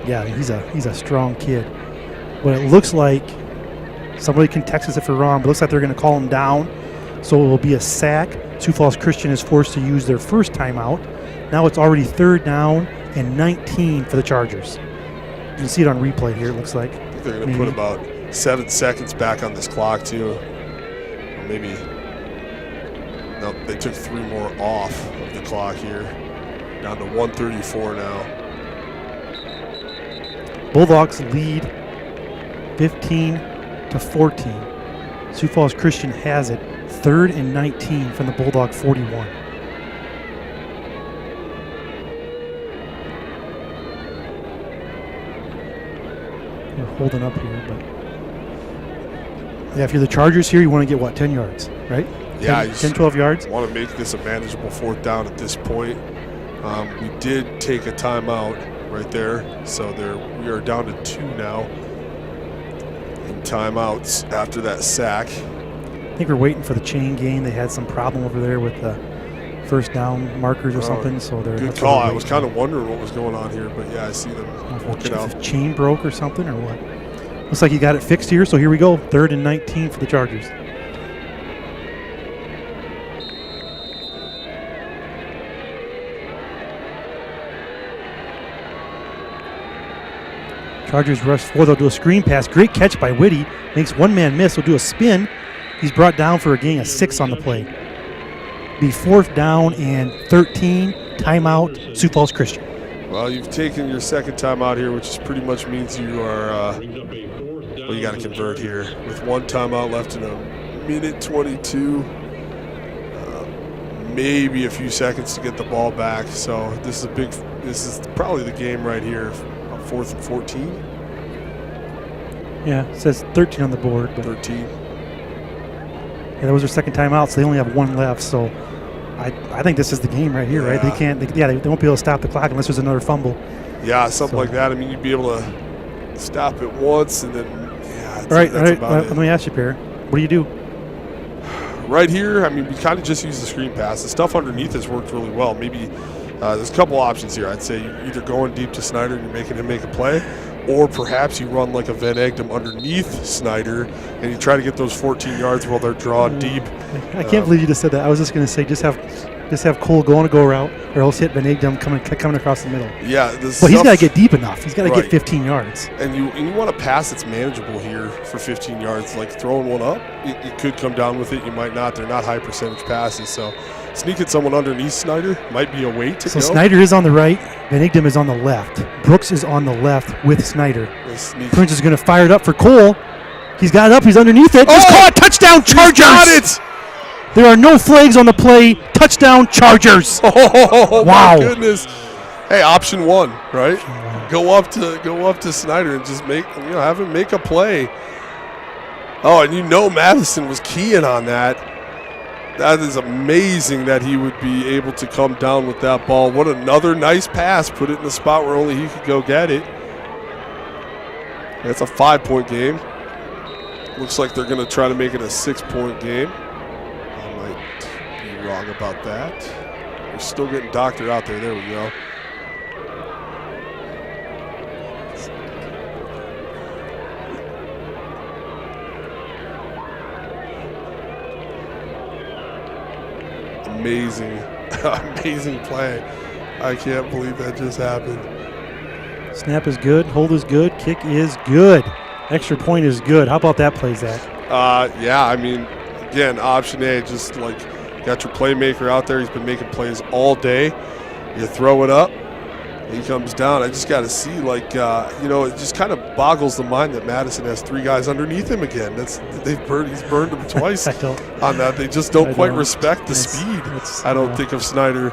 Yeah, he's a strong kid. But it looks like somebody can text us if we're wrong, but it looks like they're going to call him down. So it will be a sack. Sioux Falls Christian is forced to use their first timeout. Now it's already 3rd down and 19 for the Chargers. You can see it on replay here, it looks like. I think they're going to put about 7 seconds back on this clock, too. Or maybe. No, they took 3 more off of the clock here. Down to 1:34 now. Bulldogs lead 15-14. Sioux Falls Christian has it 3rd and 19 from the Bulldog 41. They're holding up here, but yeah, if you're the Chargers here, you want to get what, 10 yards, right? Yeah, 10, 12 yards. Want to make this a manageable 4th down at this point. We did take a timeout right there, so we are down to 2 now. Timeouts after that sack. I think we're waiting for the chain game. They had some problem over there with the first down markers or something. So they're good call. I was kind of wondering what was going on here, but yeah, I see them working out. If chain broke or something or what? Looks like you got it fixed here. So here we go. 3rd and 19 for the Chargers. Chargers rush 4. They'll do a screen pass. Great catch by Whitty. Makes one man miss. Will do a spin. He's brought down for a gain of 6 on the play. Be 4th down and 13. Timeout, Sioux Falls Christian. Well, you've taken your second timeout here, which pretty much means you are, well, you got to convert here. With 1 timeout left in a minute 22. Maybe a few seconds to get the ball back. So this is probably the game right here. 4th and 14. Yeah, it says 13 on the board. But 13. Yeah, that was their second timeout, so they only have 1 left. So I think this is the game right here, right? They can't. They won't be able to stop the clock unless there's another fumble. Yeah, something like that. I mean, you'd be able to stop it once and then. Yeah. All right. Let me ask you, Pierre. What do you do? Right here, I mean, we kind of just use the screen pass. The stuff underneath has worked really well. Maybe. There's a couple options here. I'd say you're either going deep to Snyder and you're making him make a play, or perhaps you run like a Van Egdom underneath Snyder and you try to get those 14 yards while they're drawn deep. I can't believe you just said that. I was just going to say just have Cole go on a go route, or else hit Van Egdom coming across the middle. Yeah, but he's got to get deep enough. He's got to get 15 yards. And you want a pass that's manageable here for 15 yards. Like throwing one up, you could come down with it. You might not. They're not high percentage passes, so. Sneaking someone underneath Snyder might be a way to go. So Snyder is on the right. Van Egdom is on the left. Brooks is on the left with Snyder. Prince is going to fire it up for Cole. He's got it up. He's underneath it. Just caught. Touchdown, Chargers. Got it. There are no flags on the play. Touchdown, Chargers. Oh, wow. My goodness. Hey, option 1, right? Go up to Snyder and just have him make a play. Oh, and Madison was keying on that. That is amazing that he would be able to come down with that ball. What another nice pass. Put it in the spot where only he could go get it. It's a 5-point game. Looks like they're going to try to make it a 6-point game. I might be wrong about that. We're still getting doctored out there. There we go. Amazing Amazing play. I can't believe that just happened. Snap is good. Hold is good. Kick is good. Extra point is good. How about that play, Zach? Yeah, I mean, again, option A, just like got your playmaker out there. He's been making plays all day. You throw it up, he comes down. I just got to see, like, it just kind of boggles the mind that Madison has 3 guys underneath him again. He's burned them twice on that. They just don't quite respect the speed. I don't think of Snyder.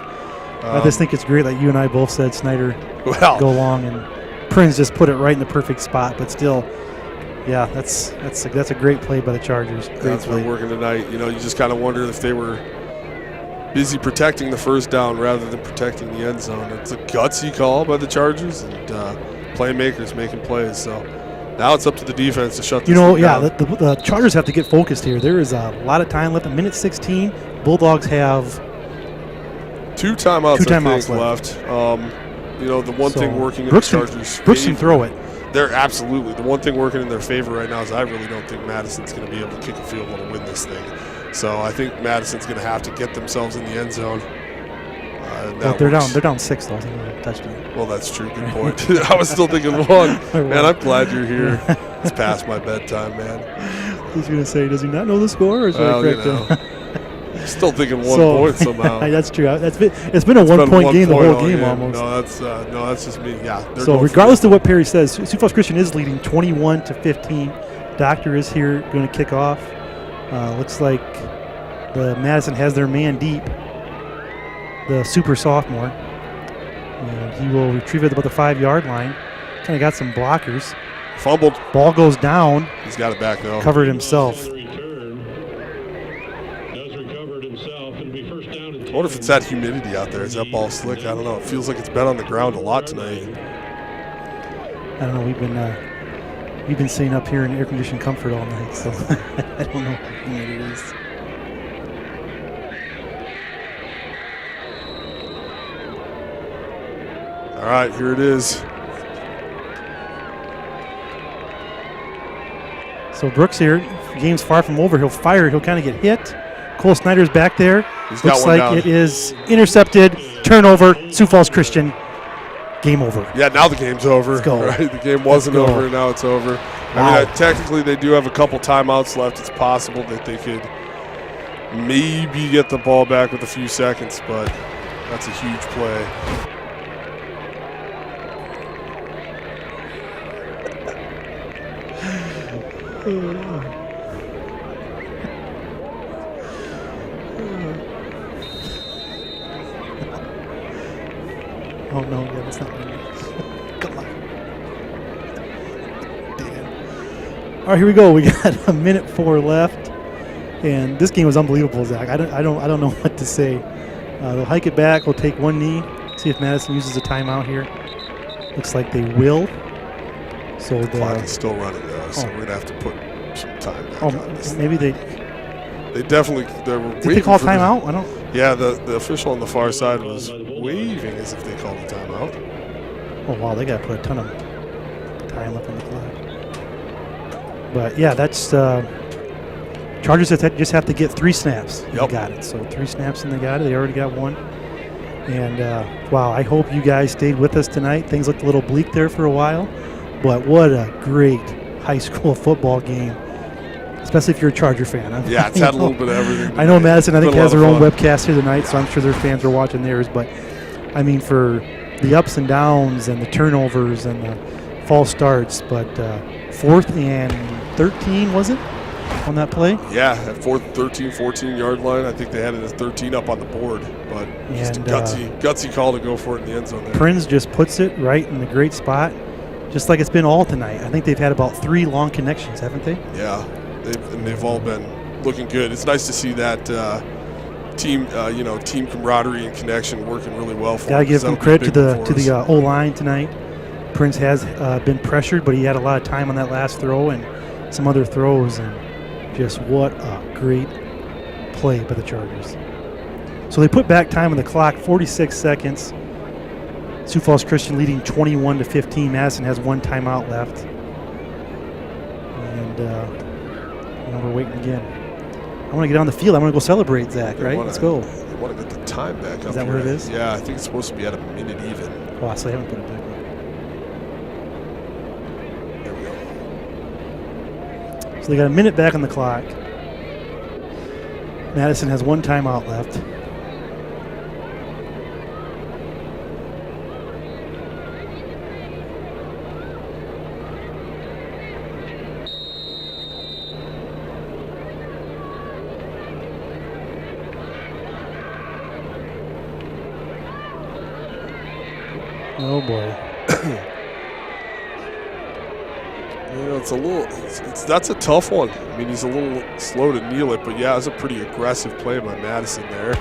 I just think it's great that you and I both said Snyder go long, and Prinz just put it right in the perfect spot. But still, yeah, that's a great play by the Chargers. That's been working tonight. You just kind of wonder if they were busy protecting the first down rather than protecting the end zone. It's a gutsy call by the Chargers, and playmakers making plays. So now it's up to the defense to shut this thing down. The Chargers have to get focused here. There is a lot of time left. A minute 16. Bulldogs have 2 timeouts left. The one thing working in the Chargers' Brooks can throw it. They're absolutely. The one thing working in their favor right now is I really don't think Madison's going to be able to kick a field goal to win this thing. So I think Madison's going to have to get themselves in the end zone. They're down 6 though. Touchdown. Well, that's true. Good point. I was still thinking 1. Man, I'm glad you're here. It's past my bedtime, man. He's going to say, does he not know the score? Or is correct? Still thinking 1 point somehow. That's true. It's been a 1 point game the whole game almost. No, that's just me. Yeah. So regardless of what Perry says, Sioux Falls Christian is leading 21-15. Doctor is here going to kick off. Looks like the Madison has their man deep, the super sophomore. And he will retrieve it about the 5-yard line. Kind of got some blockers. Fumbled. Ball goes down. He's got it back though. Covered himself. I wonder if it's that humidity out there. Is that ball slick? I don't know. It feels like it's been on the ground a lot tonight. I don't know. We've been staying up here in air-conditioned comfort all night, so I don't know how humid it is. All right, here it is. So Brooks here, game's far from over. He'll fire. He'll kind of get hit. Cole Snyder's back there. Looks like down. It is intercepted. Turnover. Sioux Falls Christian. Game over. Yeah, now the game's over. Let's go. Right? The game wasn't over, and now it's over. Wow. I mean, technically, they do have a couple timeouts left. It's possible that they could maybe get the ball back with a few seconds, but that's a huge play. Oh, no, yeah, that's not me. Come on. Damn. All right, here we go. We got a minute 4 left, and this game was unbelievable, Zach. I don't know what to say. They'll hike it back. We'll take one knee, see if Madison uses a timeout here. Looks like they will. So the clock is still running, though, so we're going to have to put some time back on this. Maybe they definitely – Did they call timeout? I don't – Yeah, the official on the far side was waving as if they called a timeout. Oh, wow, they got to put a ton of time up on the clock. But, yeah, that's Chargers just have to get 3 snaps. Yep. They got it. So 3 snaps and they got it. They already got 1. And, wow, I hope you guys stayed with us tonight. Things looked a little bleak there for a while. But what a great high school football game, especially if you're a Charger fan. Yeah, it's had a little bit of everything tonight. I know Madison, I think, has their own webcast here tonight, so I'm sure their fans are watching theirs. But, I mean, for the ups and downs and the turnovers and the false starts, but 4th and 13, was it, on that play? Yeah, at 4th, 13, 14-yard line. I think they had it as 13 up on the board, but just a gutsy call to go for it in the end zone there. Prinz just puts it right in the great spot, just like it's been all tonight. I think they've had about 3 long connections, haven't they? Yeah, they've all been looking good. It's nice to see that team camaraderie and connection working really well for them. Gotta give them credit to the O-line tonight. Prinz has been pressured, but he had a lot of time on that last throw and some other throws, and just what a great play by the Chargers. So they put back time on the clock, 46 seconds. Sioux Falls Christian leading 21-15. Madison has 1 timeout left. And we're waiting again. I want to get on the field. I want to go celebrate, Zach, right? Let's go. They want to get the time back up. Is that here. what it is? Yeah, I think it's supposed to be at a minute even. Oh, so they haven't put it back. There we go. So they got a minute back on the clock. Madison has one timeout left. Oh boy. That's a tough one. I mean, he's a little slow to kneel it, but yeah, it was a pretty aggressive play by Madison there.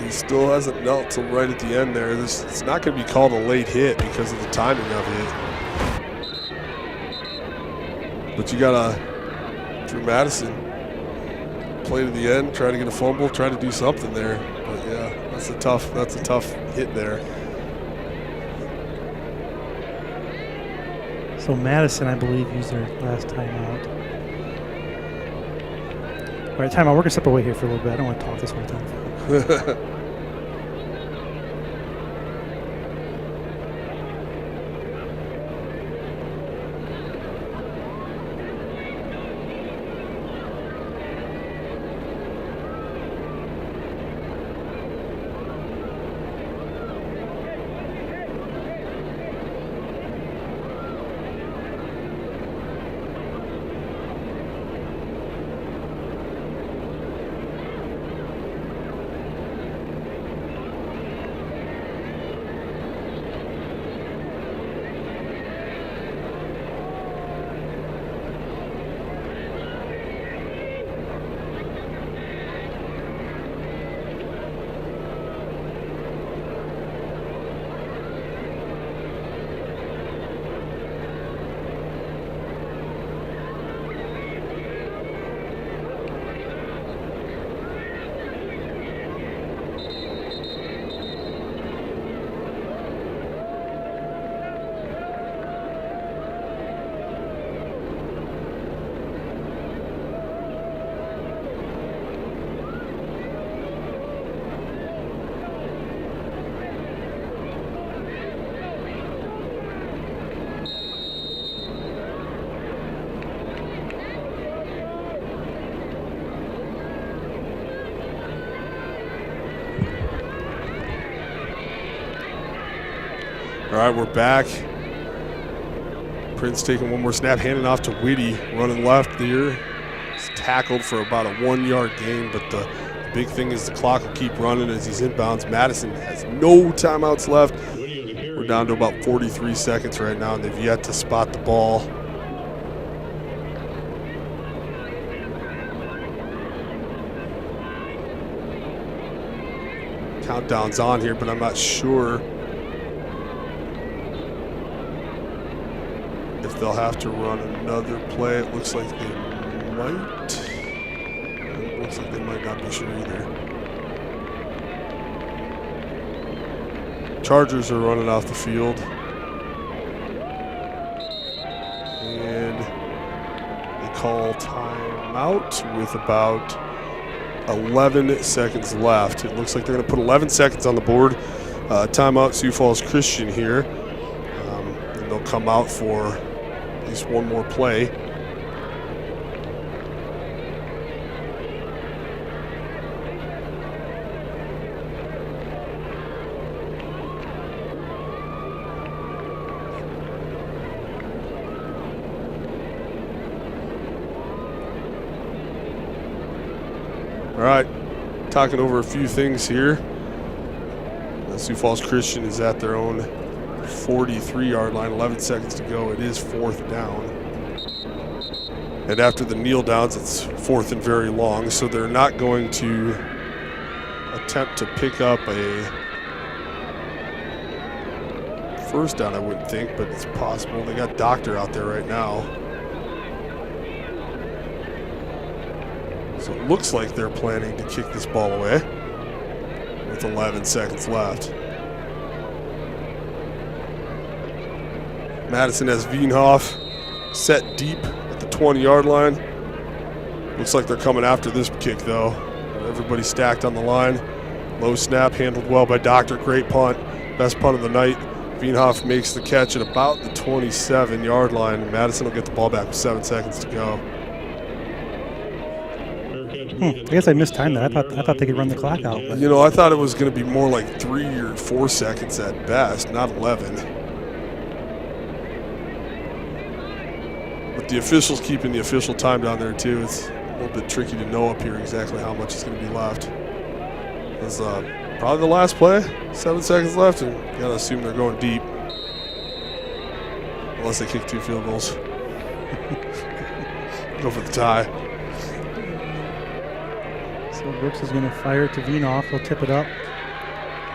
He still hasn't knelt till right at the end there. It's not going to be called a late hit because of the timing of it. But you got Drew Madison play to the end, try to get a fumble, try to do something there. But yeah, that's a tough hit there. So Madison, I believe, used their last timeout. All right, timeout. We're going to step away here for a little bit. I don't want to talk this whole time. All right, we're back. Prince taking one more snap, handing off to Whitty, running left there. He's tackled for about a 1-yard gain, but the big thing is the clock will keep running as he's inbounds. Madison has no timeouts left. We're down to about 43 seconds right now, and they've yet to spot the ball. Countdown's on here, but I'm not sure if they'll have to run another play. It looks like they might. It looks like they might not be sure either. Chargers are running off the field. And they call timeout with about 11 seconds left. It looks like they're going to put 11 seconds on the board. Timeout, Sioux Falls Christian here. And they'll come out for at least one more play. All right, talking over a few things here. Sioux Falls Christian is at their own 43-yard line, 11 seconds to go. It is 4th down. And after the kneel downs, it's 4th and very long, so they're not going to attempt to pick up a first down, I wouldn't think, but it's possible. They got Doctor out there right now. So it looks like they're planning to kick this ball away with 11 seconds left. Madison has Wienhoff set deep at the 20-yard line. Looks like they're coming after this kick, though. Everybody stacked on the line. Low snap, handled well by Doctor. Great punt. Best punt of the night. Veenhoff makes the catch at about the 27-yard line. And Madison will get the ball back with 7 seconds to go. I guess I mistimed that. I thought they could run the clock out. But. You know, I thought it was going to be more like 3 or 4 seconds at best, not 11. But the officials keeping the official time down there, too. It's a little bit tricky to know up here exactly how much is going to be left. It's probably the last play. 7 seconds left, and you got to assume they're going deep. Unless they kick 2 field goals. Go for the tie. So Brooks is going to fire it to Veenhoff. He'll tip it up.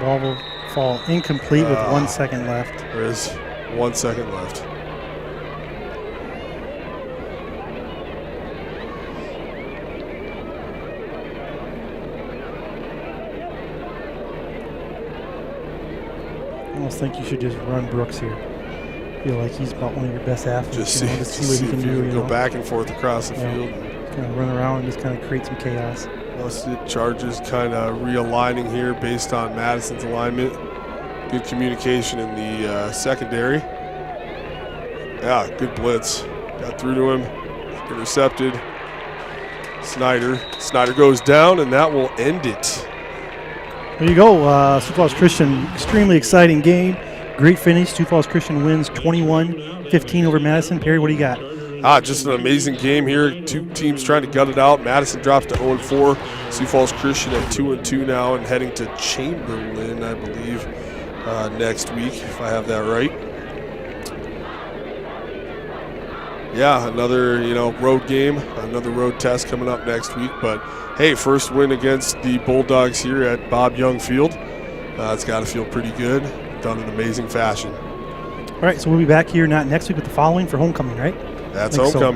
Ball will fall incomplete with 1 second left. There is 1 second left. I almost think you should just run Brooks here. I feel like he's about one of your best athletes. Just see what he can do. Go back and forth across the field. Kind of run around and just kind of create some chaos. Chargers kind of realigning here based on Madison's alignment. Good communication in the secondary. Yeah, good blitz. Got through to him. Intercepted. Snyder goes down, and that will end it. There you go. Sioux Falls Christian, extremely exciting game. Great finish. Sioux Falls Christian wins 21-15 over Madison. Perry, what do you got? Just an amazing game here. 2 teams trying to gut it out. Madison drops to 0-4. Sioux Falls Christian at 2-2 now and heading to Chamberlain, I believe, next week, if I have that right. Yeah, another road game, another road test coming up next week. But hey, first win against the Bulldogs here at Bob Young Field. It's got to feel pretty good. Done in amazing fashion. All right, so we'll be back here not next week, but the following for homecoming, right? That's homecoming.